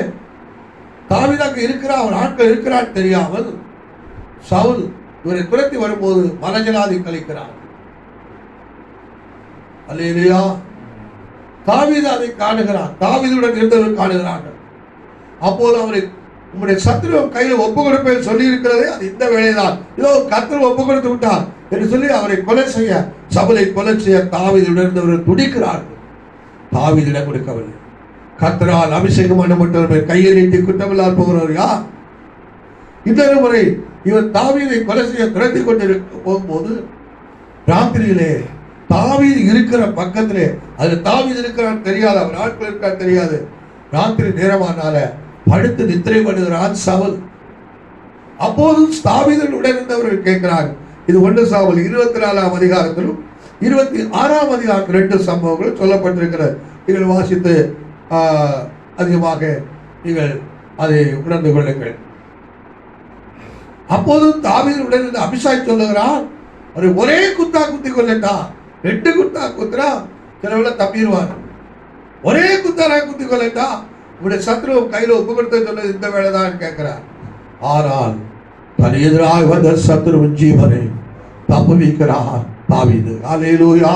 தாவீதாக இருக்கிறார், அவன் ஆட்கள் இருக்கிறார் தெரியாமல் சவுல் இவரை துரத்தி வரும்போது மலஜலாதி கழிக்கிறார். அல்லேலூயா. தாவீது அதை காணுகிறான். தாவீதுடன் இருந்தவர்கள் காணுகிறார்கள். அப்போது அவரை உங்களுடைய சத்துரு கையில் ஒப்பு கொடுப்பேன் சொல்லி இருக்கிறதே, அது இந்த வேலைதான். இதோ கர்த்தர் ஒப்பு கொடுத்து விட்டார் என்று சொல்லி அவரை கொலை செய்ய, சவுலை கொலை செய்ய தாவீதுடன் இருந்தவர்கள் துடிக்கிறார்கள். தாவீதிடம் கொடுக்கவில்லை. கர்த்தரால் அபிஷேகம் பண்ணப்பட்டவர்கள் கையை நீட்டி குற்றமில்லால் போகிறவர் யார்? இன்னொரு முறை இவன் தாவீதை கொலை செய்ய துரத்தி கொண்டு போகும்போது ராத்திரியிலே தாவீது இருக்கிற பக்கத்திலே, அது தாவீது இருக்கிறான் தெரியாது, அவன் ஆட்கள் இருக்கான் தெரியாது. ராத்திரி நேரமானால படுத்து நித்திரை பண்ணுகிறான் சவுல். அப்போதும் தாவீதுடன் இருந்தவர்கள் கேட்கிறார்கள். இது 1 சாமுவேல் 24ஆம் அதிகாரத்திலும் 26ஆம் அதிகாரத்தில் 2 சம்பவங்கள் சொல்லப்பட்டிருக்கிறது. நீங்கள் வாசித்து அதிகமாக நீங்கள் அதை உணர்ந்து கொள்ளுங்கள். அப்போதும் தாவீதுடன் இருந்த அபிஷாய் சொல்லுகிறான், ஒரு ஒரே குத்தா குத்தி கொள்ளட்டா, 2 குத்தா குத்துறா சிலவுல தப்பிடுவார். ஒரே குத்தாரா குத்தி கொள்ளட்டா, உடைய சத்ரு கையில ஒப்பு கொடுத்து சொன்னது இந்த வேலைதான் கேட்கிறார். ஆனால் தன் எதிராக வந்த சத்ருவின் ஜீவனை தப்புவிக்கிறார் தாவீது. அல்லேலூயா.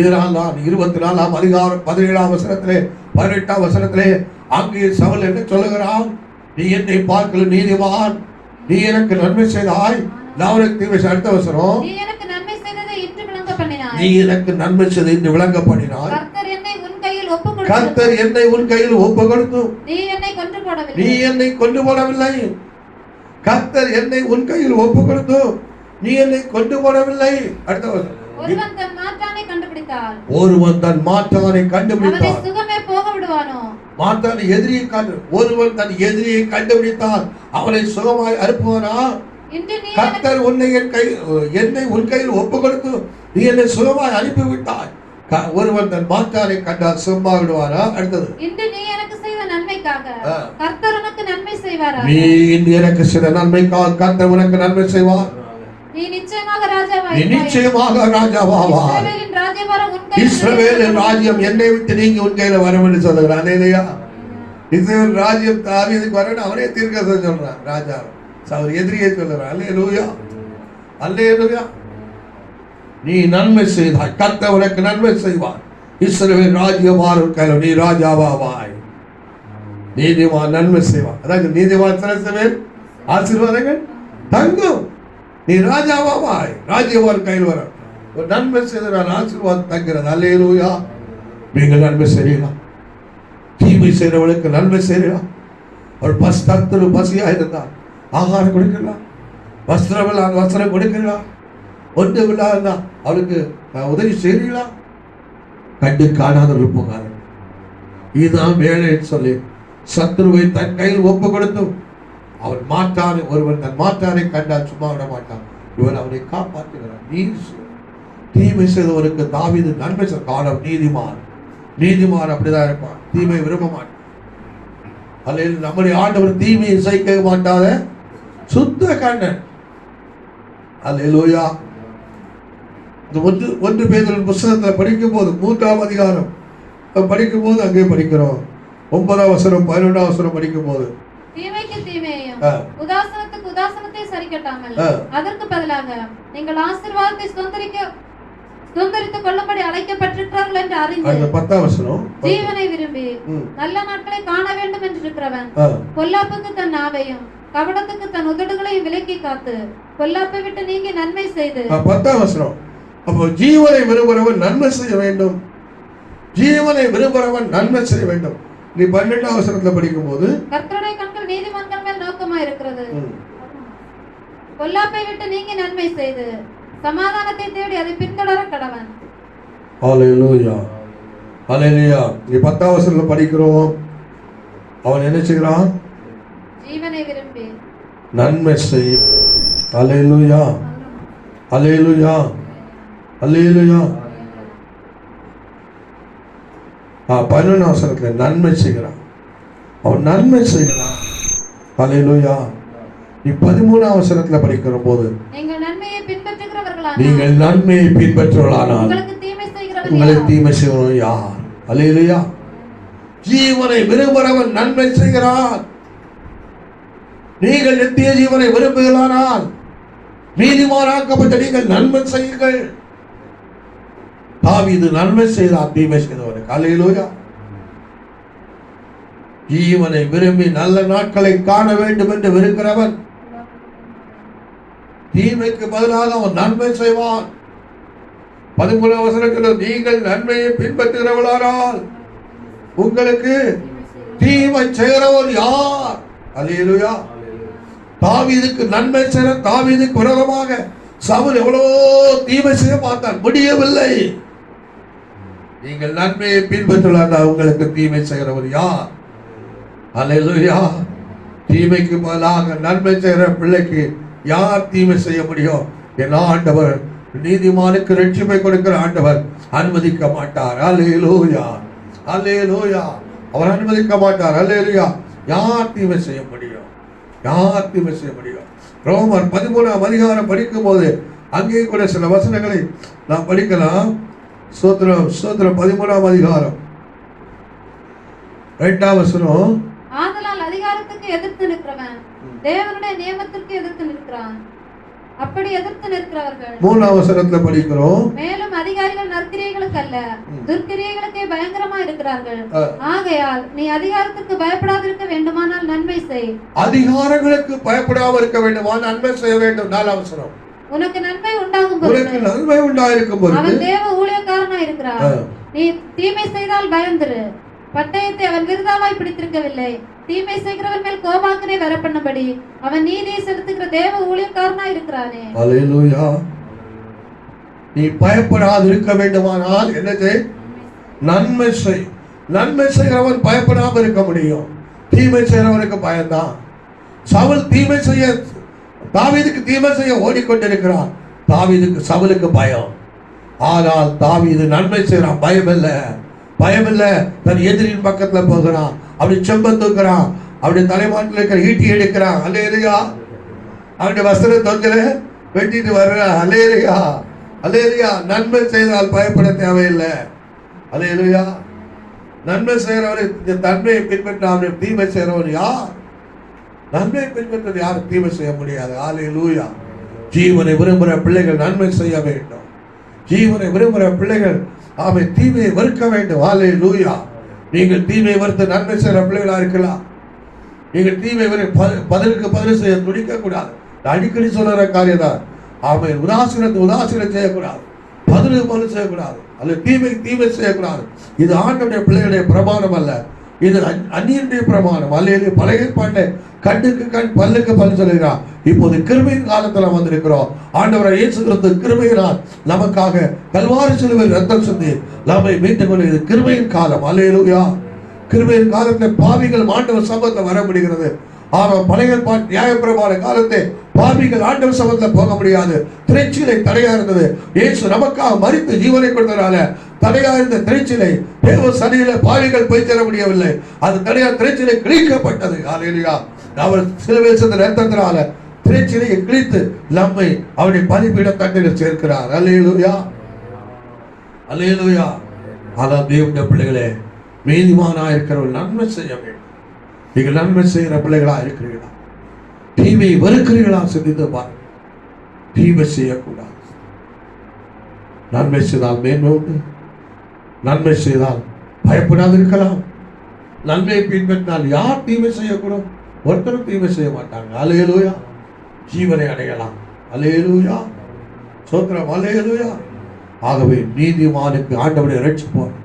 இதனால் தான் 24ஆம் அதிகாரம் 17ஆம் வசனத்திலே 18ஆம் வசனத்திலே அங்கே சவுல் என்ன சொல்லுகிறான்? நீ என்னை பார்க்கல நீதிமான், நீ எனக்கு நன்மை செய்தாய், நான் உனக்கு தீமை. அடுத்த வசனம், நீ எனக்கு நன்மை செய்ததை இன்று விளங்க பண்ணினாய், நீ எனக்கு நன்மை செய்ததை இன்று விளங்க பண்ணினாய். கர்த்தர் என்னை உன் கையில் ஒப்பு கொடுத்து, கர்த்தர் என்னை உன் கையில் ஒப்பு கொடுத்து, நீ என்னை கொன்று போடவில்லை, நீ என்னை கொண்டு போடவில்லை. கர்த்தர் என்னை உன் கையில் ஒப்பு கொடுத்து நீ என்னை கொண்டு போடவில்லை. அடுத்த வசனம். ஒருவன் தன் மாற்றானை கண்டுபிடித்தால் ஒருவன் தன் மாற்றானை அவனை கண்டுபிடித்தால் சுகமே போக விடுவானோ? மாற்றான எதிரியை ஒருவன் தன் எதிரியை கண்டுபிடித்தால் அவனை சுகமாய் அனுப்புவானா? இன்று நீ கர்த்தர் என்னை உன் கையில் ஒப்பு கொடுத்து நீ என்னை சுகமாய் அனுப்பிவிட்டாய். ஒருவன் தன் மாற்றானை கண்டால் சும்மா விடுவாரா? அடுத்தது. இன்று நீ எனக்கு செய்த நன்மைக்காக கர்த்தர் உனக்கு நன்மை செய்வாரா? நீ இன்று எனக்கு செய்த நன்மைக்காக கர்த்தர் உனக்கு நன்மை செய்வார். நீ நிச்சயமாக ராஜாவாய் நீ நிச்சயமாக ராஜாவாவாய். இஸ்ரவேலின் ராஜ்யபாரம் உன் கையில் இஸ்ரவேலின் ராஜ்யம் என்னை விட்டு நீங்கி உன் கையில வரும் என்று சொல்லுகிறான். அல்லேலூயா. இஸ்ரவேல் ராஜ்யம் தாவீதுக்கு வரணும், அவனே தீர்க்கதரிசி சொல்றான். ராஜா அவர் எதிரியை சொல்லுறான். அல்லேலூயா, அல்லேலூயா. நீ நன்மை செய்தாய், கர்த்தர் உனக்கு நன்மை செய்வார். இஸ்ரவேல் ராஜ்யபாரம் கையில நீ ராஜாவாவாய். நீதிமான் நன்மை செய்வார். அதாவது நீதிமான் சிறசவேல் ஆசீர்வாதங்கள் தங்கும். நீ ராஜாவாவாய், ராஜ்யபாரம் கையில் வர ஒரு நன்மை செய்தால் ஆசீர்வாதம் தங்கிறது. அல்லேலூயா. நீங்கள் நன்மை செய்யலாம், தீமை செய்கிறவளுக்கு நன்மை செய்யலாம். அவள் பசியா இருந்தால் ஆகாரம் கொடுக்கலாம், வஸ்திரம் கொடுக்கலாம், ஒன்று இல்லாத அவளுக்கு உதவி செய்யலாம். கண்டு காணாத இருப்பாங்க. இதுதான் வேலைன்னு சொல்லி சத்ருவை தன் கையில் ஒப்பு கொடுத்தும் அவன் மாற்றானை ஒருவன் தன் மாற்றானை கண்டால் சும்மா விட மாட்டான். இவன் அவனை காப்பாற்றுகிறான். தீமை செய்தவருக்கு தாவீது நன்மை செய்த காலம். நீதிமான் அப்படிதான் இருப்பான், தீமை விரும்ப மாட்டான். அல்ல நம்முடைய ஆண்டவர் தீமையை சகிக்க மாட்டாத சுத்த கண்ணன். அல்லேலூயா. ஒன்று பேதுரு புத்தகத்தில் படிக்கும் போது 3ஆம் அதிகாரம் படிக்கும் போது அங்கே படிக்கிறோம். 9ஆம் வசனம் 11ஆம் வசனம் படிக்கும் போது தீமைக்கு தீமையையும் உதாசனத்துக்கு உதாசனத்தை சரிக்கட்டாமல் அதற்கு பதிலாக நீங்கள் ஆசீர்வாதத்தை சுதந்தரித்துக் கொள்ளும்படி அழைக்கப்பட்டிருக்கிறார்கள் என்று அறிந்து 10ஆம் வசனம் ஜீவனை விரும்பி நல்ல நாட்களை காண வேண்டும் என்று இருக்கிறவன் பொல்லாப்புக்கு தன் நாவையும் கபடத்துக்கு தன் உதடுகளையும் விலக்கி காத்து பொல்லாப்பை விட்டு நீங்கி நன்மை செய்து 10ஆம் வசனம். அப்போ ஜீவனை விரும்புகிறவன் நன்மை செய்ய வேண்டும். ஜீவனை விரும்புகிறவன் நன்மை செய்ய வேண்டும். நீ 12ஆம் வசனத்துல படிக்கும் போது கர்த்தருடைய கண்கள் நீதிமான்கள் மேல் நோக்கமா இருக்கிறது, பொல்லாப்பை விட்டு நீங்கி நன்மை செய்து சமாதானத்தை தேடி அதை பின்தொடர கடவன். ஹல்லேலூயா, ஹல்லேலூயா. நீ 10ஆம் வசனத்துல படிக்கிறோம். அவன் என்ன செய்கிறான்? ஜீவனை விரும்பி நன்மை செய். ஹல்லேலூயா, ஹல்லேலூயா, ஹல்லேலூயா. 11ஆம் வசனத்துல நன்மை செய்கிறான். அவன் நன்மை செய்கிறான். ஹல்லேலூயா. நீ 13ஆம் வசனத்துல படிக்கிற போது நீங்கள் நன்மையை பின்பற்றுகிறவர்களானால் உங்களுக்கு தீமை செய்கிறவன் யார்? ஹல்லேலூயா. ஜீவனை விரும்புகிறவன் நன்மை செய்கிறான். நீங்கள் நித்திய ஜீவனை விரும்புகிறானால் நீதிமானாக்கப்பட்ட நீங்கள் நன்மை செய்யுங்கள். தாவீது நன்மை செய்தான், தீமை செய்தவனுக்கு. ஹல்லேலூயா. ஜீவனை விரும்பி நல்ல நாட்களை காண வேண்டும் என்று விரும்புகிறவன் தீமைக்கு பதிலாக அவன் நன்மை செய்வான். 13ஆம் வசனத்தில் நீங்கள் நன்மையை பின்பற்றுகிறவர்களானால் உங்களுக்கு தீமை செய்கிறவர் யார்? அல்லேலூயா. தாவீதுக்கு நன்மை செய்ய, தாவீதுக்கு விரோதமாக சவுல் எவ்வளவோ தீமை செய்ய பார்த்தான், முடியவில்லை. நீங்கள் நன்மையை பின்பற்றலாம், உங்களுக்கு தீமை செய்கிறவர் யார்? அல்லேலூயா. தீமைக்கு பதிலாக நன்மை செய்கிற பிள்ளைக்கு யார் தீமை செய்ய முடியும்? என் ஆண்டவர் நீதிமானுக்கு ரட்சிப்பை கொடுக்கிற ஆண்டவர் அனுமதிக்க மாட்டார். அல்லேலூயா, அல்லேலூயா. அவர் அனுமதிக்க மாட்டார். அல்லேலூயா. யார் தீமை செய்ய முடியும்? யார் தீமை செய்ய முடியும்? ரோமர் 13ஆம் அதிகாரம் படிக்கும் போது அங்கே கூட சில வசனங்களை நாம் படிக்கலாம். ஸ்தோத்திரம், ஸ்தோத்திரம். 13ஆம் அதிகாரம் 8ஆம் வசனம். ஆதலால் அதிகாரத்துக்கு எதிர்த்து நிற்கிறவன் தேவனுடைய நியமத்திற்கு எதிர்த்து நிற்கிறான். அப்படி எதிர்த்து நிற்கிறவர்கள் 3ஆம் வசனத்துல படிக்கிறோம். மேலும் அதிகாரிகள் நற்கிரியைகளுக்கு அல்ல துர்க்கிரியைகளுக்கே பயங்கரமா இருக்கிறார்கள். ஆகையால் நீ அதிகாரத்துக்கு பயப்படாதிருக்க வேண்டுமானால் நன்மை செய். அதிகாரங்களுக்கு பயப்படாமல் இருக்க வேண்டுமானால் நன்மை செய்ய வேண்டும். 4ஆம் வசனம். உனக்கு நன்மை உண்டாகும் போது, உனக்கு நன்மை உண்டாயிருக்கும் போது அவன் தேவ ஊழியக்காரனா இருக்கிறான். நீ தீமை செய்தால் பயந்திரு. பட்டயத்தை அவன் விருதாவாய் பிடித்திருக்கவில்லை, தீமை செய்கிறவர் மேல் கோபாக்கனை வர பண்ணும்படி அவன் நீதியை செலுத்துகிற தேவ ஊழியக்காரனா இருக்கிறானே. அல்லேலூயா. நீ பயப்படாது இருக்க வேண்டுமானால் என்ன செய்? நன்மை செய். நன்மை செய்கிறவன் பயப்படாம இருக்க முடியும். தீமை செய்கிறவனுக்கு பயம்தான். சவுல் தீமை செய்ய, தாவீதுக்கு தீமை செய்ய ஓடிக்கொண்டிருக்கிறான். தாவீதுக்கு சவுலுக்கு பயம். ஆனால் தாவீது நன்மை செய்யறான், பயம் இல்ல, பயம் இல்ல. தன் எதிரின் பக்கத்துல போகிறான், அப்படி செம்ப தூக்குறான், அப்படி தலைமாட்டில் இருக்கிற ஈட்டி எடுக்கிறான். அல்லேலூயா. அவனுடைய வஸ்திர தொங்கல வெட்டிட்டு வர்றான். அல்லேலூயா, அல்லேலூயா. நன்மை செய்தால் பயப்பட தேவையில்லை. அல்லேலூயா. நன்மை செய்கிறவரை தன்மையை பின்பற்ற தீமை செய்கிறவன் யார்? நன்மையை பின்பற்றது யாரும் தீமை செய்ய முடியாது. அல்லேலூயா. ஜீவனை விரும்புகிற பிள்ளைகள் நன்மை செய்ய வேண்டும். ஜீவனை விரும்புகிற பிள்ளைகள் தீமையை வெறுக்க வேண்டும். அல்லேலூயா. நீங்கள் தீமையை வெறுத்து நன்மை செய்கிற பிள்ளைகளா இருக்கலாம். நீங்கள் தீமை பதிலுக்கு பதில் செய்ய துடிக்க கூடாது. அடிக்கடி சொல்ற காரியம் தான். உதாசீனம் செய்யக்கூடாது, பதில் செய்யக்கூடாது, அல்ல தீமை செய்யக்கூடாது. இது ஆண்டவருடைய பிள்ளைகளுடைய பிரமாணம் அல்ல, இது அந்நியனுடைய பிரமாணம். அல்ல பழைய பாட்டை கண்ணுக்கு கண் பல்லுக்கு பல் சொல்லுகிறார். இப்போது கிருபையின் காலத்துல வந்திருக்கிறோம். ஆண்டவரை இயேசு கிறிஸ்து கிருபையினால் நமக்காக கல்வாரி சிலுவையில் ரத்தம் சிந்தி நம்மை மீட்டுக் கொண்டு இது கிருபையின் காலம். அல்லேலூயா. கிருபையின் காலத்தில் பாவிகள் ஆண்டவர் சமூகத்தில் வர முடிகிறது. ஆனால் பழைய பாட்டு நியாயப்பிரமாண காலத்தை பாவிகள் ஆண்டவர் சமூகத்தில் போக முடியாது. திரைச்சீலை தடையா இருந்தது. இயேசு நமக்காக மரித்து ஜீவனை கொடுத்ததால தடையா இருந்த திரைச்சீலை தேவ சனியில பாவிகள் போய் சேர முடியவில்லை. அது தடையா திரைச்சீலை கிழிக்கப்பட்டது. அல்லேலூயா. அவர் சிலுவையில் சென்ற ரத்தத்தினால திரைச்சீலையை கிழித்து நம்மை அவருடைய பலிபீட தட்டில் சேர்க்கிறார். அல்லேலூயா, அல்லேலூயா. ஆனால் தேவனுடைய பிள்ளைகளே, நீதிமானா இருக்கிறவர்கள் நன்மை செய்ய வேண்டும். நீங்கள் நன்மை செய்கிற பிள்ளைகளா இருக்கிறீர்களா? தீமையை வெறுக்கிறீர்களா? சிந்தித்து பாருங்கள். தீமை செய்யக்கூடாது. நன்மை செய்தால் மேன்மை உண்டு. நன்மை செய்தால் பயப்படாது இருக்கலாம். நன்மையை பின்பற்றினால் யார் தீமை செய்யக்கூடும்? ஒருத்தரும் தீமை செய்ய மாட்டாங்க. அல்லேலூயா. ஜீவனை அடையலாம். அல்லேலூயா, சோத்திரம். அல்லேலூயா. ஆகவே நீதிமானுக்கு ஆண்டவரை ரட்சிப்பார்.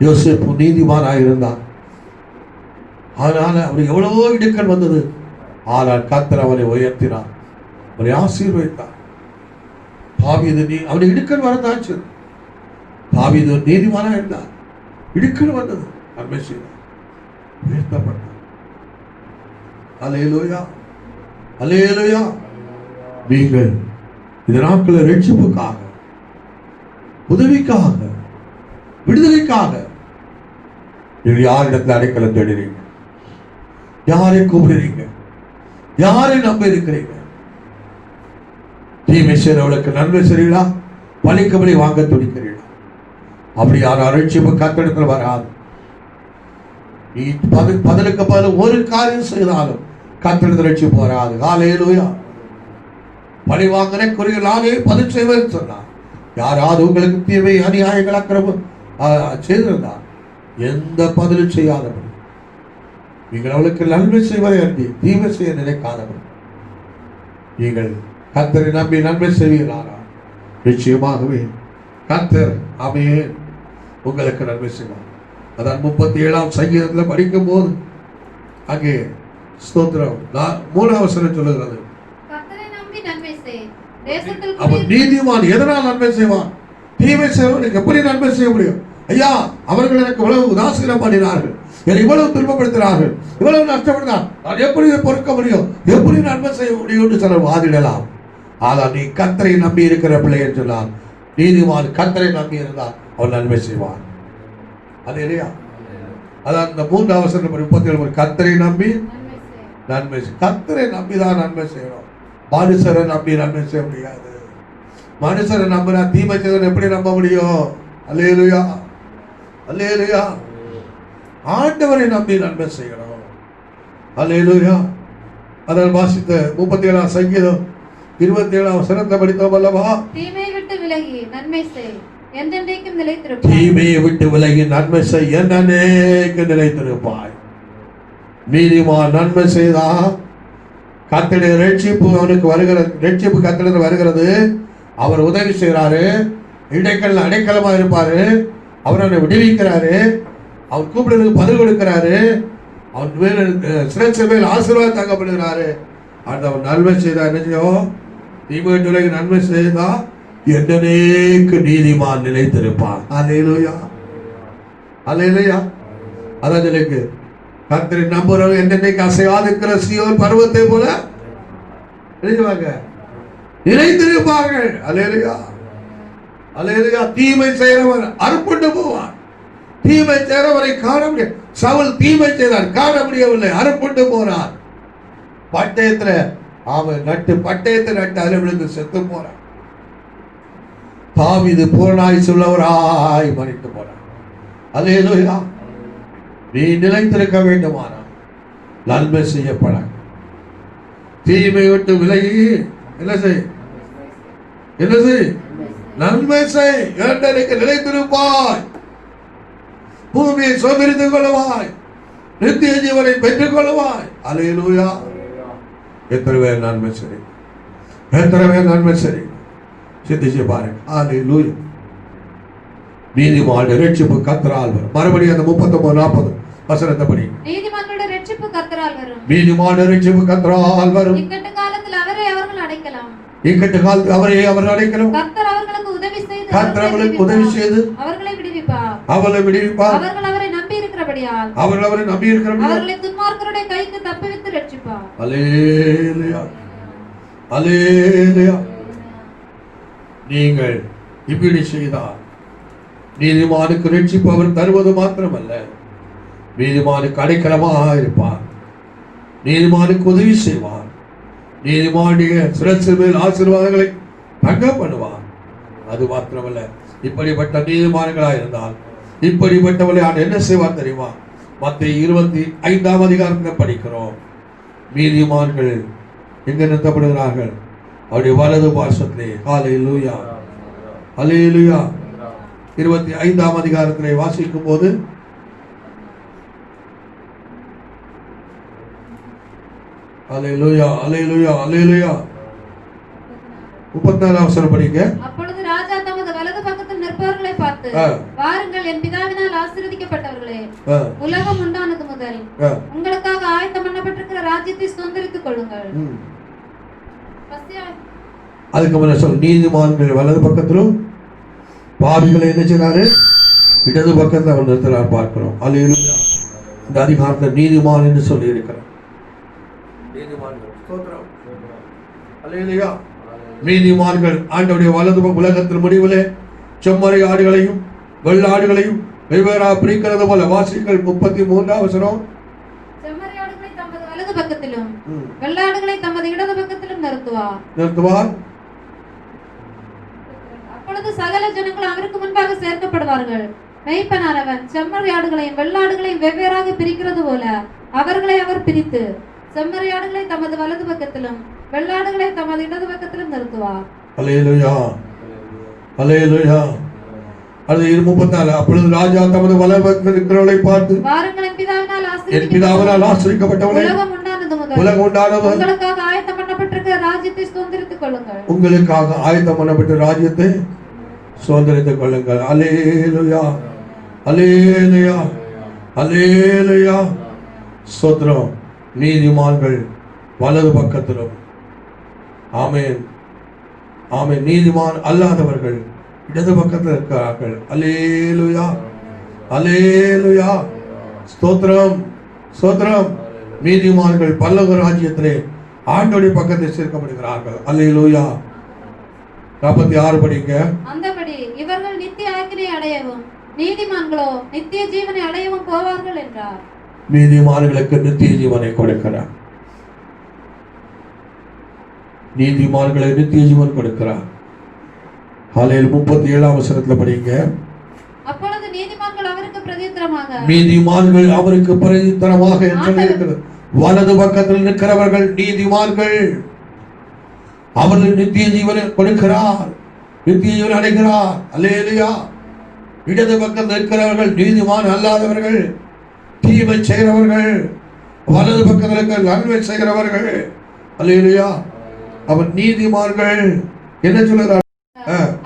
யோசேப்பு நீதிமானாக இருந்தார். அதனால அவர் எவ்வளவோ இடுக்கல் வந்தது. ஆனால் கர்த்தர் அவனை உயர்த்தினார், அவனை ஆசீர்வதித்தார். தாவீது அவனை இடுக்கல் வரதாச்சு. தாவீது நீதிமானாக இருந்தார். இடுக்கல் வந்தது, நன்மை செய்தார், உயர்த்தப்பட்டார். அல்லேலூயா, அல்லேலூயா. நீங்கள் இந்த நாட்களில் ரட்சிப்புக்காக, உதவிக்காக, விடுதலைக்காக நீங்கள் யாரிடத்தில் அடைக்கலம் தேடுறீங்க? யாரை கூப்பிடுறீங்க? யாரை நம்ப இருக்கிறீங்க? தீமை செய்கிறவளுக்கு நன்மை செய்கிறீங்களா? பலிக்கபலி வாங்க துடிக்கிறீங்களா? அப்படி யாரும் ரட்சிப்பு கர்த்தரிடத்தில் வராது. நீ பதிலுக்கு பதில் ஒரு காரியம் செய்தாலும் கர்த்தரிடத்தில் ரட்சிப்பு வராது. அல்லேலூயா. பழி வாங்கின குறிகளாலே பதில் செய்வது சொன்னார். யாராவது உங்களுக்கு தீமை அநியாயங்கள் அக்கிரமம் செய்திருந்தார் எந்த பதிலும் செய்யாதபடி, நீங்கள் அவளுக்கு நன்மை செய்வதை அன்றி தீமை செய்ய நினைக்காதபடி நீங்கள் கர்த்தரை நம்பி நன்மை செய்வீர்களாக நிச்சயமாகவே கர்த்தர் ஆமென் உங்களுக்கு நன்மை செய்வார். அதான் 37ஆம் சங்கீதத்தில் படிக்கும் போது அங்கே ஸ்தோத்திரம் 3ஆம் வசனம் சொல்லுகிறது, அவன் நீதிமான் எதனால் நன்மை செய்வான்? தீமை செய்வனுக்கு எப்படி நன்மை செய்ய முடியும்? ஐயா, அவர்கள் எனக்கு இவ்வளவு உதாசீனம் பண்ணினார்கள், என்னை இவ்வளவு துன்பப்படுத்தினார்கள், இவ்வளவு நஷ்டப்படுத்தார், நான் எப்படி பொறுக்க முடியும், எப்படி நன்மை செய்ய முடியும் என்று சிலர் வாதிடலாம். ஆனால் நீ கர்த்தரை நம்பி இருக்கிற பிள்ளை என்று சொன்னால், நீதிமான் கர்த்தரை நம்பி இருந்தால் அவன் நன்மை செய்வான். அது இல்லையா? அதான் இந்த 3ஆம் வசனம் 37 கர்த்தரை நம்பி நன்மை செய். கர்த்தரை நம்பிதான் நன்மை செய்யணும். மனுஷரை நம்பி நன்மை செய்ய முடியாது. மனுஷரை நம்பினா தீமை செய்வதை எப்படி நம்ப முடியும்? அல்லேலூயா, அல்லேலூயா. ஆண்டவரை நம்பி நன்மை செய்யணும். அல்லேலூயா. அதனால் வாசித்த 37ஆம் சங்கீதம் 27ஆம் வசனத்தை படித்தோம் அல்லவா? தீமையை விட்டு விலகி நன்மை செய், என்றென்றைக்கும் நிலைத்திருப்பாய். தீமையை விட்டு விலகி நன்மை செய், என்றென்றைக்கும் நிலைத்திருப்பாய். நீதிமான் நன்மை செய்தா கர்த்தருடைய ரட்சிப்பு அவனுக்கு வருகிறது. ரட்சிப்பு கர்த்தரிடத்தில் வருகிறது. அவர் உதவி செய்கிறாரு, இடைக்கல்ல அடைக்கலமா இருப்பாரு, அவர் அவனை விடுவிக்கிறாரு, அவர் கூப்பிடுறதுக்கு பதில் கொடுக்கிறாரு. அவன் மேல் சிரச்ச மேல் ஆசீர்வாதம் தங்கப்படுகிறாரு. அவன் நன்மை செய்தா என்ன செய்யும்? தீமை நன்மை செய்தா என்னேக்கு நீதிமான் நிலைத்திருப்பான். அல்லேலூயா, அல்லேலூயா. அதான் சொல்லிருக்கு, கர்த்தரை நம்புறவங்க என்னைக்கு அசையாதிருக்கிற சீயோன் பர்வத்தை போல நிலைத்திருப்பார்கள். அல்லேலூயா, அல்லேலூயா. தீமை செய்கிறவர் அறுப்புண்டு போவார். தீமை செய்கிறவரை காண முடியாது. சவுல் தீமை செய்தார், காண முடியவில்லை, அறுப்புண்டு போனார். பட்டயத்துல அவன் பட்டயத்தை நட்டு அதில் விழுந்து செத்து போறான். தாவீது பூரணாய் சொல்லவராய் மறித்து போறான். அல்லேலூயா. நீ நிலைத்திருக்க வேண்டுமானால் நன்மை செய்யப்பட, தீமை விட்டு விலகி என்ன செய்? நன்மை செய். ஏண்டனைக்கு நிலைத்திருப்பாய், பூமியை சுதந்திரித்துக் கொள்வாய், நித்திய ஜீவனை பெற்றுக் கொள்வாய். அல்லேலூயா. எத்தனை பேர் நன்மை சரி, எத்தனை பேர் நன்மை சரி சிந்திச்சு பாருங்க. அல்லேலூயா. நீதிமான் இரட்சிப்பு கர்த்தரால் வரும். மறுபடியும் அந்த 39-40 வசனத்தை படி. நீதிமான்களுடைய இரட்சிப்பு கர்த்தரால் வரும். நீதிமான் இரட்சிப்பு கர்த்தரால் வரும். இக்கட்டு காலத்தில் அவரை அவர்கள் அடைக்கலாம். இக்கட்டு காலத்தில் அவர்கள் அடைக்கலாம். கர்த்தர் அவர்களுக்கு உதவி செய்து அவர்களை விடுவிப்பார். அவர்கள் அவரை நம்பி இருக்கிறபடியால் அவர்களை துன்மார்க்கருடைய கைக்கு தப்புவித்து ரட்சிப்பார். அல்லேலூயா, அல்லேலூயா. நீங்கள் இப்படி செய்தால் நீதிமானுக்கு ரட்சிப்பு அவர் தருவது மாத்திரமல்ல, நீதிமானுக்கு அடைக்கலமாக இருப்பார், நீதிமானுக்கு உதவி செய்வார், நீதிமானுடைய சிரசு மேல் ஆசீர்வாதங்களை தங்க பண்ணுவார். அது மாத்திரமல்ல, இப்படிப்பட்ட நீதிமான்களாக இருந்தால் இப்படிப்பட்டவர்களை ஆண்டு என்ன செய்வார் தெரியுமா? மத்தேயு 25ஆம் அதிகாரத்தில் படிக்கிறோம். நீதிமான்கள் எங்க நிறுத்தப்படுகிறார்கள்? அவருடைய வலது பார்சத்திலே. ஹல்லேலூயா, ஹல்லேலூயா. 25ஆம் அதிகாரத்திலே வாசிக்கும் போது அல்லேலூயா, அல்லேலூயா, அல்லேலூயா. 34ஆம் வசனம் படிங்க. அப்பொழுது ராஜா தமது வலது பக்கத்தில் நிற்பவர்களை பார்த்து, வாருங்கள், என் பிதாவினால் ஆசீர்வதிக்கப்பட்டவர்களே, உலகம் உண்டானது முதல் உங்களுக்காக ஆயத்தம் பண்ணப்பட்டிருக்கிற ராஜ்யத்தை சுதந்தரித்துக் கொள்ளுங்கள். அதுக்கு முன்ன சொல், நீதிமான்கள் வலது பக்கத்திலும் பாவிகளை என்ன செய்றாரு? இடது பக்கத்தில் அவர் நிறுத்தினார் பார்க்கிறோம். அல்லேலூயா. இந்த அதிகாரத்தில் நீதிமான் என்று சொல்லி இருக்கிறார். நீதிமான்கள் ஆண்டவருடைய வலது உலகத்தில் முடிவிலே செம்மறி ஆடுகளையும் வெள்ளாடுகளையும் வெவ்வேறாக பிரிக்கிறது போல வாசிகள் 33ஆம் வசனம். செம்மறி ஆடுகளை தமது வலது பக்கத்திலும் வெள்ளாடுகளை தமது இடது பக்கத்திலும் நிறுத்துவார். அப்பொழுது சகல ஜனங்களும் அவருக்கு முன்பாக சேர்க்கப்படுவார்கள். மேய்ப்பனார் அவன் செம்மறி ஆடுகளையும் வெள்ளாடுகளையும் வெவ்வேறாக பிரிக்கிறது போல அவர்களை அவர் பிரித்து செம்மறி ஆடுகளை தமது வலது பக்கத்திலும் வெள்ளாடுகளை தமது இடது பக்கத்திலும் நிறுத்துவார். அல்லேலூயா, அல்லேலூயா. அது 34. அப்பொழுது ராஜா தமது வலது பக்கத்தில் இருக்கிறவர்களை பார்த்து, வாருங்கள், என் பிதாவினால் ஆசீர்வதிக்கப்பட்டவர்களே, உலகம் உண்டானது முதல் உங்களுக்காக ஆயத்தம் பண்ணப்பட்டிருக்கிற ராஜ்யத்தை சுதந்தரித்துக் கொள்ளுங்கள். உங்களுக்காக ஆயத்தம் பண்ணப்பட்ட ராஜ்யத்தை சுதந்தரித்துக் கொள்ளுங்கள். அல்லேலூயா, அல்லேலூயா, அல்லேலூயா. ஸ்தோத்திரம். நீதிமான்கள் வலது பக்கத்திலும், ஆமென், ஆமென். நீதிமான் அல்லாதவர்கள் இடது பக்கத்தில் இருக்கிறார்கள். அல்லேலூயா, அல்லேலூயா. ஸ்தோத்திரம், ஸ்தோத்திரம். நீதிமான்கள் பல்லவ ராஜ்யத்திலே ஆண்டவருடைய பக்கத்தில் சேர்க்கப்படுகிறார்கள். அல்லேலூயா. 46 படிங்க. அந்தபடி இவர்கள் நித்திய ஆக்கினை அடையவும் நீதிமான்களோ நித்திய ஜீவனை அடையவும் போவார்கள் என்றார். நீதிமான்களுக்கு நித்திய ஜீவனை கொடுக்கிறார். நீதிமான்களை நித்திய ஜீவன் கொடுக்கிறார். ஹல்லேலூயா. 37ஆம் வசனத்தில் படிங்க. அப்பொழுது நீதிமான்கள் அவருக்கு பிரதியுத்தரமாக, நீதிமான்கள் அவருக்கு பிரதியுத்தரமாக என்று இருக்கிறது. வலது பக்கத்தில் நிற்கிறவர்கள் நீதிமான்கள். அவர்கள் நித்திய ஜீவனை கொடுக்கிறார், நித்திய ஜீவனை அடைகிறார். அல்லேலூயா. இடது பக்கத்தில் நிற்கிறவர்கள் நீதிமான் அல்லாதவர்கள், தீமை செய்கிறவர்கள். வலது பக்கத்தில் இருக்கிற நன்மை செய்கிறவர்கள். அல்லேலூயா. அவர் நீதிமான்கள். என்ன சொல்கிறார்?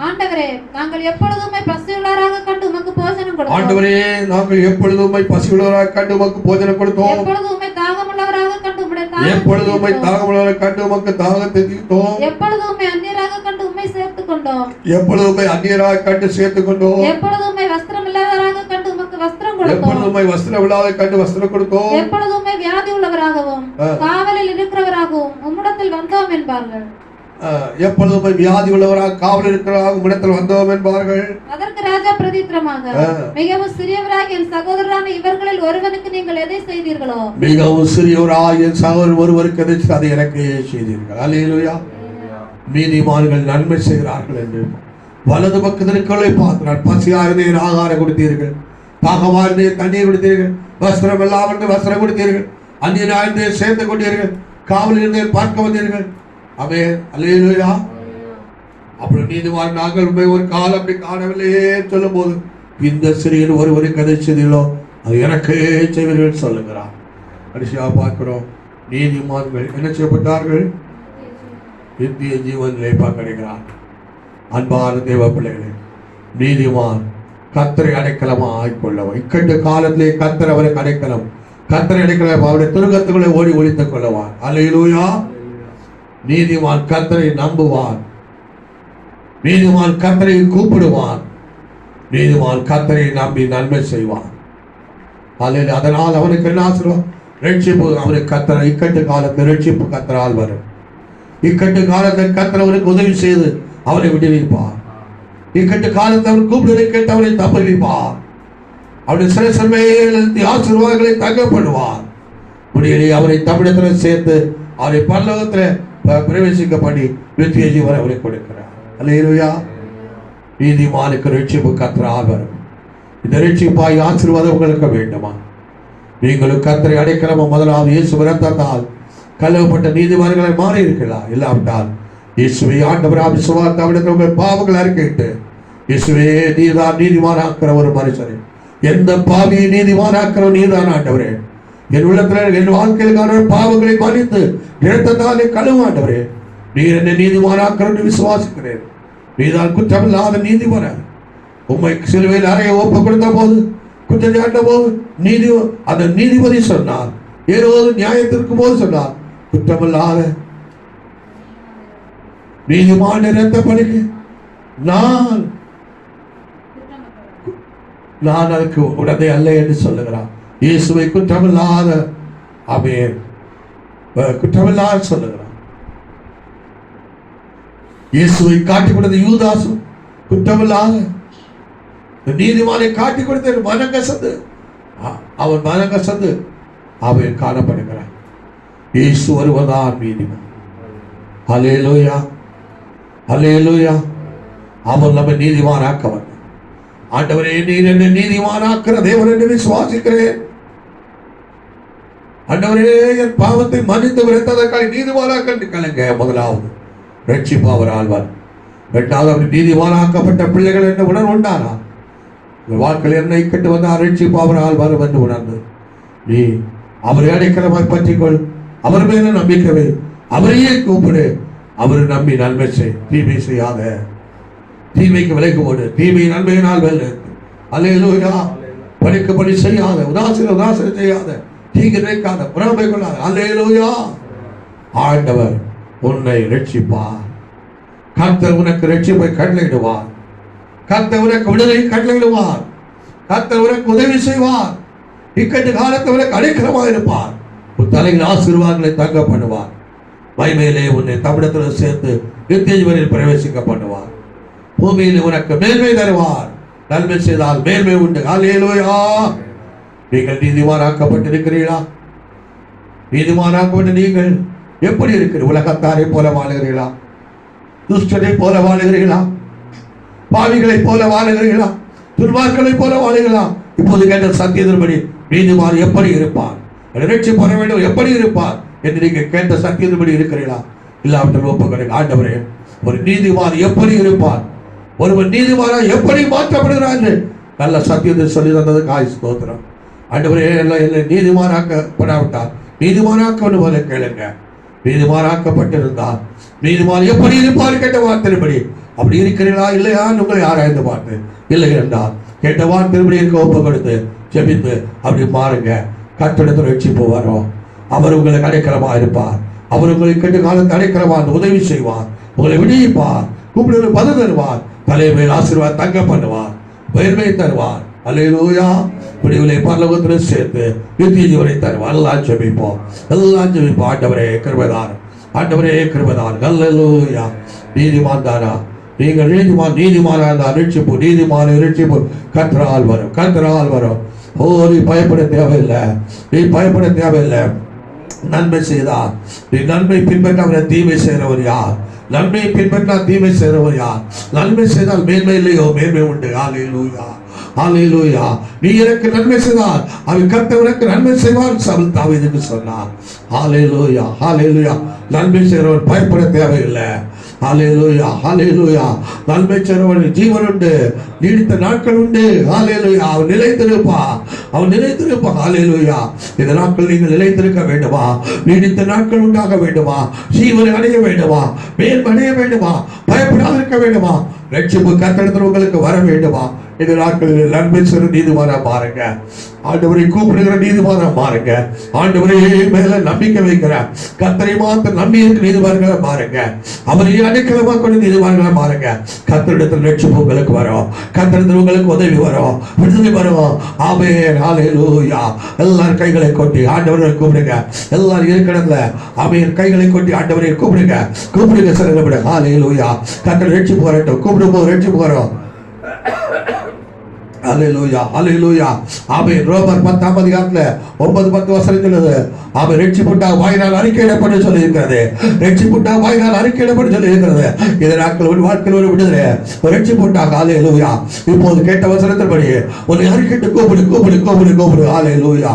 ஆண்டவரே, ஆண்டவரே நாங்கள் எப்பொழுதுமே பசியுள்ளவராக கண்டு உமக்கு போஜனம் கொடுத்தோம். ஆண்டவரே நாங்கள் எப்பொழுதுமே பசியுள்ளவராக கண்டு உமக்கு போஜனம் கொடுத்தோம். எப்பொழுதுமே தாகமுள்ளவராக கண்டு உம்முடைய எப்பொழுதுமே தாகமுள்ளவராக கண்டு உமக்கு தாகத்தை தீர்த்தோம். எப்பொழுதுமே அந்நியராக கண்டு உம்மை சேர்த்துக் கொண்டோம். எப்பொழுதுமே அந்நியராக கண்டு சேர்த்துக் கொண்டோம். எப்பொழுதுமே வஸ்திரம் இல்லாதவராக கண்டு உமக்கு வஸ்திரம் கொடுத்தோம். எப்பொழுதுமே வஸ்திரம் இல்லாத கண்டு வஸ்திரம் கொடுத்தோம். எப்பொழுதுமே வியாதி உள்ளவராகவும் காவலில் இருக்கிறவராகவும் உம்மிடத்தில் வந்தோம் என்பார்கள். எப்பொழுதுமே வியாதி உள்ளவராக காவல் இருக்கிறவராக உம்மிடத்தில் வந்தோம் என்பார்கள். அதற்கு ராஜா பிரதித்திரமாக மிகவும் சிறியவராக என் சகோதரரான இவர்களில் ஒருவனுக்கு நீங்கள் எதை செய்தீர்களோ, மிகவும் சிறியவராக என் சகோதரர் ஒருவருக்கு எதை அதை எனக்கு செய்தீர்கள். அல்லேலூயா. நீதிமான்கள் நன்மை செய்கிறார்கள் என்று வலது பக்கத்திற்குள்ளே பார்க்கிறார். பசியாயிருந்தே ஆகாரம் கொடுத்தீர்கள், தாகமாயிருந்தே தண்ணீர் கொடுத்தீர்கள், வஸ்திரம் எல்லாம் வஸ்திரம் கொடுத்தீர்கள், அந்நியனாயிருந்தே சேர்ந்து கொண்டீர்கள், காவலிருந்தே பார்க்க வந்தீர்கள். ஆமென். அல்லேலூயா. அப்புறம் நீதிமான் நாங்கள் ஒரு காலம் அப்படி காணவில்லையே சொல்லும் போது இந்த சிறியன் ஒருவருக்கு எதை செய்தீர்களோ அது எனக்கே செய்வீர்கள் சொல்லுகிறார். கடைசியாக பார்க்கிறோம், நீதிமான்கள் என்ன செய்யப்பட்டார்கள்? நித்திய ஜீவனிலே பங்கெடுக்கிறார். அன்பான தேவ பிள்ளைகளே, நீதிமான் கர்த்தரை அடைக்கலமாக ஆய்கொள்ளவும் இக்கட்டு காலத்திலே கர்த்தர் அவருக்கு அடைக்கலம், கர்த்தரை அடைக்கலம் அவருடைய துருகத்துக்குள்ளே ஓடி ஒழித்துக் கொள்ளுவார். அல்லேலூயா. நீதிமான் கர்த்தரை நம்புவான், நீதிமான் கர்த்தரை கூப்பிடுவான், நீதிமான் கர்த்தரை நம்பி நன்மை செய்வான். அதனால் அவனுக்கு என்ன ஆசீர்வாதம்? ரட்சிப்பு. அவனுக்கு கர்த்தர் இக்கட்டு காலத்தில் ரட்சிப்பு கர்த்தரால் வரும். இக்கட்டு காலத்தில் கர்த்தர் அவனுக்கு உதவி செய்து அவனை விடுவிப்பார். இக்கட்டு காலத்தில் அவன் கூப்பிடுவதை கேட்டு அவனை தப்புவிப்பார். அவருடைய சிறசன்மையில் ஆசீர்வாதங்களை தங்கப்படுவார். முடியலே அவரை தமிழத்தில் சேர்த்து அவரை பரலோகத்தில் பிரவேசிக்க பண்ணி நித்திய ஜீவனை அவரை கொடுக்கிறார். அல்லேலூயா. நீதிமானுக்கு ரட்சிப்பு கர்த்தரால் வரும். இந்த ரட்சிப்பாய் ஆசீர்வாதம் உங்களுக்கு வேண்டுமா? நீங்களும் கர்த்தரை அடைக்கலமா முதலாவது இயேசு இரத்தத்தால் கழுவப்பட்ட நீதிமான்களை மாறி இருக்கலாம். இல்லாவிட்டால் இயேசுவை ஆண்டவராக விசுவாசத்தை அவரிடத்தில் உங்கள் பாவங்கள் அறிக்கையிட்டு இயேசுவே நீதான் நீதிமானாக்கிற ஒரு மனுஷனே, எந்த பாவியை நீதிமானாக்கிற நீதான் ஆண்டவரே, என் உள்ளத்தில் என் வாழ்க்கையிலுக்கான பாவங்களை மன்னித்து இரத்தத்தாலே கழுவும் ஆண்டவரே. நீர் என்னை நீதிமானாக்கிற விசுவாசிக்கிறேன். நீதான் குற்றமில்லாத நீதிமான். உம்மை சிலுவையில் அறைய ஒப்பு கொடுத்த போது குற்றம் சாட்ட போது அந்த நீதிபதி சொன்னார், ஏதாவது நியாயத்திற்கும் போது சொன்னார், குற்றமில்லாத நீதிமான இரத்த பலிக்கு நான் அதுக்கு உடனே அல்ல என்று சொல்லுகிறார். இயேசுவை குற்றமில்லாத ஆமென் குற்றமில்லாத சொல்லுகிறார். இயேசுவை காட்டிக் கொடுத்த யூதாசும் குற்றமில்லாத நீதிமானை காட்டிக் கொடுத்த மனங்கசந்து அவன் மனங்கசந்து அவன் காணப்படுகிறான். இயேசு வருவதான் நீதிமான். அல்லேலூயா. அல்லேலூயா. அவர் நம்ம நீதிமானாக்க வந்தார். ஆண்டவரே நீர் என்னை நீதிமானாக்கிற தேவன் என்று விசுவாசிக்கிறேன். ஆண்டவரே என் பாவத்தை மன்னித்து விரத்ததற்காக நீதிமானாக்க கலங்க. முதலாவது ரட்சிப்பு அவர் ஆழ்வார். இரண்டாவது அவர் நீதிமானாக்கப்பட்ட பிள்ளைகள் என்ற உணர்வு உண்டானா வாழ்க்கையில் என்னை கட்டு வந்தார். ரட்சிப்பு அவர் ஆழ்வார் என்று உணர்ந்து நீ அவரை அடைக்கலமாய் பற்றிக்கொள். அவர் மேல நம்பிக்கை, அவரையே கூப்பிடு. அவரை நம்பி நன்மை செய், தீமை செய்யாத. தீமைக்கு விலைக்கு போடு, தீமை நன்மையினால் வெல்ல. அல்லேலூயா. பணிக்கு பணி செய்யாத, உதாசீனம் செய்யாத, தீங்கு நினைக்காத, புறமை கொள்ளாத. அல்லேலூயா. ஆண்டவர் உன்னை ரட்சிப்பார். கர்த்தர் உனக்கு ரட்சிப்பை கட்டளையிடுவார். கர்த்தர் உனக்கு விடுதலை கட்டளையிடுவார். கர்த்தர் உனக்கு உதவி செய்வார். இக்கட்டு காலத்தில் உனக்கு அடைக்கலமாக இருப்பார். உன் தலையில் ஆசீர்வாதங்களை தங்க பண்ணுவார். மகிமையிலே உன்னை தமிழத்தில் சேர்த்து நித்திய ஜீவனில் பிரவேசிக்க பண்ணுவார். பூமியில் உனக்கு மேன்மை தருவார். நன்மை செய்தால் மேன்மை உண்டு. அல்லேலூயா. நீங்கள் நீதிமானாக்கப்பட்டிருக்கிறீர்களா? நீதிமானாக்கப்பட்ட நீங்கள் எப்படி இருக்கிறீர்கள்? உலகத்தாரை போல வாழுகிறீர்களா? துஷ்டனை போல வாழுகிறீர்களா? பாவிகளை போல வாழுகிறீர்களா? துன்மார்க்களை போல வாழுகிறீர்களா? இப்போது கேட்ட சத்தியத்தின்படி நீதிமான் எப்படி இருப்பார், ரட்சிப்பு பெற வேண்டும் எப்படி இருப்பார் என்று நீங்கள் கேட்ட சத்தியத்தின்படி இருக்கிறீர்களா? இல்லாவிட்டால் ஒப்புக்கொடுங்க. ஆண்டவரே, ஒரு நீதிமான் எப்படி இருப்பார், ஒருவன் நீதிமானா எப்படி மாற்றப்படுகிறார் என்று நல்ல சத்தியத்தை சொல்லி தந்ததுக்கு ஸ்தோத்திரம். ஆண்டவரே, என்னை நீதிமானாக்கப்படாவிட்டால் நீதிமானாக்க போல கேளுங்க. நீதிமானாக்கப்பட்டிருந்தால் நீதிமான் எப்படி இருப்பார் கேட்ட வார்த்தையின்படி அப்படி இருக்கிறீர்களா இல்லையான்னு உங்களை ஆராய்ந்து பார்த்து இல்லை என்றால் கேட்டவான் திரும்பி இருக்க ஒப்பு கொடுத்து ஜெபித்து அப்படி மாறுங்க. கர்த்தரிடத்தில் ரட்சிப்பு வரும். அவர் உங்களுக்கு அடைக்கலமாக இருப்பார். அவர் உங்களை கேட்டு காலத்தை அடைக்கலமாக உதவி செய்வார். உங்களை விடுவிப்பார். கூப்பிடுவது பதில் தருவார். தலைமையில் ஆசீர்வாதம் தங்க பண்ணுவார். உயர்மை தருவார். அல்லேலூயா. விடுதலை பரலோகத்தில் சேர்த்து நித்திய ஜீவனை தருவார். எல்லாம் ஜெபிப்போம். ஆண்டவரே கிருபைதார். ஆண்டவரே கிருபைதார். அல்லேலூயா. நீதிமான் தானா? நீங்கள் நீதிமானான ரட்சிப்பு கர்த்தரால் வரும். ஓ, நீ பயப்பட தேவையில்லை. நன்மை செய்தார். நீ நன்மை பின்பற்ற தீமை செய்கிறவர் யார்? நன்மையை பின்பற்றால் தீமை செய்கிறவர் யார்? நன்மை செய்தால் மேன்மை இல்லையோ? மேன்மை உண்டு. ஹல்லேலூயா, ஹல்லேலூயா. நீ எனக்கு நன்மை செய்தால் அவன் கர்த்தர் எனக்கு நன்மை செய்வார் சவுல் தாவீதுக்கு சொன்னார். ஹல்லேலூயா, ஹல்லேலூயா. நன்மை செய்கிறவன் பயப்பட தேவையில்லை. ஹல்லேலூயா, ஹல்லேலூயா. நன்மை செய்கிறவன் ஜீவன் உண்டு, நீடித்த நாட்கள் உண்டு. ஹல்லேலூயா. அவன் நிலைத்திருப்பான். ஹல்லேலூயா. இந்த நாட்கள் நீங்கள் நிலைத்திருக்க வேண்டுமா? நீடித்த நாட்கள் உண்டாக வேண்டுமா? ஜீவனை அடைய வேண்டுமா? மேன்மடைய வேண்டுமா? பயப்படாது இருக்க வேண்டுமா? ரட்சிப்பு கர்த்தரிடத்தில் உங்களுக்கு வர வேண்டுமா? இந்த நாட்களில் நன்மை செய்கிற நீதிமானா மாறுங்க. ஆண்டவரை கூப்பிடுகிற நீதிமானா மாறுங்க. ஆண்டவரே மேல நம்பிக்கை வைக்கிற கர்த்தரை மாத்திரம் நம்பி இருக்கிற நீதிமான்களை மாறுங்க. அவரை அடைக்கலமாக கொண்டு நீதிமான்களை மாறுங்க. கர்த்தரிடத்தில் ரட்சிப்பு உங்களுக்கு வரும். கர்த்தரிடத்தில் உங்களுக்கு உதவி வரும், விடுதலை வரும். ஆமென், ஹல்லேலூயா. எல்லாரும் கைகளை கொட்டி ஆண்டவரை கூப்பிடுங்க. எல்லாரும் இருக்கிறதுல ஆமென் கைகளை கொட்டி ஆண்டவரை கூப்பிடுங்க சிறந்த. ஹல்லேலூயா. கர்த்தர் ரட்சிப்பு வரட்டும். கூப்பிடும்போது ரட்சிப்பு வரும். ஹல்லேலூயா, ஹல்லேலூயா. ஆமென். ரோமர் 10ஆம் அதிகாரத்துல 9-10 வசனம் சொல்லுது. ஆமென். ரட்சிப்புண்டா வாயினால் அறிக்கையிடப்பட்டு சொல்லி இருக்கிறது. ரட்சிப்புண்டா வாயினால் அறிக்கையிடப்பட்டு சொல்லி இருக்கிறது. இந்த நாட்கள் ஒரு வாழ்க்கையில் ஒரு விடுதலை, ஒரு ரட்சிப்புண்டா. ஹல்லேலூயா. இப்போது கேட்ட வசனத்தின்படி உன்னை அறிக்கையிட்டு கூப்பிடு. ஹல்லேலூயா,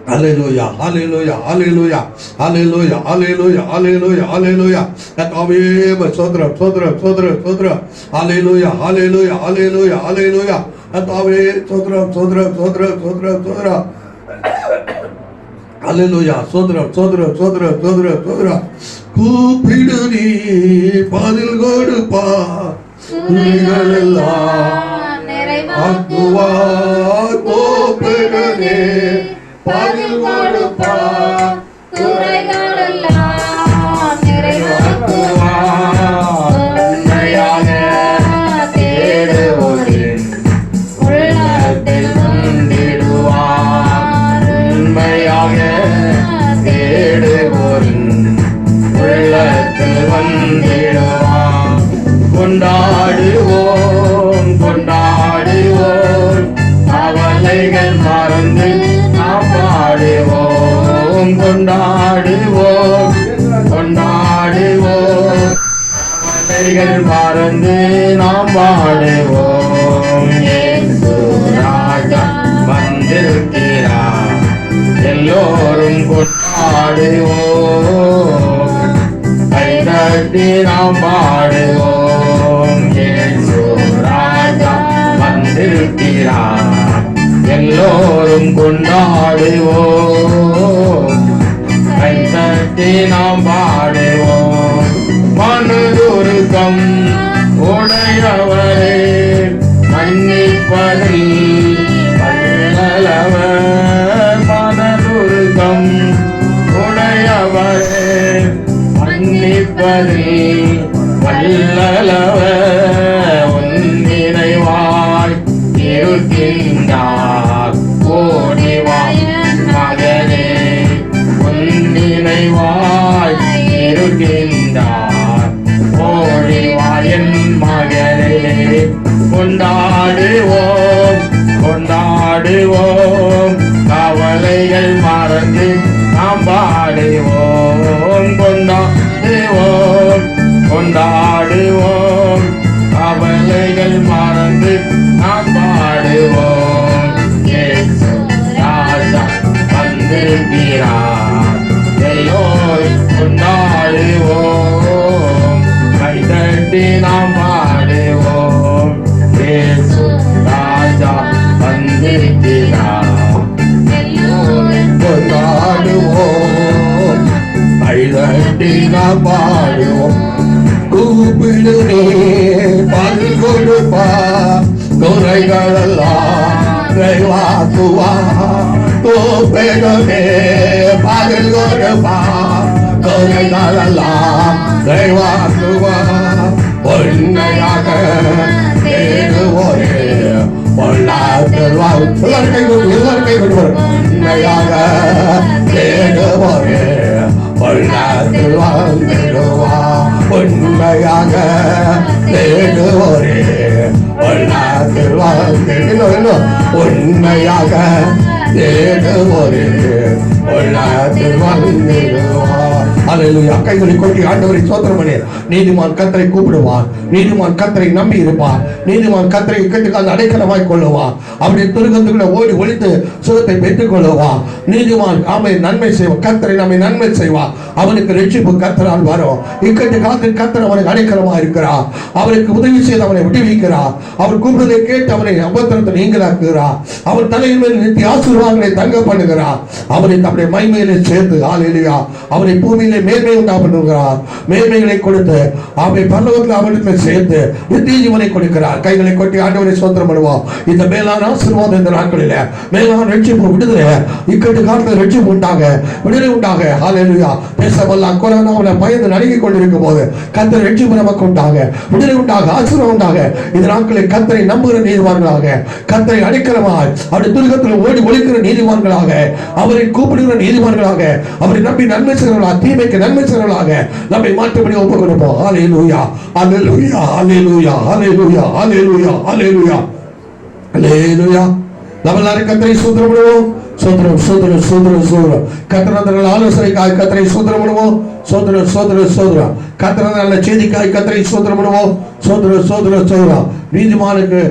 ஹல்லேலூயா, ஹல்லேலூயா, ஹல்லேலூயா, ஹல்லேலூயா, ஹல்லேலூயா, ஹல்லேலூயா, ஹல்லேலூயா. கர்த்தாவே ஸ்தோத்திரம். ஹல்லேலூயா, ஹல்லேலூயா, ஹல்லேலூயா, ஹல்லேலூயா. கர்த்தாவே ஸ்தோத்திரம். ஹல்லேலூயா. ஸ்தோத்திரம். கூப்பிடு நீ பதில் கொடுப்பார். குறைகளெல்லாம் நிறைவாக்குவார். கூப்பிடு நீ பதில் கொடுப்பார். குறைகளெல்லாம் நிறைவாக்குவார். உண்மையாக தேடுவோரின் உள்ளத்தில் வந்திடுவார். உண்மையாக தேடுவோரின் உள்ளத்தில் வந்திடுவார். கொண்டாடுவோம் கவலைகள் மறந்து நாம் பாடுவோம். கொண்டாடுவோம் கவலைகள் மறந்து நாம் பாடுவோம். இயேசு ராஜா வந்திருக்கிறார். எல்லோரும் கொண்டாடுவோம். கைதட்டி நாம் பாடுவோம். இயேசு ராஜா வந்திருக்கிறார். எல்லோரும் கொண்டாடுவோம். கைதட்டி நாம் பாடுவோம். மனதுருக்கம் உடையவரே மன்னிப்பதில் வல்லவர். மனதுருக்கம் உடையவரே மன்னிப்பதில் வல்லவர். உன்னினைவாய் இருக்கின்றார். ஓடிவாய் மகனே, உன்னினைவாய் இருக்கின்றார். ஓடிவாய் என் மகனே. கொண்டாடுவோம் கவலைகள் மறந்து நாம் பாடுவோம். கொண்டாடுவோம் கவலைகள் மறந்து நாம் பாடுவோம். இயேசு ராஜா வந்திருக்கிறார். எல்லோரும் கொண்டாடுவோம். கைதட்டி நாம் பாடுவோம். இயேசு ராஜா வந்திருக்கிறார். எல்லோரும் கொண்டாடுவோம். கைதட்டி நாம் பாடுவோம். இன்று நீ பதில் கொடுப்பா, குறைகளெல்லாம் நிறைவாக்குவா. கூப்பிடுமே பதில் கொடுப்பா, குறைகளெல்லாம் நிறைவாக்குவா. உண்மையாக தேடுவோரே பொல்லாதல் வாழ். எல்லாரும் கை கொண்டு வரும். உண்மையாக தேடுவோரே பொல்லாதல் வாழ்ந்திடுவா. உண்மையாக தேடுவோரே பொல்லாதல் வாழ்ந்திடுவா. உண்மையாக தேடுவோரே பொல்லாதல் வாழ்ந்திடுவா. அல்லேலூயா. கைகளை கொட்டி ஆண்டவரை ஸ்தோத்திரம் பண்ணி. நீதிமான் கர்த்தரை கூப்பிடுவான், நீதிமான் கர்த்தரை நம்பி இருப்பான், நீதிமான் கர்த்தரை இக்கட்டுக்கால் அடைக்கலமாய் கொள்ளுவான். அவருடைய துருகத்துக்குள்ள ஓடி ஒழித்து சுகத்தை பெற்றுக் கொள்ளுவான். நீதிமான் ஆமை நன்மை செய்வான், கர்த்தரை நம்மை நன்மை செய்வான். அவனுக்கு ரட்சிப்பு கர்த்தரால் வரும். இக்கட்டு காலத்தில் கர்த்தர் அவனுக்கு அடைக்கலமா இருக்கிறார். அவனுக்கு உதவி செய்து அவனை விடுவிக்கிறார். அவர் கூப்பிடுவதை கேட்டு அவனை அபத்திரத்தை நீங்களாக்குகிறார். அவர் தலையின் மேல் நிறுத்தி ஆசீர்வாதங்களை தங்க பண்ணுகிறார். அவனை தம்முடைய மகிமையிலே சேர்த்து அல்லேலூயா அவனை பூமியிலே மேன்மை உண்டாபண்ணுகிறார். மேன்மைகளை கொடுத்து அவனை பரலோகத்தில் அவனிடத்தில் சேர்த்து நித்திய ஜீவனை கொடுக்கிறார். கைகளை கொட்டி ஆண்டவரை ஸ்தோத்திரம் பண்ணுவோம். இந்த மேலான ஆசீர்வாதம் இந்த நாட்களில் மேலான ரட்சிப்பு விடுதலை, இக்கட்டு காலத்தில் ரட்சிப்பு உண்டாக, விடுதலை உண்டாக. ஹல்லேலூயா. பேசவெல்லாம் கொரோனாவில் பயந்து நடுங்கிக் கொண்டிருக்கும் போது கர்த்தர் ரட்சிப்பு நமக்கு உண்டாக, விடுதலை உண்டாக, ஆசீர்வாதம் உண்டாக. இந்த நாட்களில் கர்த்தரை நம்புகிற நீதிமான்களாக, கர்த்தரை அடைக்கலமாய் அவருடைய துருகத்தில் ஓடி ஒழிக்கிற நீதிமான்களாக, அவரை கூப்பிடுகிற நீதிமான்களாக, அவரை நம்பி நன்மை செய்கிறவர்களாக, தீமைக்கு நன்மை செய்கிறவர்களாக நம்மை மாற்றப்படி ஒப்புக் கொடுப்போம். ஹல்லேலூயா ஹல்லேலூயா ஹல்லேலூயா ஹல்லேலூயா ஹல்லேலூயா ஹல்லேலூயா ஹல்லேலூயா. நம்ம எல்லாரும் கர்த்தரை ஸ்தோத்திரம் பண்ணுவோம். சோதரம் சோதரம் சோதரம் சோதரம். கர்த்தர் ஆலோசனைக்காய் கர்த்தரை ஸ்தோத்திரம் பண்ணுவோம். சோதரம் சோதரம் சோதரம். கர்த்தர் நல்ல செய்திக்காய் கர்த்தரை ஸ்தோத்திரம் பண்ணுவோம். சோதரம் சோதரம் சோதரம். நீதிமானுக்கு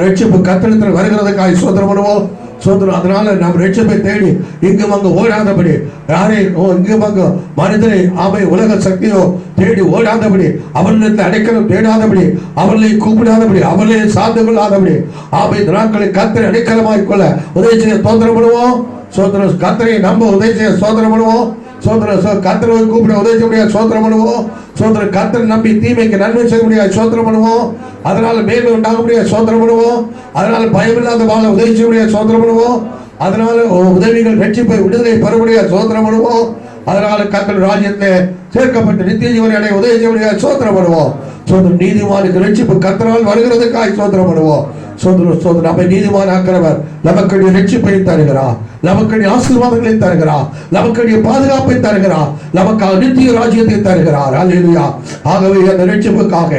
ரட்சிப்பு கர்த்தரிடத்தில் வருகிறதுக்காய் ஸ்தோத்திரம் பண்ணுவோம். சோதரம். அதனால நாம் ரட்சிப்பை தேடி இங்கும் அங்கு ஓடாதபடி, யாரை இங்கும் அங்கு மனிதனை அவை உலக சக்தியோ தேடி ஓடாதபடி, அவர்களிடத்தில் அடைக்கலம் தேடாதபடி, அவர்களை கூப்பிடாதபடி, அவர்களை சார்ந்து கொள்ளாதபடி, அவை நாட்களை கர்த்தரை அடைக்கலமாய் கொள்ள உதவி செய்ய சோதனம் பண்ணுவோம். சோதரம். கர்த்தரை நம்ப உதவி செய்ய சோதனம் பண்ணுவோம். சோதரம். கர்த்தரை கூப்பிட உதவி செய்ய முடியாது சோதனம் பண்ணுவோம். சோதரம். கர்த்தரை நம்பி தீமைக்கு நன்மை செய்ய முடியாது சோதனம் பண்ணுவோம். அதனால மேன்மை உண்டாக முடியாது சோதனம் பண்ணுவோம். அதனால பயமில்லாத வாழ உதவி செய்ய முடியாது சோதனம் பண்ணுவோம். அதனால உதவிகள் ரட்சிப்பை விடுதலை பெற முடியாது சோதனம் பண்ணுவோம். அதனால கர்த்தர் ராஜ்யத்தை சேர்க்கப்பட்டு நித்திய ஜீவனை அடைய உதவி செய்ய முடியாது சோதனம் பண்ணுவோம். சோதரம். நீதிமானுக்கு ரட்சிப்பு கர்த்தரால் வருகிறதுக்காய் சோதனம் பண்ணுவோம். சோதரம் சோதரம். நம்மை நீதிமான் ஆக்கிறவர் நமக்கு ரட்சிப்பை தருகிறார், நமக்கு ஆசீர்வாதங்களை தருகிறார், நமக்கு பாதுகாப்பை தருகிறார், நமக்கு நித்திய ராஜ்யத்தை தருகிறார். அல்லேலூயா. ஆகவே அந்த ரட்சிப்புக்காக,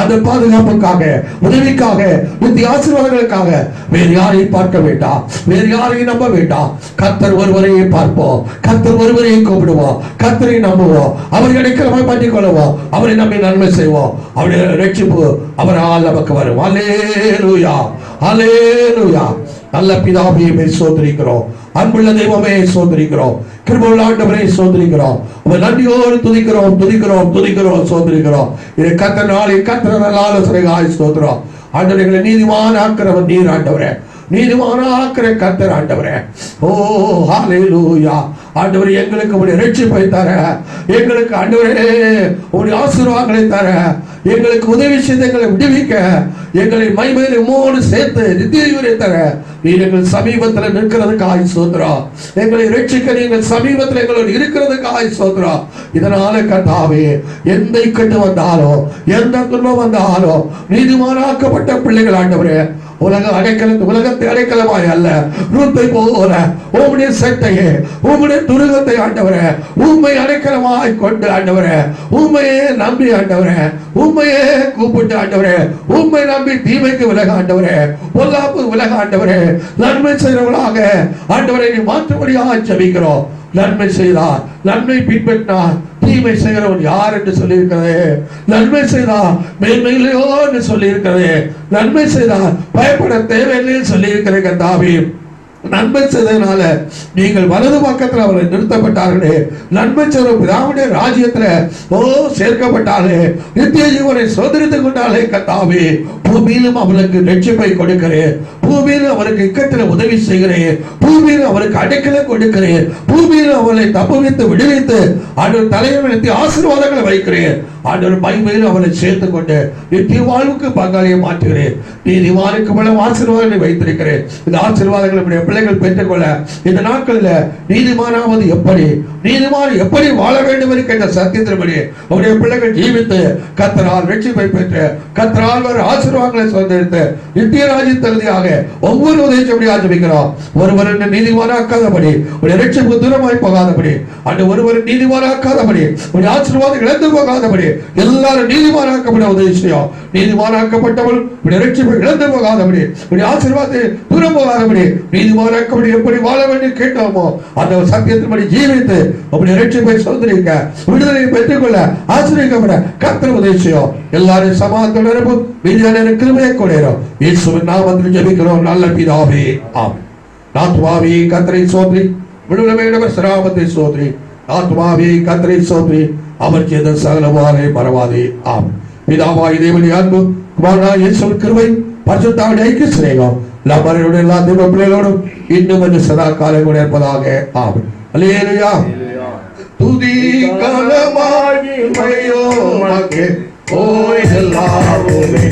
அந்த பாதுகாப்புக்காக, உதவிக்காக, நித்திய ஆசீர்வாதங்களுக்காக வேறு யாரையும் பார்க்க வேண்டாம், வேறு யாரையும் நம்ப வேண்டாம். கர்த்தர் ஒருவரையே பார்ப்போம், கர்த்தர் ஒருவரையே கூப்பிடுவோம், கர்த்தரை நம்புவோம், அவரை அடைக்கலமாய் பண்ணிக் கொள்வோம், அவரை நம்பி நன்மை செய்வோம். அவருடைய ரட்சிப்பு அவரால் நமக்கு வரும். அல்லேலூயா அல்லேலூயா. நல்ல பிதாவையே சோதரிக்கிறோம், அன்புள்ள தெய்வமே சோதரிக்கிறோம், கிருபையுள்ள ஆண்டவரே சோதரிக்கிறோம், நன்றியோடு துதிக்கிறோம் துதிக்கிறோம் துதிக்கிறோம் சோதரிக்கிறோம். இதை கர்த்தர் நாளில் கர்த்தர் ஆலோசனைக்காய் சோதரம். ஆண்டவர்களை நீதிமான் ஆக்கிறவர் நீர் ஆண்டவரே, நீதிமான ஆக்கிற கர்த்தர் ஆண்டவரே. ஓ ஹல்லேலூயா. ஆண்டவரே எங்களுக்கு உடைய ரட்சிப்பை தர, எங்களுக்கு ஆண்டவரே உடைய ஆசீர்வாதங்களை தர, எங்களுக்கு உதவி செய்து எங்களை விடுவிக்க, எங்களை மகிமையிலே உம்மோடு சேர்த்து நித்திய ஜீவனை தர நீர் எங்கள் சமீபத்தில் நிற்கிறதுக்காய் சோதரம். எங்களை ரட்சிக்க நீங்கள் சமீபத்தில் எங்களோடு இருக்கிறதுக்காய் சோதரம். இதனால கர்த்தாவே எந்த இக்கட்டு வந்தாலும், எந்த துன்பம் வந்தாலும், நீதிமானாக்கப்பட்ட பிள்ளைகள் ஆண்டவரே உலகத்தை அடைக்கலமாய் அல்ல, ரூத்தை போல உம்முடைய சட்டையே, உம்முடைய துருகத்தை ஆண்டவரே உம்மை அடைக்கலமாய் கொண்டு ஆண்டவரே, உம்மையே நம்பி ஆண்டவரே, உம்மையே கூப்பிட்டு ஆண்டவரே, உம்மை நம்பி தீமைக்கு விலக ஆண்டவரே, பொல்லாப்பு விலக ஆண்டவரே, நன்மை செய்கிறவர்களாக ஆண்டவரை நீ மாற்றும்படியாக ஜெபிக்கிறோம். நன்மை செய்தார், நன்மை பின்பற்றினார், தீமை செய்கிறவன் யார் என்று சொல்லியிருக்கிறது. நன்மை செய்தார் மேன்மையிலையோ என்று சொல்லியிருக்கிறது. நன்மை செய்தார் பயப்பட தேவையில்லை சொல்லியிருக்கிற கர்த்தாவே நன்மை செய்ததுனால நீங்கள் வலது பக்கத்தில் அவரை நிறுத்தப்பட்டார்களே, நன்மை செய்த பிதாவுடைய ராஜ்யத்துல சேர்க்கப்பட்டாலே, நித்திய ஜீவனை சுதந்திரித்துக் கொண்டாலே கர்த்தாவே, பூமியிலும் அவருக்கு ரட்சிப்பை கொடுக்கிறேன், பூமியிலும் அவருக்கு இக்கட்டில் உதவி செய்கிறேன், பூமியிலும் அவருக்கு அடைக்கலம் கொடுக்கிறேன், பூமியிலும் அவரை தப்புவித்து விடுவித்து ஆண்டவர் தலைவர்களுக்கு ஆசீர்வாதங்களை வைக்கிறேன். ஆண்டவர் மகிமையில் அவரை சேர்த்துக் கொண்டு நித்திய வாழ்வுக்கு பங்காளியை மாற்றுகிறேன். நீதிமானுக்கு மேல ஆசீர்வாதங்களை வைத்திருக்கிறேன். இந்த ஆசீர்வாதங்களை பிள்ளைகள் பெற்றுக்கொள்ள இந்த நாட்களில் நீதிமானாவது எப்படி, நீதிமான் எப்படி வாழ வேண்டும் என்று கேட்ட சத்தியத்தின்படி அவருடைய பிள்ளைகள் ஜீவித்து கர்த்தரால் ரட்சிப்பை பெற்று கர்த்தரால் வர ஆசீர்வாதங்களை சுதந்திரித்து நித்திய ராஜ்யத்திற்காக ஒவ்வொரு உதவிச்சபடி ஆரம்பிக்கிறோம். ஒருவர் நீதிமானாக்காதபடி, ஒரு ரட்சிப்பு தூரமாய் போகாதபடி, அந்த ஒருவர் நீதிமானாக்காதபடி, ஒரு ஆசீர்வாதம் இழந்து போகாதபடி, எல்லாரும் நீதிமானாக்கப்பட உதவி செய்யும். நீதிமானாக்கப்பட்டவள் ரட்சிப்பை இழந்து போகாதபடி, ஆசீர்வாதத்தை தூரம் போகாதபடி, நீதிமானாக்கப்படி எப்படி வாழ வேண்டும் கேட்டோமோ அந்த சத்தியத்தின்படி ஜீவித்து அப்படி ரட்சிப்பை சுதந்திரிக்க விடுதலை பெற்றுக்கொள்ள ஆசீர்வதிக்கப்பட கர்த்தர் உதவி செய்யும். எல்லாரும் சமாதானமும் மீதியான கிருபையை கொள்கிறோம். இயேசுவின் நாமத்தில் ஜெபிக்கிறோம் நல்ல பிதாவே, ஆமென். ஆத்துமாவே கர்த்தரை சோதரி, விடுதலையுடைய சிராமத்தை சோதரி. ஆத்துமாவே கர்த்தரை சோதரி, அவர் செய்த சகலவாரை மறவாதே, ஆமென். பிதாவாகிய தேவனுடைய அன்பு, குமாரனாகிய இயேசுவின் கிருபை, பரிசுத்தாவின் ஐக்கிய சிநேகம் நம்மளுடைய எல்லா தெய்வ பிள்ளைகளோடும் இன்னும் என்று சதா காலம் கூட இருப்பதாக, ஆமென். அல்லேலூயா. துதி கனமாகி மகிமையோமக்கே ஓ எல்லாமே